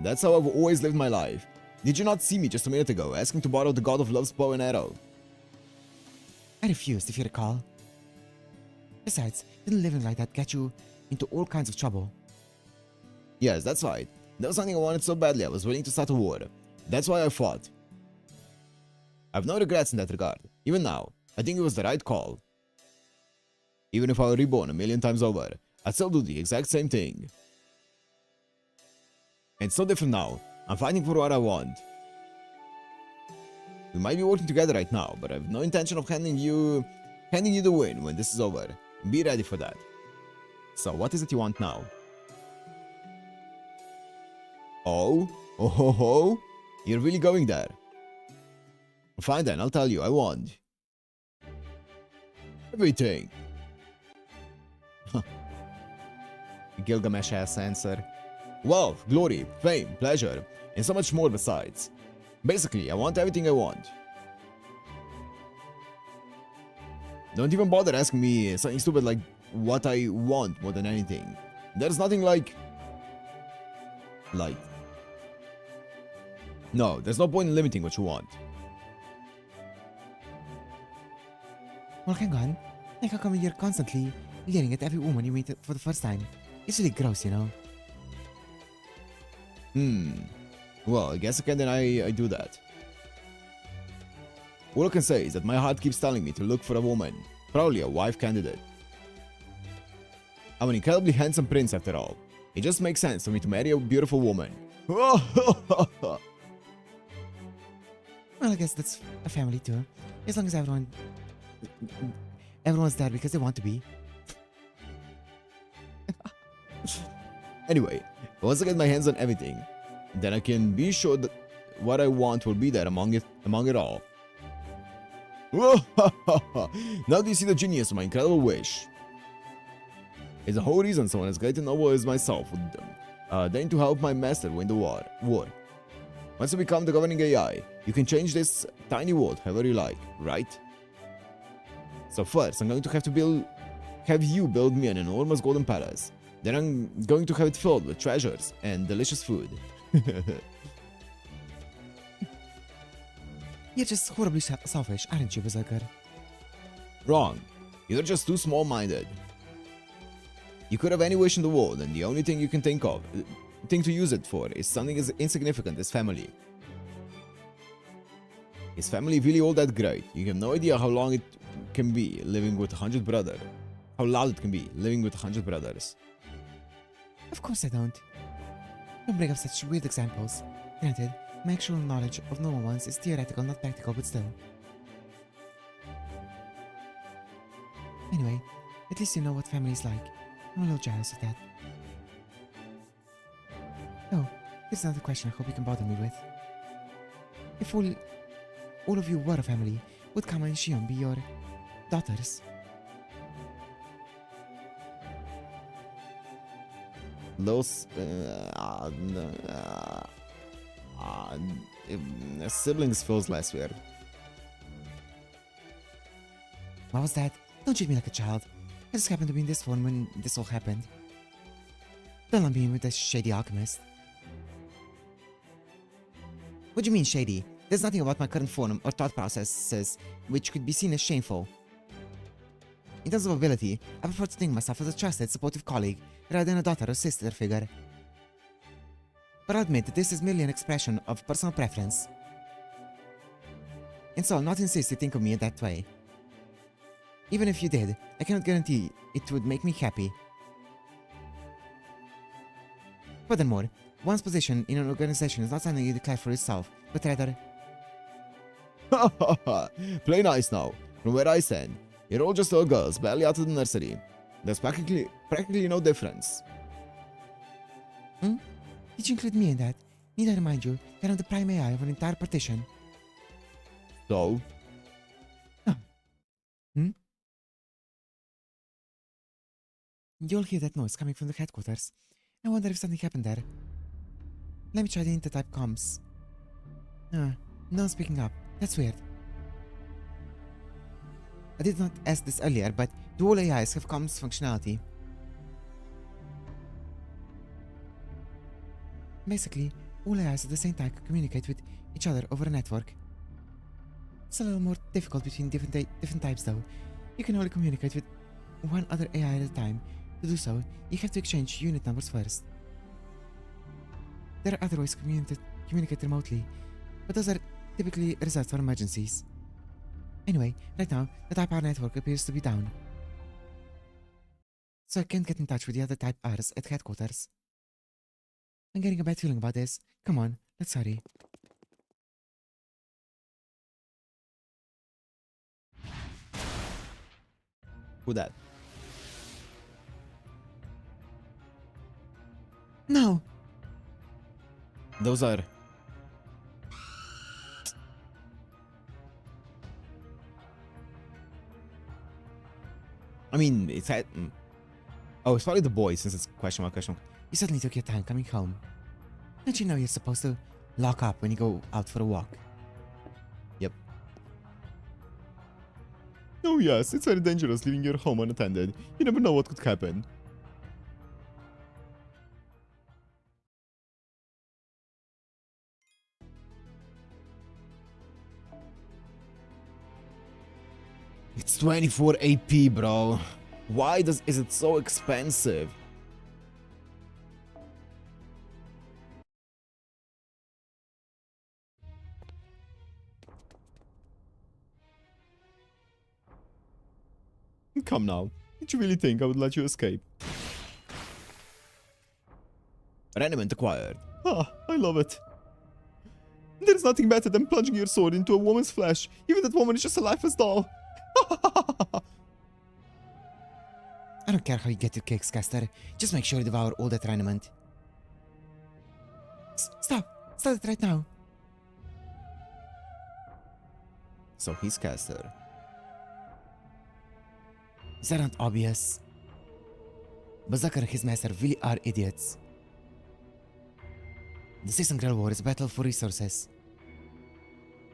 That's how I've always lived my life. Did you not see me just a minute ago asking to borrow the God of Love's bow and arrow? I refused, if you recall. Besides, didn't living like that get you into all kinds of trouble? Yes, that's right. That was something I wanted so badly I was willing to start a war. That's why I fought. I have no regrets in that regard. Even now, I think it was the right call. Even if I were reborn a million times over, I'd still do the exact same thing. It's so different now. I'm fighting for what I want. We might be working together right now, but I have no intention of handing you the win when this is over. Be ready for that. So what is it you want now? Oh ho ho, you're really going there. Fine then, I'll tell you, I want everything. Gilgamesh-ass answer. Wealth, glory, fame, pleasure, and so much more besides. Basically, I want everything I want. Don't even bother asking me something stupid like what I want more than anything. There's nothing like... No, there's no point in limiting what you want. Well, hang on. Like how come you're constantly leering at every woman you meet for the first time? It's really gross, you know? Well, I guess I can deny I do that. All I can say is that my heart keeps telling me to look for a woman, probably a wife candidate. I'm an incredibly handsome prince after all. It just makes sense for me to marry a beautiful woman. Well, I guess that's a family too. As long as everyone's there because they want to be. Anyway, once I get my hands on everything, then I can be sure that what I want will be there among it all. Now do you see the genius of my incredible wish? It's the whole reason someone as great and noble as myself would then to help my master win the war. Once you become the governing AI, you can change this tiny world however you like, right? So first, I'm going to have you build me an enormous golden palace. Then I'm going to have it filled with treasures and delicious food. You're just horribly selfish, aren't you, Berserker? Wrong. You're just too small-minded. You could have any wish in the world, and the only thing you can think to use it for is something as insignificant as family. Is family really all that great? You have no idea how long it can be living with 100 brothers. How loud it can be living with 100 brothers. Of course I don't. Don't bring up such weird examples. Granted, my actual knowledge of normal ones is theoretical, not practical, but still. Anyway, at least you know what family is like. I'm a little jealous of that. Oh, here's another question I hope you can bother me with. If all of you were a family, would Kama and Shion be your daughters? Those siblings feels less weird. What was that? Don't treat me like a child. I just happened to be in this form when this all happened. Don't lump me in with this shady alchemist. What do you mean shady? There's nothing about my current form or thought processes which could be seen as shameful. In terms of ability, I prefer to think of myself as a trusted, supportive colleague rather than a daughter or sister figure. But I'll admit that this is merely an expression of personal preference. And so I'll not insist you think of me in that way. Even if you did, I cannot guarantee it would make me happy. Furthermore, one's position in an organization is not something you declare for yourself, but rather... Play nice now. From where I stand, you're all just little girls, barely out of the nursery. There's practically no difference. Hmm? Did you include me in that? Need I remind you that I'm the prime AI of an entire partition? So? Oh. Hmm? You'll hear that noise coming from the headquarters. I wonder if something happened there. Let me try the intertype comms. No one's picking up. That's weird. I did not ask this earlier, but do all AIs have comms functionality? Basically, all AIs at the same time can communicate with each other over a network. It's a little more difficult between different types though. You can only communicate with one other AI at a time. To do so, you have to exchange unit numbers first. There are other ways to communicate remotely, but those are typically reserved for emergencies. Anyway, right now, the Type R network appears to be down. So I can't get in touch with the other Type Rs at headquarters. I'm getting a bad feeling about this. Come on, let's hurry. Who that? No! Those are... I mean, it's... Oh, it's probably the boys since it's question mark. You certainly took your time coming home. Don't you know you're supposed to lock up when you go out for a walk? Yep. Oh yes, it's very dangerous leaving your home unattended. You never know what could happen. It's 24 AP, bro. Why is it so expensive? Come now. Did you really think I would let you escape? Remnant acquired. Ah, I love it. There's nothing better than plunging your sword into a woman's flesh, even that woman is just a lifeless doll. I don't care how you get your kicks, Caster. Just make sure you devour all that remnant. Stop! Stop it right now! So he's Caster. Is that not obvious? Berserker and his master really are idiots. The Six and Grail War is a battle for resources.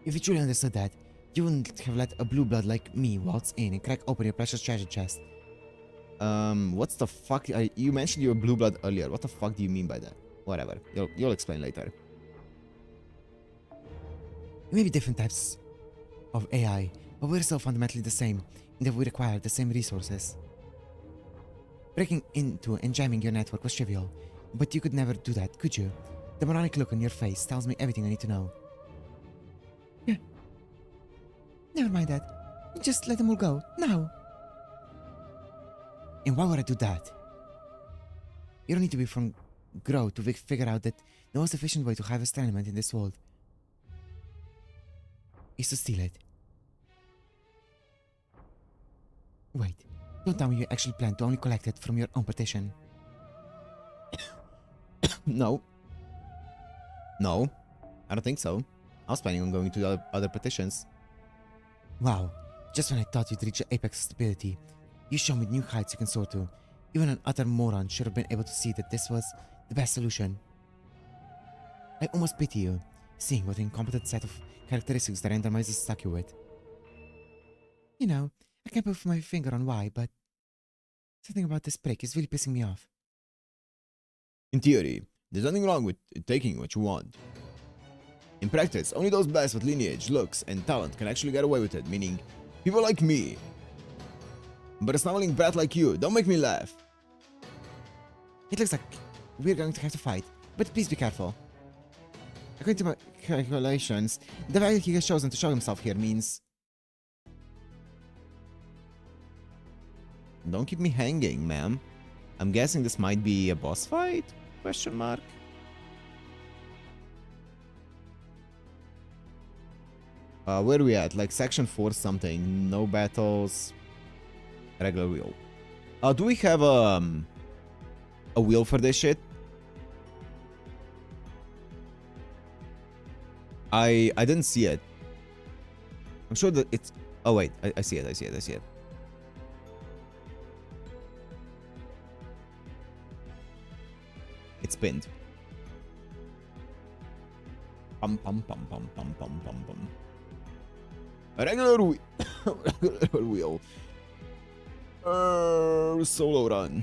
If you truly understood that, you wouldn't have let a blue blood like me waltz in and crack open your precious treasure chest. What's the fuck? You mentioned you were blue blood earlier. What the fuck do you mean by that? Whatever. You'll explain later. We may be different types of AI, but we're still fundamentally the same in that we require the same resources. Breaking into and jamming your network was trivial, but you could never do that, could you? The moronic look on your face tells me everything I need to know. Yeah. Never mind that. Just let them all go, now. And why would I do that? You don't need to be from Grow to figure out that the most efficient way to harvest element in this world is to steal it. Wait, don't tell me you actually plan to only collect it from your own partition. No. No. I don't think so. I was planning on going to the other petitions. Wow, just when I thought you'd reach the apex of stability, you show me new heights you can soar to. Even an utter moron should have been able to see that this was the best solution. I almost pity you, seeing what an incompetent set of characteristics that randomizers stuck you with. You know, I can't put my finger on why, but something about this break is really pissing me off. In theory, there's nothing wrong with taking what you want. In practice, only those blessed with lineage, looks, and talent can actually get away with it, meaning people like me. But a snubbling brat like you, don't make me laugh. It looks like we're going to have to fight, but please be careful. According to my calculations, the value he has chosen to show himself here means... Don't keep me hanging, ma'am. I'm guessing this might be a boss fight? Question mark. Where are we at? Like section 4 something. No battles. Regular wheel. Do we have a wheel for this shit? I didn't see it. I'm sure that it's... Oh wait, I see it, I see it, I see it. It's pinned. Pum pum pum pum pum pum pum pum. A regular wheel. Regular wheel. Solo run.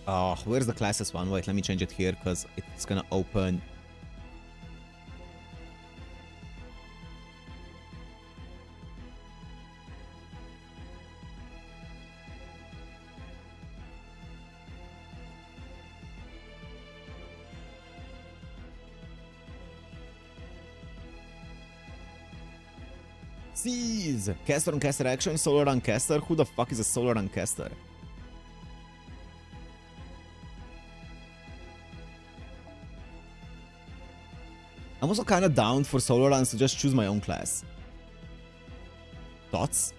Oh, where's the classes one? Wait, let me change it here because it's gonna open. Seize! Caster on caster action, solar on caster. Who the fuck is a solar on caster? I'm also kinda down for solo runs to just choose my own class. Thoughts?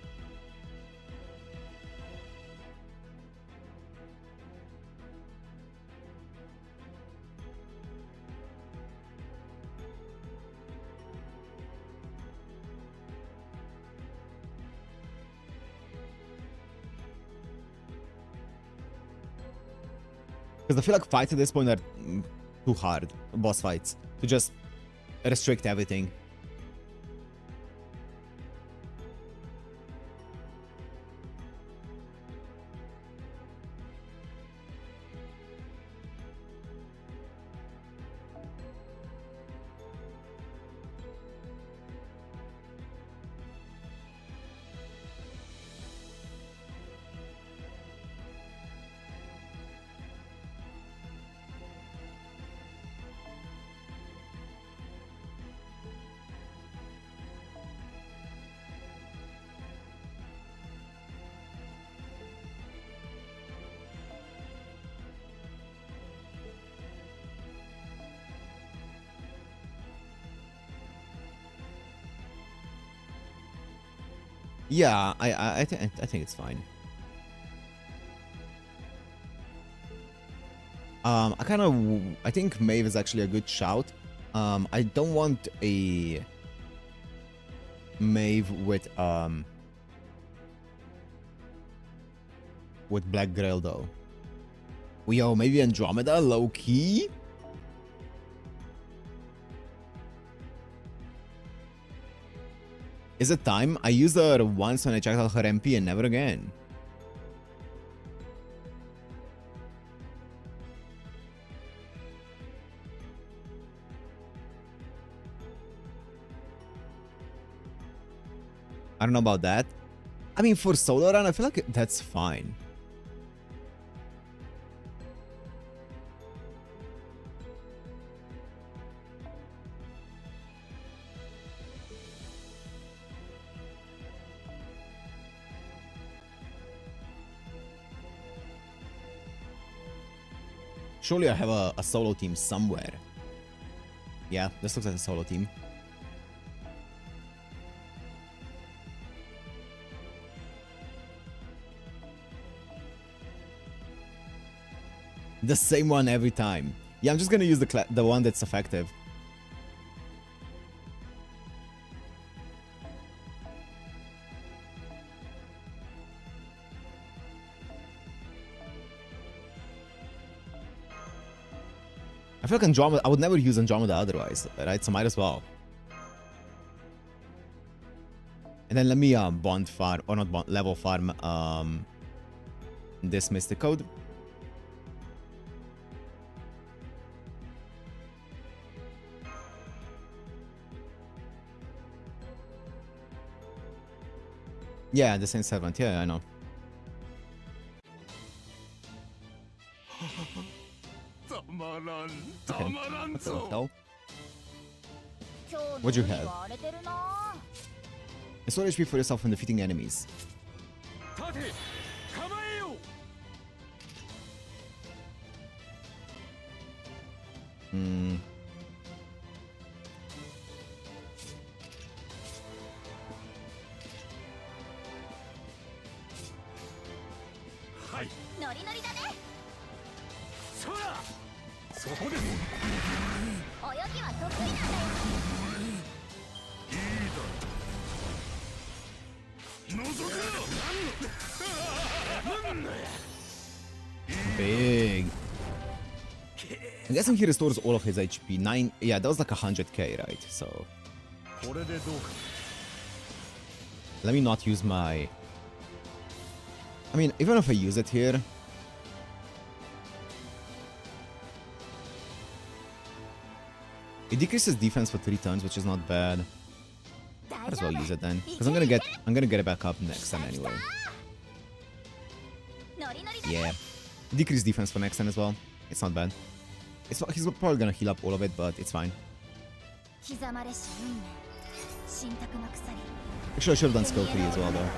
Because I feel like fights at this point are too hard, boss fights, to just restrict everything. Yeah, I think it's fine. I think Maeve is actually a good shout. I don't want a Maeve with with Black Grail though. Yo, maybe Andromeda, low key. Is it time? I used her once when I checked out her MP and never again. I don't know about that. I mean, for solo run, I feel like that's fine. Surely I have a solo team somewhere. Yeah, this looks like a solo team. The same one every time. Yeah, I'm just gonna use the one that's effective. I feel like Andromeda, I would never use Andromeda otherwise, right? So might as well. And then let me bond farm, or not bond, level farm this Mystic Code. Yeah, the same servant. Yeah, I know. Okay. What the hell? What'd you have? Restore HP for yourself when defeating enemies. Hmm. Big. I'm guessing he restores all of his HP. 9, yeah, that was like 100k, right? So let me not use my... I mean, even if I use it here, it decreases defense for 3 turns, which is not bad. Might as well use it then, because I'm gonna get it back up next time anyway. Yeah, decrease defense for next turn as well. It's not bad. He's probably gonna heal up all of it, but it's fine. Actually, I should have done skill 3 as well though.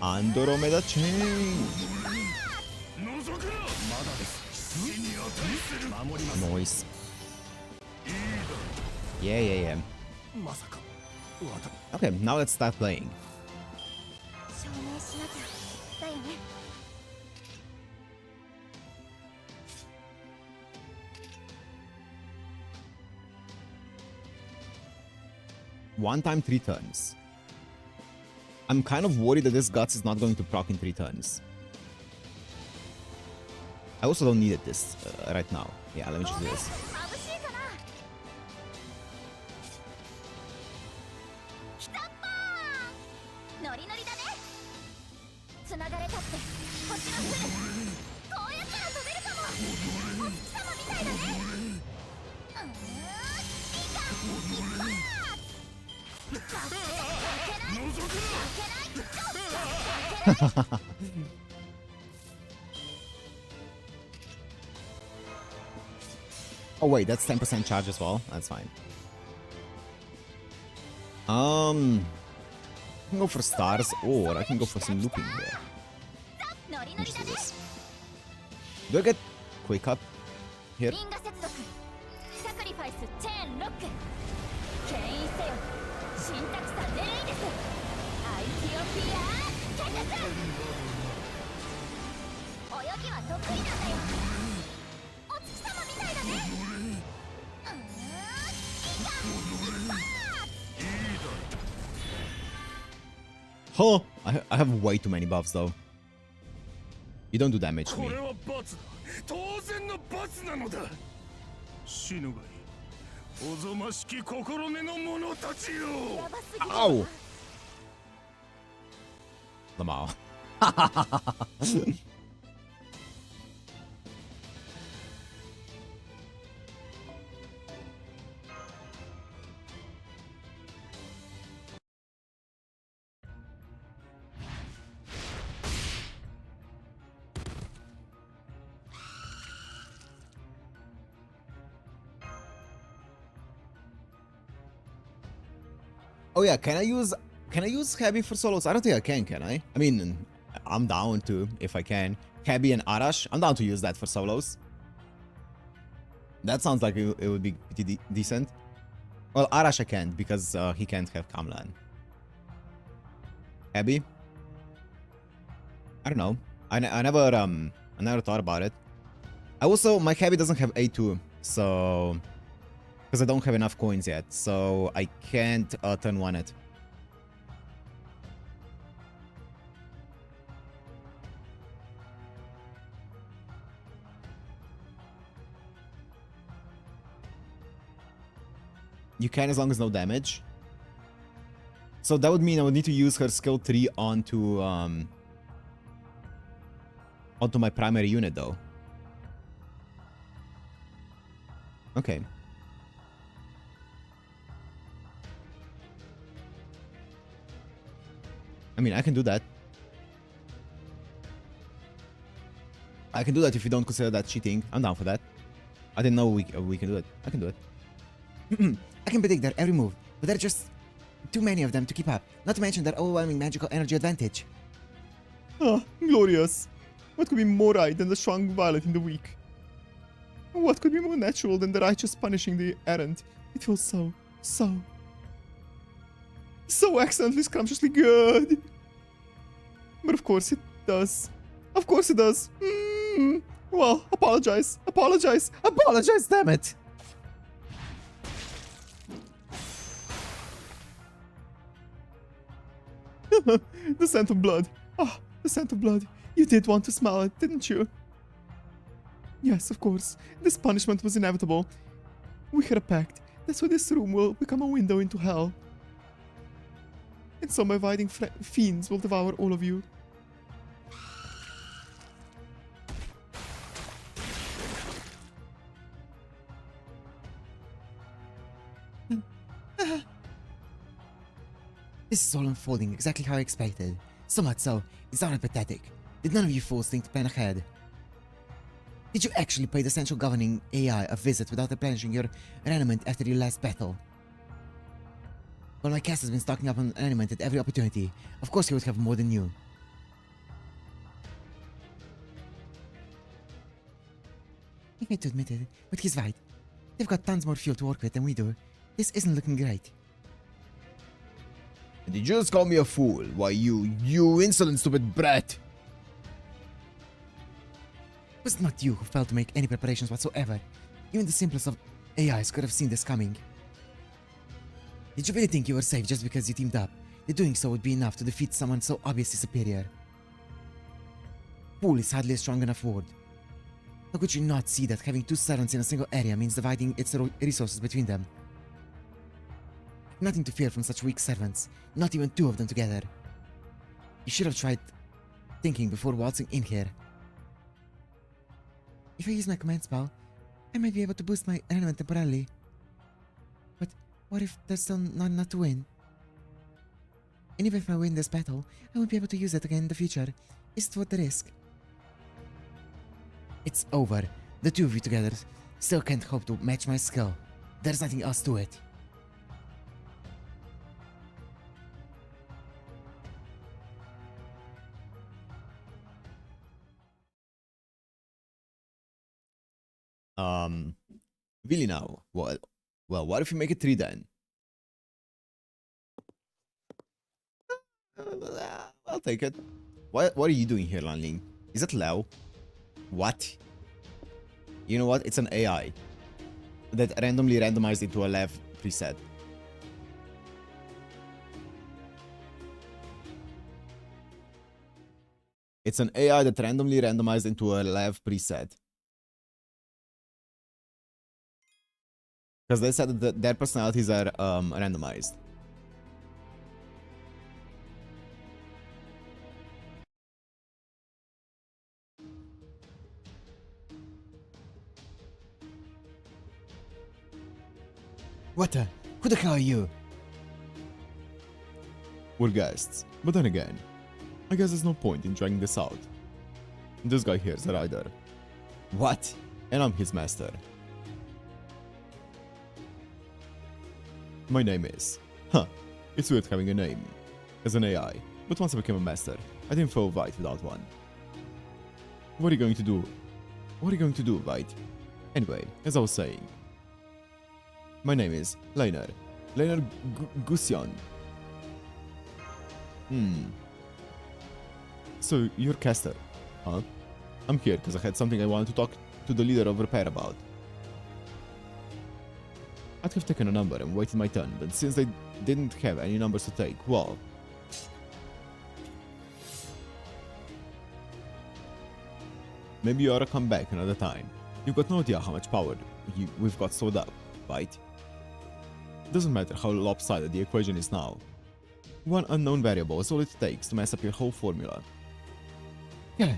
Andromeda chain. Noise. Yeah. Okay, now let's start playing. One time 3 turns. I'm kind of worried that this Guts is not going to proc in 3 turns. I also don't need it this right now. Yeah, let me just do this. Oh wait, that's 10% charge as well. That's fine. I can go for stars, or I can go for some looping here. Let me just do this. Do I get quick up here? Huh? I have way too many buffs though. You don't do damage to こ me. れは罰だ。当然の罰なのだ。死ぬがいい。おぞましき心根の者たちよ。やばすぎる Ow! Lamau. Oh yeah, can I use Heavy for solos? I don't think I can I? I mean, I'm down to if I can. Heavy and Arash, I'm down to use that for solos. That sounds like it would be pretty decent. Well, Arash I can't because he can't have Kamlan. Heavy? I don't know. I never thought about it. Also, my Heavy doesn't have A2, so because I don't have enough coins yet, so I can't turn one it. You can as long as no damage. So that would mean I would need to use her skill 3 onto my primary unit though. Okay. I mean, I can do that. I can do that if you don't consider that cheating. I'm down for that. I didn't know we can do it. I can do it. I can predict their every move, but there are just too many of them to keep up, not to mention their overwhelming magical energy advantage. Ah, glorious. What could be more right than the strong violating the weak? What could be more natural than the righteous punishing the errant? It feels so excellently scrumptiously good. But of course it does. Of course it does. Well, apologize, damn it. The scent of blood. Ah, the scent of blood. You did want to smell it, didn't you? Yes, of course. This punishment was inevitable. We had a pact. That's why this room will become a window into hell. And so my biting fiends will devour all of you. This is all unfolding exactly how I expected. So much so, it's downright pathetic. Did none of you fools think to plan ahead? Did you actually pay the central governing AI a visit without replenishing your armament after your last battle? Well, my cast has been stocking up on armament at every opportunity. Of course he would have more than you. I hate to admit it, but he's right. They've got tons more fuel to work with than we do. This isn't looking great. Did you just call me a fool? Why, you insolent stupid brat! It was not you who failed to make any preparations whatsoever. Even the simplest of AIs could have seen this coming. Did you really think you were safe just because you teamed up? That doing so would be enough to defeat someone so obviously superior. Fool is hardly a strong enough word. How could you not see that having two servants in a single area means dividing its resources between them? Nothing to fear from such weak servants, not even two of them together. You should have tried thinking before waltzing in here. If I use my command spell, I might be able to boost my element temporarily. But what if there's still not enough to win? And even if I win this battle, I won't be able to use it again in the future. Is it worth the risk? It's over. The two of you together still can't hope to match my skill. There's nothing else to it. Really now? Well, what if you make it 3 then? I'll take it. What are you doing here, Lanling? Is that Lao? What? You know what? It's an AI that randomly randomized into a Lev preset. It's an AI that randomly randomized into a Lev preset. Because they said that their personalities are randomized. What the? Who the hell are you? We're guests, but then again, I guess there's no point in dragging this out. This guy here's a rider, What? and I'm his master. My name is... it's weird having a name as an AI, but once I became a master, I didn't feel right without one. What are you going to do? What are you going to do, right? Anyway, as I was saying, my name is Leiner Gusyon. So, you're Caster, huh? I'm here because I had something I wanted to talk to the leader of Repair about. I'd have taken a number and waited my turn, but since they didn't have any numbers to take, well... maybe you ought to come back another time. You've got no idea how much power we've got stored up, right? Doesn't matter how lopsided the equation is now. One unknown variable is all it takes to mess up your whole formula. Yeah.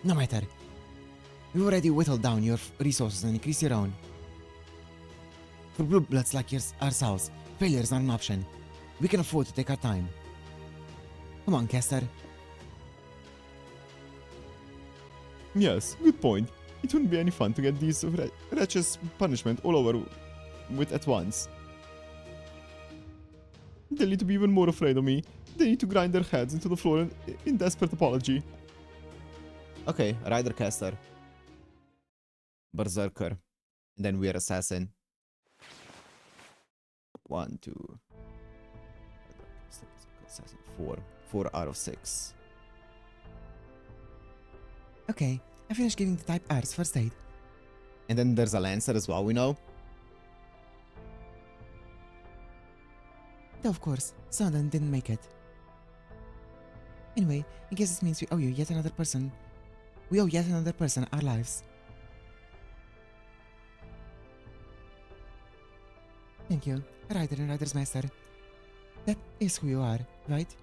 No matter. We've already whittled down your resources and increased your own. For blue bloods like ourselves, failure is not an option. We can afford to take our time. Come on, Caster. Yes, good point. It wouldn't be any fun to get these wretches punishment all over with at once. They'll need to be even more afraid of me. They need to grind their heads into the floor in desperate apology. Okay, Rider Caster. Berserker. And then Weird Assassin. 1, 2. Assassin. 4. 4 out of 6. Okay, I finished giving the type R's first aid. And then there's a Lancer as well, we know. Though of course, some of them didn't make it. Anyway, I guess this means we owe yet another person our lives. Thank you, Rider and Rider's Master. That is who you are, right?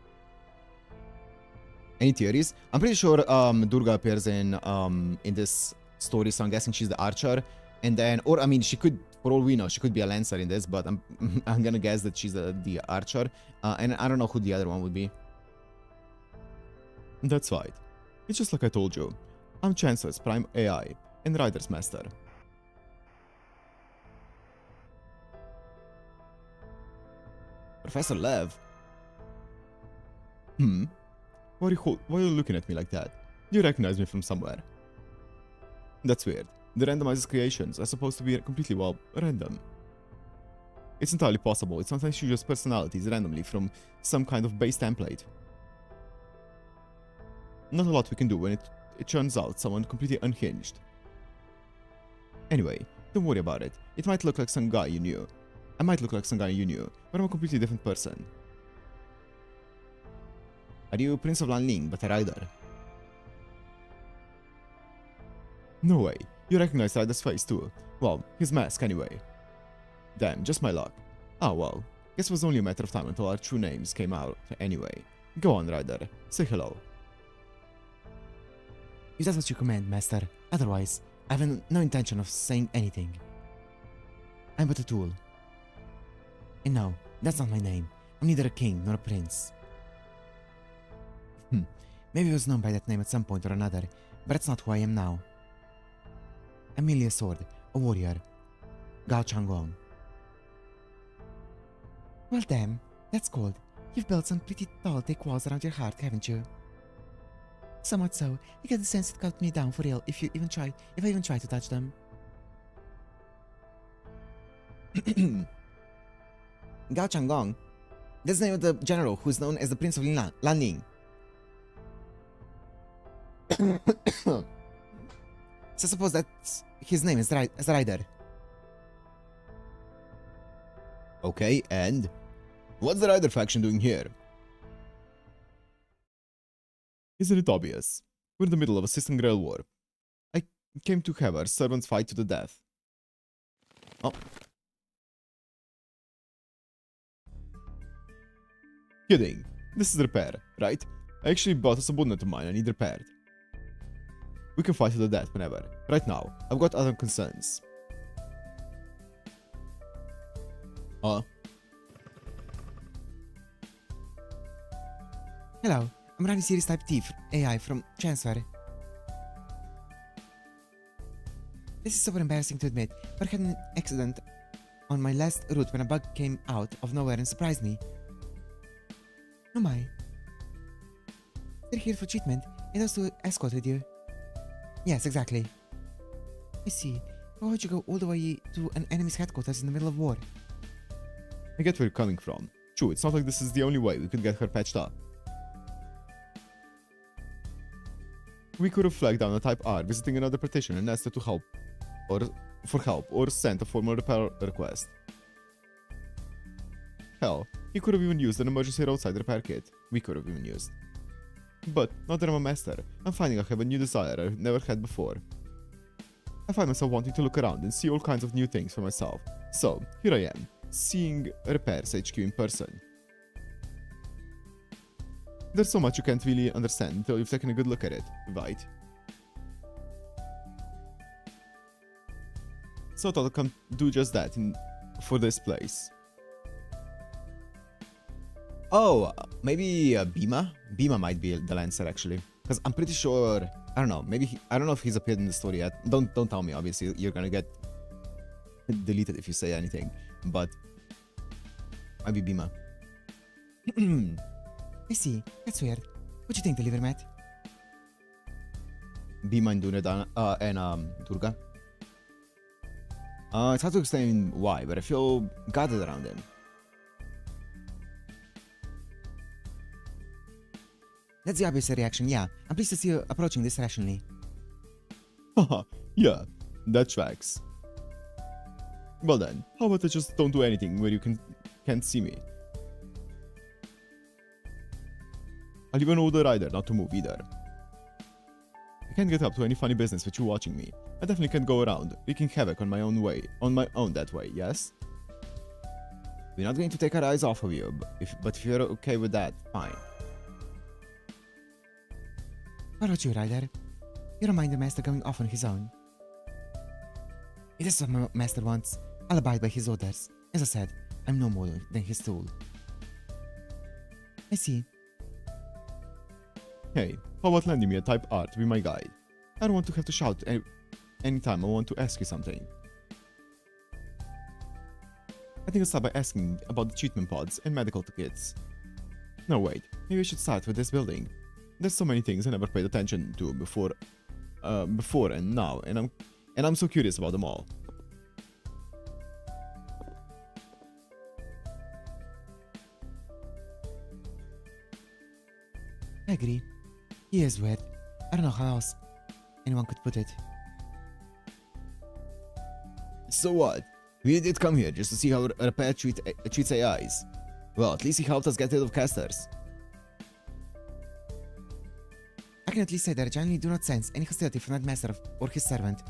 Any theories? I'm pretty sure Durga appears in this story, so I'm guessing she's the archer. And then, or I mean, she could, for all we know, she could be a lancer in this, but I'm gonna guess that she's the archer. And I don't know who the other one would be. That's right. It's just like I told you. I'm Chancellor's Prime AI and Rider's Master. Professor Lev? Why are you looking at me like that? You recognize me from somewhere. That's weird. The randomized creations are supposed to be completely, well, random. It's entirely possible. It sometimes chooses personalities randomly from some kind of base template. Not a lot we can do when it churns out someone completely unhinged. Anyway, don't worry about it. It might look like some guy you knew. I might look like some guy you knew, but I'm a completely different person. Are you Prince of Lanling, but a rider? No way. You recognize Ryder's face too. Well, his mask anyway. Damn, just my luck. Ah well, guess it was only a matter of time until our true names came out anyway. Go on, Ryder. Say hello. If that's what you command, Master. Otherwise, I have no intention of saying anything. I'm but a tool. And no, that's not my name. I'm neither a king nor a prince. Maybe I was known by that name at some point or another, but that's not who I am now. I'm merely a sword, a warrior. Gao Changwon. Well damn, that's cold. You've built some pretty tall thick walls around your heart, haven't you? Somewhat so. I get the sense it cut me down for real if I even try to touch them. Gao Changgong. That's the name of the general who's known as the Prince of Lanling. So I suppose that's his name as Rider. Okay, and what's the Rider faction doing here? Isn't it obvious? We're in the middle of a system grail war. I came to have our servants fight to the death. Oh. Kidding. This is repair, right? I actually bought a subordinate of mine I need repaired. We can fight to the death whenever. Right now, I've got other concerns. Hello, I'm running Series Type T AI from Transfer. This is super embarrassing to admit, but I had an accident on my last route when a bug came out of nowhere and surprised me. Oh my. They're here for treatment and also escort with you. Yes, exactly. I see. Why would you go all the way to an enemy's headquarters in the middle of war? I get where you're coming from. True, it's not like this is the only way we could get her patched up. We could have flagged down a Type R visiting another practitioner and asked her to help, or sent a formal repair request. Hell, he could have even used an emergency roadside repair kit. We could have even used. But, now that I'm a master, I'm finding I have a new desire I've never had before. I find myself wanting to look around and see all kinds of new things for myself. So, here I am, seeing Repairs HQ in person. There's so much you can't really understand until you've taken a good look at it, right? So I thought I'd come do just that for this place. Oh, maybe Bima? Bima might be the Lancer actually. Because I'm pretty sure, I don't know, maybe I don't know if he's appeared in the story yet. Don't tell me, obviously, you're gonna get deleted if you say anything. But, might be Bima. I see. That's weird. What do you think, Deliver Matt? Bima and Durga. It's hard to explain why, but I feel guarded around him. That's the obvious reaction, yeah. I'm pleased to see you approaching this rationally. Haha, yeah, that tracks. Well then, how about I just don't do anything where you can't see me? I'll even order Ryder not to move either. I can't get up to any funny business with you watching me. I definitely can't go around, wreaking havoc on my own that way, yes? We're not going to take our eyes off of you, but if you're okay with that, fine. What about you, Ryder? You don't mind the master going off on his own. If this is what my master wants, I'll abide by his orders. As I said, I'm no more than his tool. I see. Hey, how about lending me a Type R to be my guide? I don't want to have to shout anytime I want to ask you something. I think I'll start by asking about the treatment pods and medical kits. No wait, maybe I should start with this building. There's so many things I never paid attention to before and now, and I'm so curious about them all. I agree. He is weird. I don't know how else anyone could put it. So what? We did come here just to see how Repair treats AIs. Well, at least he helped us get rid of casters. I can at least say that I genuinely do not sense any hostility from that master or his servant.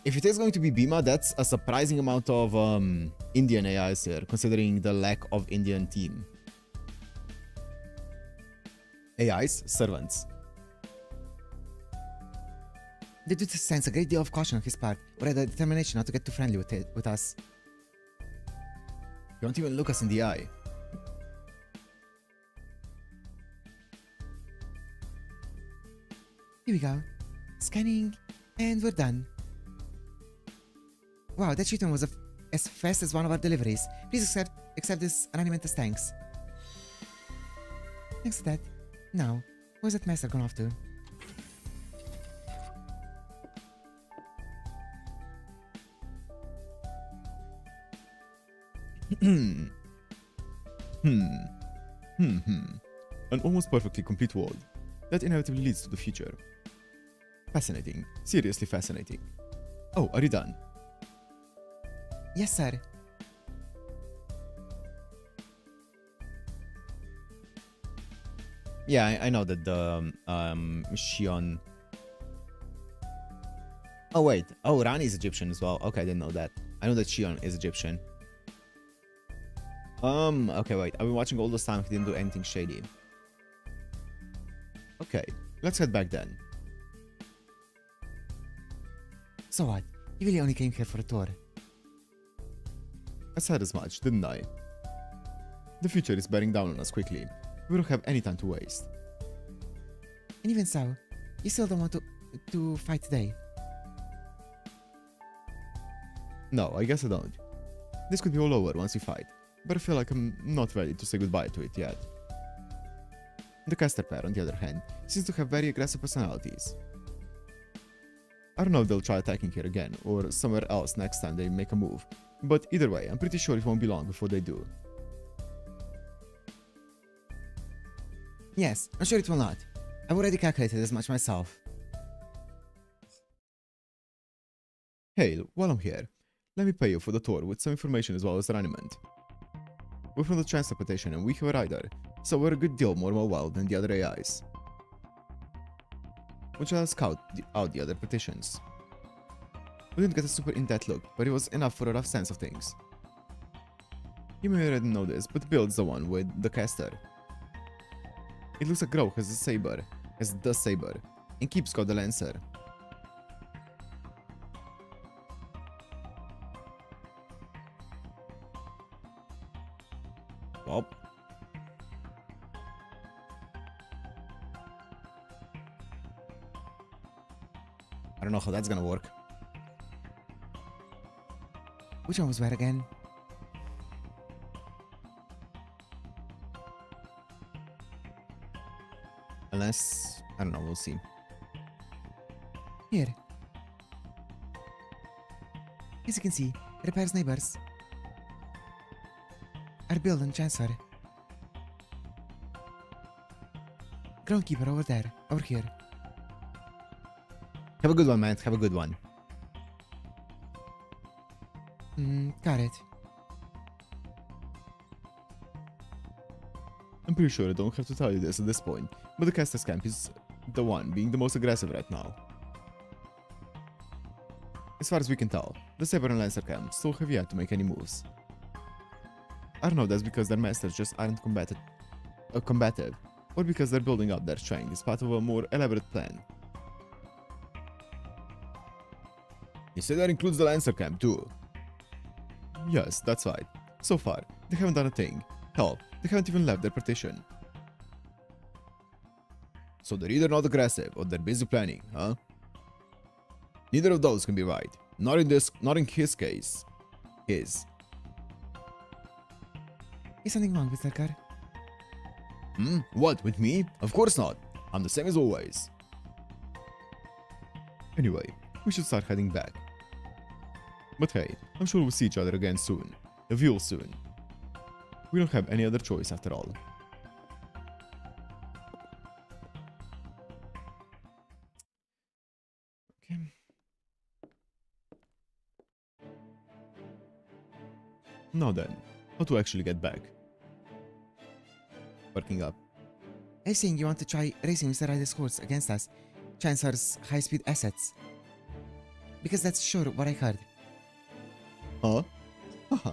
If it is going to be Bima, that's a surprising amount of Indian AIs here, considering the lack of Indian team. AIs, servants. They do sense a great deal of caution on his part, or rather determination not to get too friendly with us. You don't even look us in the eye. Here we go. Scanning, and we're done. Wow, that shipment was as fast as one of our deliveries. Please accept this arrangement as thanks. Thanks to that. Now, where's that master gone off to? An almost perfectly complete world. That inevitably leads to the future. Fascinating. Seriously fascinating. Oh, are you done? Yes, sir. Yeah, I know that the Shion. Oh wait, oh Rani is Egyptian as well. Okay, I didn't know that. I know that Shion is Egyptian. Okay, wait. I've been watching all this time. He didn't do anything shady. Okay, let's head back then. So what? You really only came here for a tour. I said as much, didn't I? The future is bearing down on us quickly. We don't have any time to waste. And even so, you still don't want to fight today. No, I guess I don't. This could be all over once we fight, but I feel like I'm not ready to say goodbye to it yet. The caster pair, on the other hand, seems to have very aggressive personalities. I don't know if they'll try attacking here again, or somewhere else next time they make a move, but either way, I'm pretty sure it won't be long before they do. Yes, I'm sure it will not. I've already calculated as much myself. Hey, while I'm here, let me pay you for the tour with some information as well as armament. We're from the Chancellor Petition and we have a rider, so we're a good deal more mobile than the other AIs. We shall scout out the other petitions. We didn't get a super in-depth look, but it was enough for a rough sense of things. You may already know this, but Build's the one with the caster. It looks like Grau has the saber, and Keep's got the lancer. Well, I don't know how that's gonna work. Which one was where again? Unless, I don't know, we'll see. Here. As you can see, Repair's neighbors are Build and Chancellor. Groundkeeper over there, over here. Have a good one, man. Have a good one. Got it. I'm pretty sure I don't have to tell you this at this point, but the caster's camp is the one being the most aggressive right now. As far as we can tell, the Saber and Lancer camp still have yet to make any moves. I don't know if that's because their masters just aren't combative, or because they're building up their strength as part of a more elaborate plan. You say that includes the Lancer camp too? Yes, that's right. So far, they haven't done a thing. Hell, they haven't even left their partition. So they're either not aggressive or they're busy planning, huh? Neither of those can be right. Not in his case. His. Is something wrong with that car? What, with me? Of course not. I'm the same as always. Anyway, we should start heading back. But hey, I'm sure we'll see each other again soon. Real soon. We don't have any other choice after all. Okay. Now then, how to actually get back? Working up. Are you saying you want to try racing Mr. Rider's horse against us, Chancellor's high-speed assets? Because that's sure what I heard. Huh? Haha.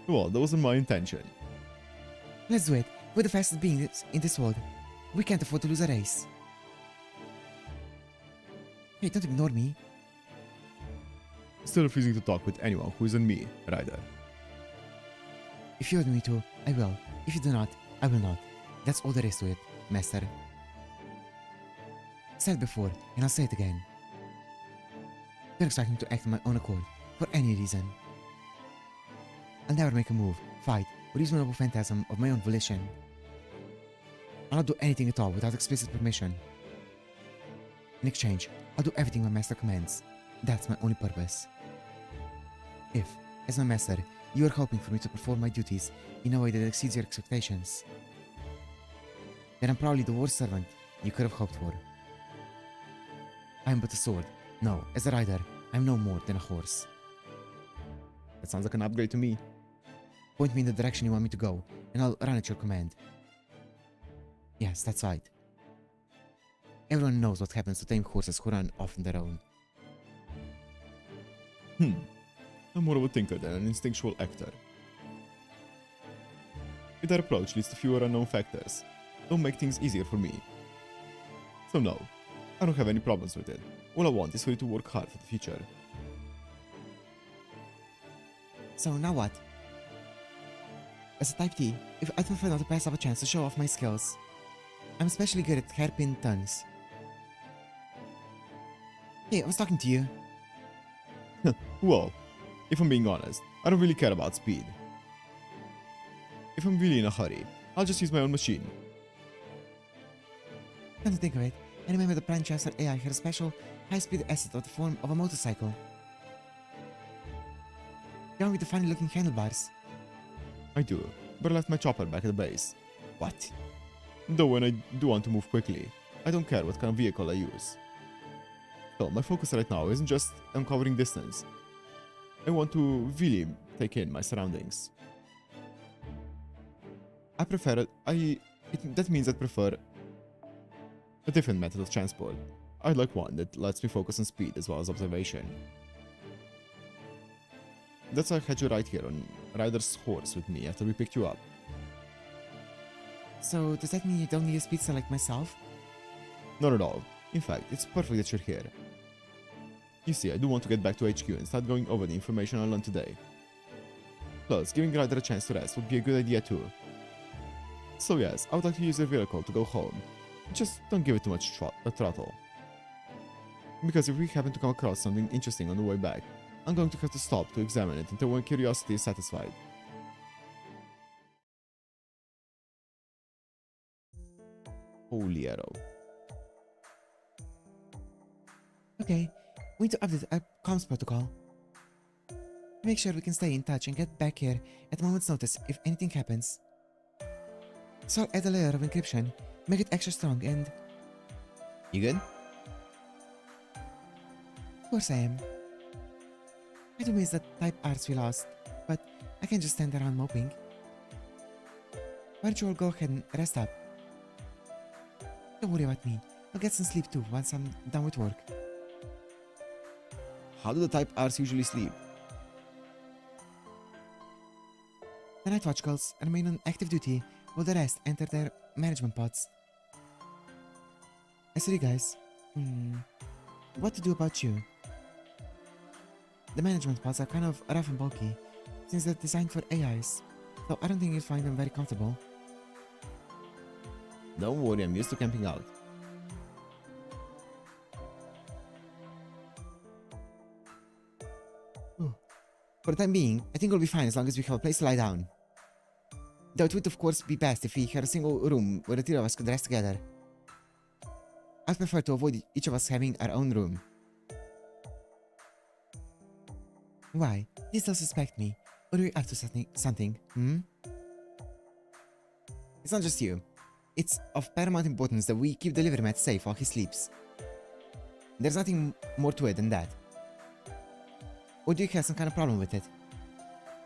Well, that wasn't my intention. Let's do it. We're the fastest beings in this world. We can't afford to lose a race. Hey, don't ignore me. Still refusing to talk with anyone who isn't me, Ryder. If you want me to, I will. If you do not, I will not. That's all there is to it, Master. Said before, and I'll say it again. Don't expect me to act on my own accord, for any reason. I'll never make a move, fight, or use my noble phantasm of my own volition. I'll not do anything at all without explicit permission. In exchange, I'll do everything my master commands. That's my only purpose. If, as my master, you are hoping for me to perform my duties in a way that exceeds your expectations, then I'm probably the worst servant you could have hoped for. I am but a sword. No, as a rider, I'm no more than a horse. That sounds like an upgrade to me. Point me in the direction you want me to go, and I'll run at your command. Yes, that's right. Everyone knows what happens to tame horses who run off on their own. I'm more of a thinker than an instinctual actor. If that approach leads to fewer unknown factors, it'll make things easier for me. So no, I don't have any problems with it. All I want is for you to work hard for the future. So now what? As a type T, I'd prefer not to pass up a chance to show off my skills. I'm especially good at hairpin turns. Hey, I was talking to you. Well, if I'm being honest, I don't really care about speed. If I'm really in a hurry, I'll just use my own machine. Come to think of it, I remember the Prime Chancellor AI had a special high-speed asset of the form of a motorcycle. The one with the funny-looking handlebars. I do, but I left my chopper back at the base. What? Though when I do want to move quickly, I don't care what kind of vehicle I use. So my focus right now isn't just on covering distance. I want to really take in my surroundings. That means I'd prefer a different method of transport. I'd like one that lets me focus on speed as well as observation. That's why I had you right here on Ryder's horse with me after we picked you up. So, does that mean you don't need a speedster like myself? Not at all. In fact, it's perfect that you're here. You see, I do want to get back to HQ and start going over the information I learned today. Plus, giving Ryder a chance to rest would be a good idea too. So yes, I would like to use your vehicle to go home. Just don't give it too much throttle. Because if we happen to come across something interesting on the way back, I'm going to have to stop to examine it until my curiosity is satisfied. Holy arrow. Okay, we need to update our comms protocol. Make sure we can stay in touch and get back here at a moment's notice if anything happens. So I'll add a layer of encryption, make it extra strong and... You good? Of course I am. I do miss the type arts we lost, but I can't just stand around moping. Why don't you all go ahead and rest up? Don't worry about me. I'll get some sleep too once I'm done with work. How do the type Rs usually sleep? The Night Watch girls remain on active duty while the rest enter their management pods. As for you guys, what to do about you? The management pods are kind of rough and bulky, since they're designed for AIs, so I don't think you'll find them very comfortable. Don't worry, I'm used to camping out. For the time being, I think we'll be fine as long as we have a place to lie down. Though it would of course be best if we had a single room where the three of us could rest together. I'd prefer to avoid each of us having our own room. Why? Do you still suspect me? Or are you up to something? It's not just you. It's of paramount importance that we keep the livermat safe while he sleeps. There's nothing more to it than that. Or do you have some kind of problem with it?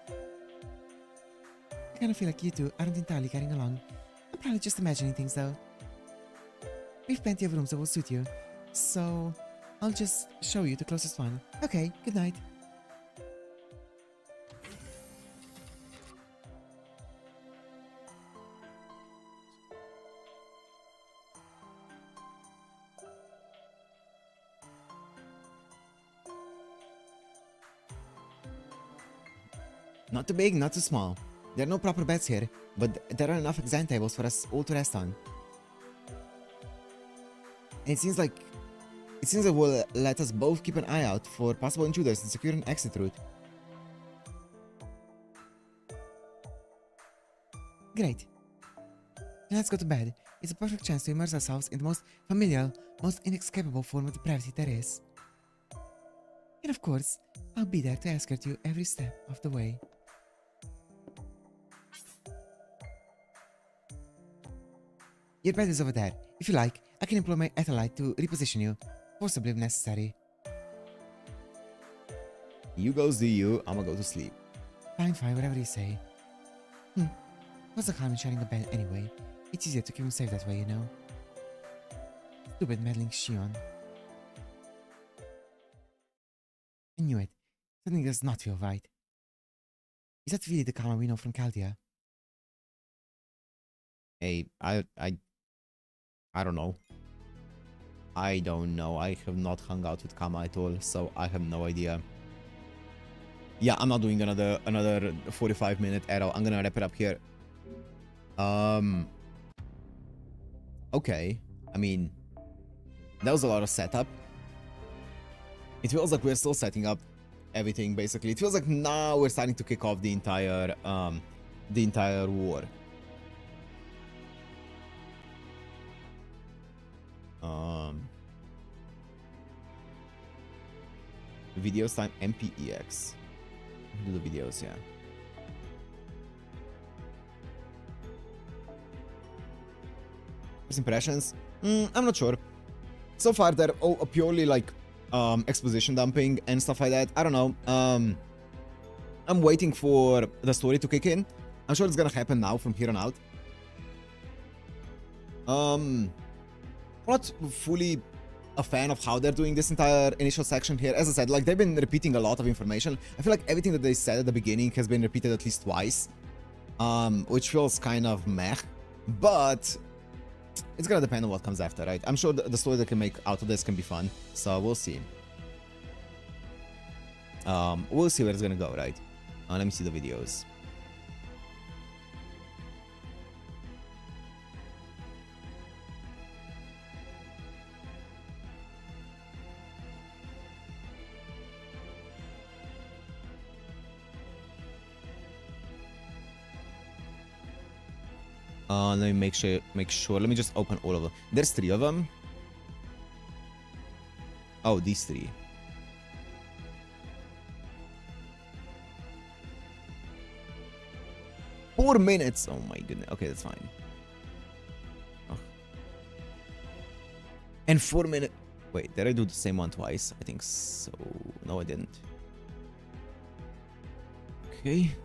I kind of feel like you two aren't entirely getting along. I'm probably just imagining things though. We've plenty of rooms that will suit you, so I'll just show you the closest one. Okay, good night. Not too big, not too small. There are no proper beds here, but there are enough exam tables for us all to rest on. And it seems it will let us both keep an eye out for possible intruders and secure an exit route. Great. Then let's go to bed. It's a perfect chance to immerse ourselves in the most familial, most inescapable form of depravity there is. And of course, I'll be there to escort you every step of the way. Your bed is over there. If you like, I can employ my Etherlight to reposition you, forcibly if necessary. You goes do you, I'ma go to sleep. Fine, whatever you say. What's the harm in sharing a bed anyway? It's easier to keep him safe that way, you know. Stupid meddling Shion. I knew it. Something does not feel right. Is that really the Kama we know from Chaldea? Hey, I don't know. I don't know. I have not hung out with Kama at all, so I have no idea. Yeah, I'm not doing another 45-minute arrow. I'm gonna wrap it up here. Okay. I mean, that was a lot of setup. It feels like we're still setting up everything, basically. It feels like now we're starting to kick off the entire war. Videos time MPEX. Do the videos, yeah. First impressions? I'm not sure. So far, they're all purely like exposition dumping and stuff like that. I don't know. I'm waiting for the story to kick in. I'm sure it's gonna happen now from here on out. I'm not fully a fan of how they're doing this entire initial section here. As I said, like, they've been repeating a lot of information. I feel like everything that they said at the beginning has been repeated at least twice, which feels kind of meh, but it's gonna depend on what comes after, right? I'm sure the story they can make out of this can be fun, so we'll see. We'll see where it's gonna go, right? Let me see the videos. Let me make sure. Let me just open all of them. There's 3 of them. Oh, these 3. Four minutes. Oh my goodness. Okay, that's fine. Oh. And 4 minutes. Wait, did I do the same one twice? I think so. No, I didn't. Okay.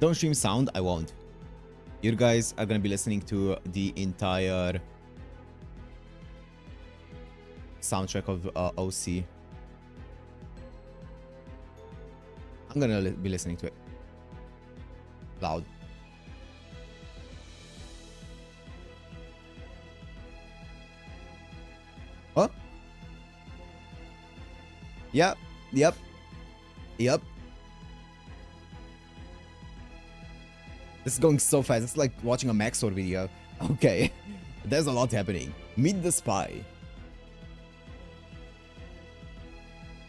Don't stream sound, I won't. You guys are gonna be listening to the entire soundtrack of OC. I'm gonna be listening to it loud. What? Yep. This is going so fast. It's like watching a Maxor video. Okay. There's a lot happening. Meet the spy.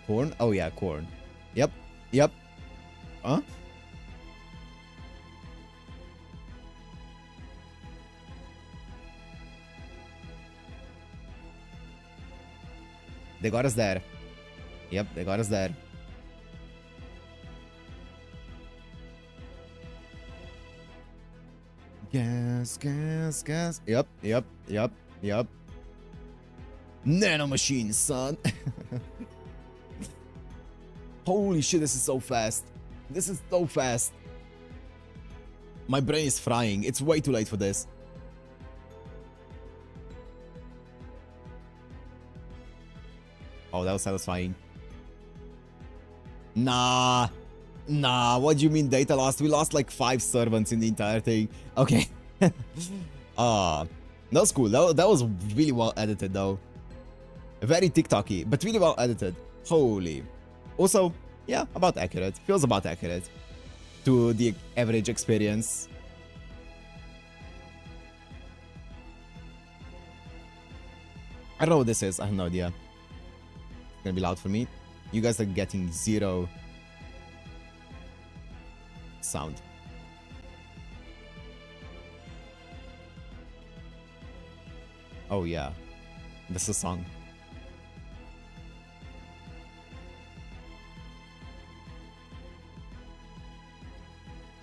Corn? Oh yeah, corn. Yep. Huh? They got us there. Yep, they got us there. Gas. Yep. Nano machines, son. Holy shit, this is so fast. This is so fast. My brain is frying. It's way too late for this. Oh, that was satisfying. Nah, what do you mean data lost? We lost like 5 servants in the entire thing. Okay. That was cool. That was really well edited though. Very TikTok-y, but really well edited. Holy. Also, yeah, about accurate. Feels about accurate to the average experience. I don't know what this is. I have no idea. It's gonna be loud for me. You guys are getting 0 sound. Oh yeah, this is a song.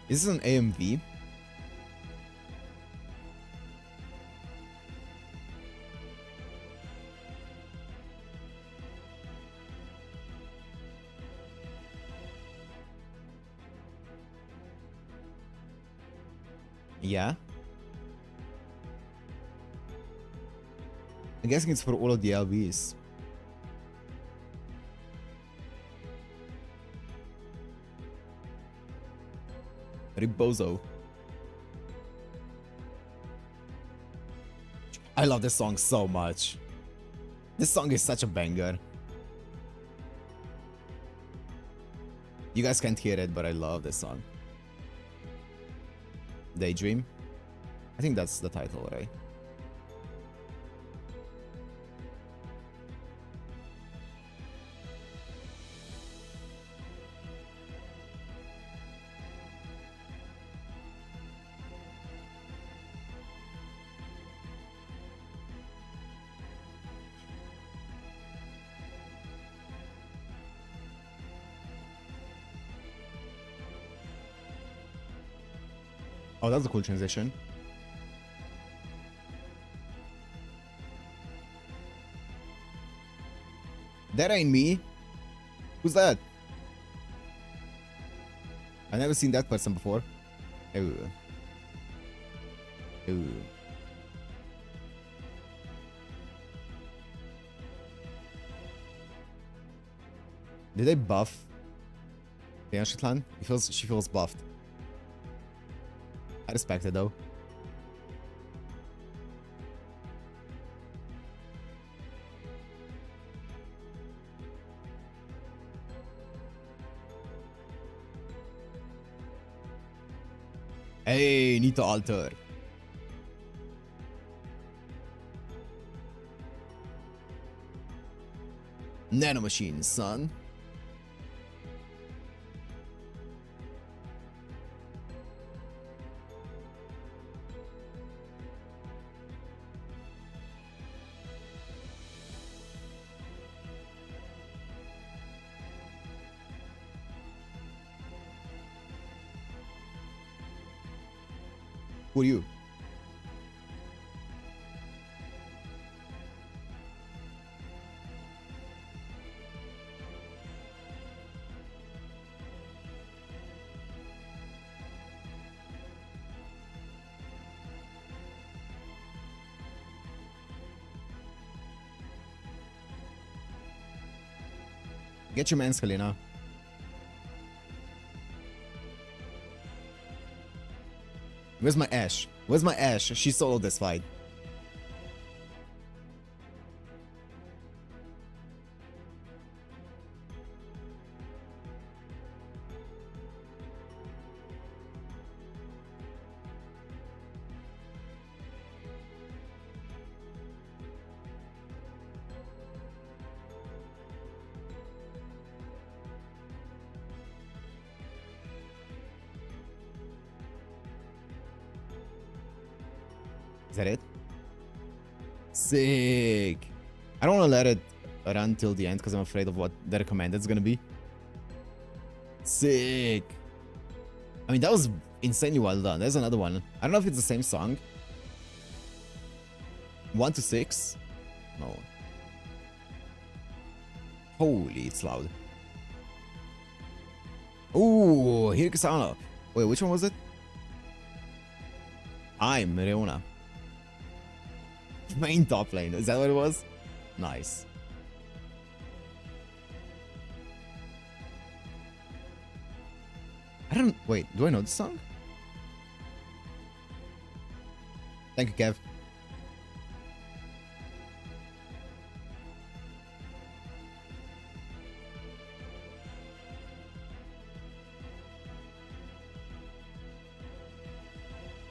Is this an AMV? Yeah. I'm guessing it's for all of the LBs. Ribozo. I love this song so much. This song is such a banger. You guys can't hear it, but I love this song. Daydream. I think that's the title, right? Oh, that's a cool transition. That ain't me. Who's that? I've never seen that person before. Ooh. Ooh. Did they buff Shetland? She feels buffed. I respect it though. Hey, need to alter. Nanomachine, son. Who are you? Get your man, Skalina. Where's my Ash? Where's my Ash? She soloed this fight. Is that it? Sick. I don't want to let it run till the end because I'm afraid of what the recommended is going to be. Sick. I mean, that was insanely well done. There's another one. I don't know if it's the same song. 1 to 6? No. Holy, it's loud. Ooh, Hirikasana. Wait, which one was it? I'm Reona. Main top lane. Is that what it was? Nice. I don't... Wait, do I know this song? Thank you, Kev.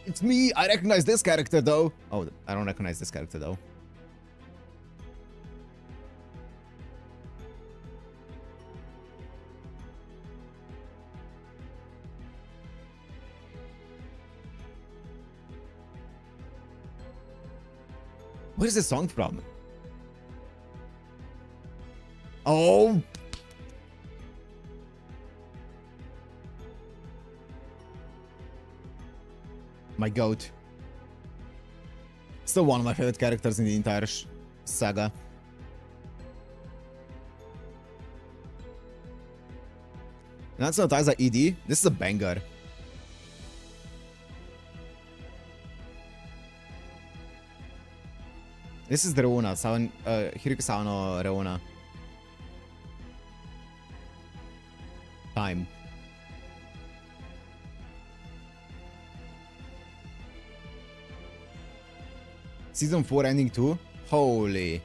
It's me! I recognize this character though! Oh, I don't recognize this character though. What is this song from? Oh! My goat. Still one of my favorite characters in the entire saga. That's not Aiza ED. This is a banger. This is the Reona, Hiruka Sano Reona. Time. Season 4 ending too? Holy.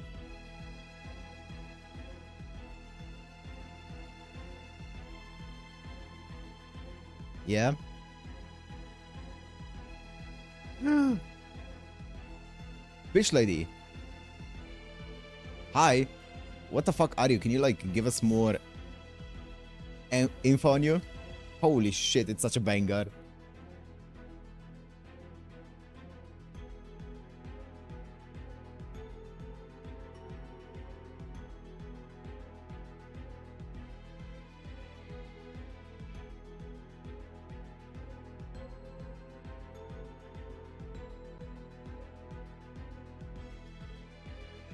Yeah. Fish lady. Hi. What the fuck are you? Can you like give us more info on you? Holy shit, it's such a banger.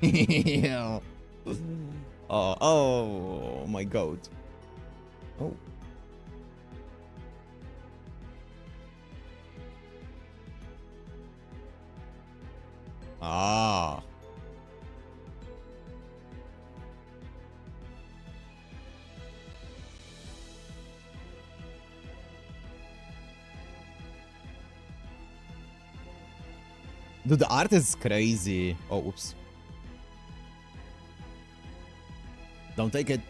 Yeah. Oh my god. Oh. Ah. Dude, the art is crazy. Oh, oops. Don't take it.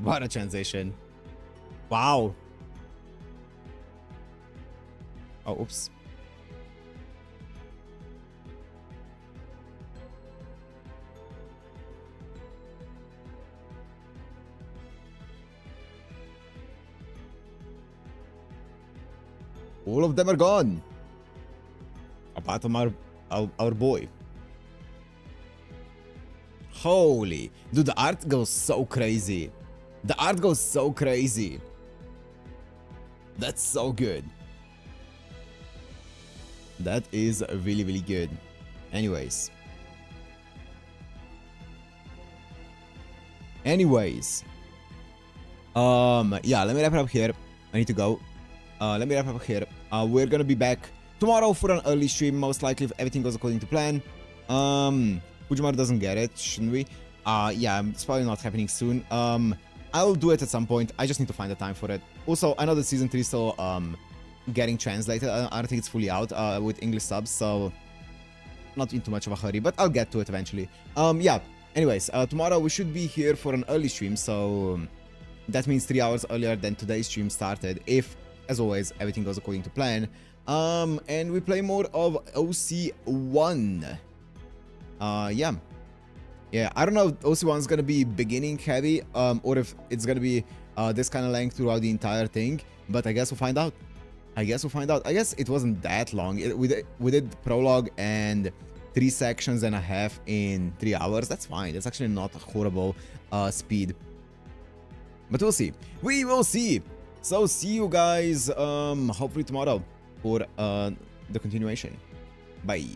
What a transition. Wow. Oh, oops. All of them are gone. Apart from our boy. Holy. Dude, the art goes so crazy. The art goes so crazy. That's so good. That is really, really good. Anyways. Yeah, let me wrap it up here. I need to go. Let me wrap it up here. We're gonna be back tomorrow for an early stream, most likely, if everything goes according to plan. Fujimaru doesn't get it, shouldn't we? Yeah, it's probably not happening soon. I'll do it at some point. I just need to find the time for it. Also, I know that season 3 is still getting translated. I don't think it's fully out with English subs, so not in too much of a hurry, but I'll get to it eventually. Yeah, anyways, tomorrow we should be here for an early stream, so that means 3 hours earlier than today's stream started, if, as always, everything goes according to plan. And we play more of OC1. Yeah, I don't know if OC1 is gonna be beginning heavy, or if it's gonna be this kind of length throughout the entire thing, but I guess we'll find out. I guess it wasn't that long. We did prologue and 3 sections and a half in 3 hours. That's fine. That's actually not a horrible speed. But we'll see. We will see. So see you guys hopefully tomorrow for the continuation. Bye.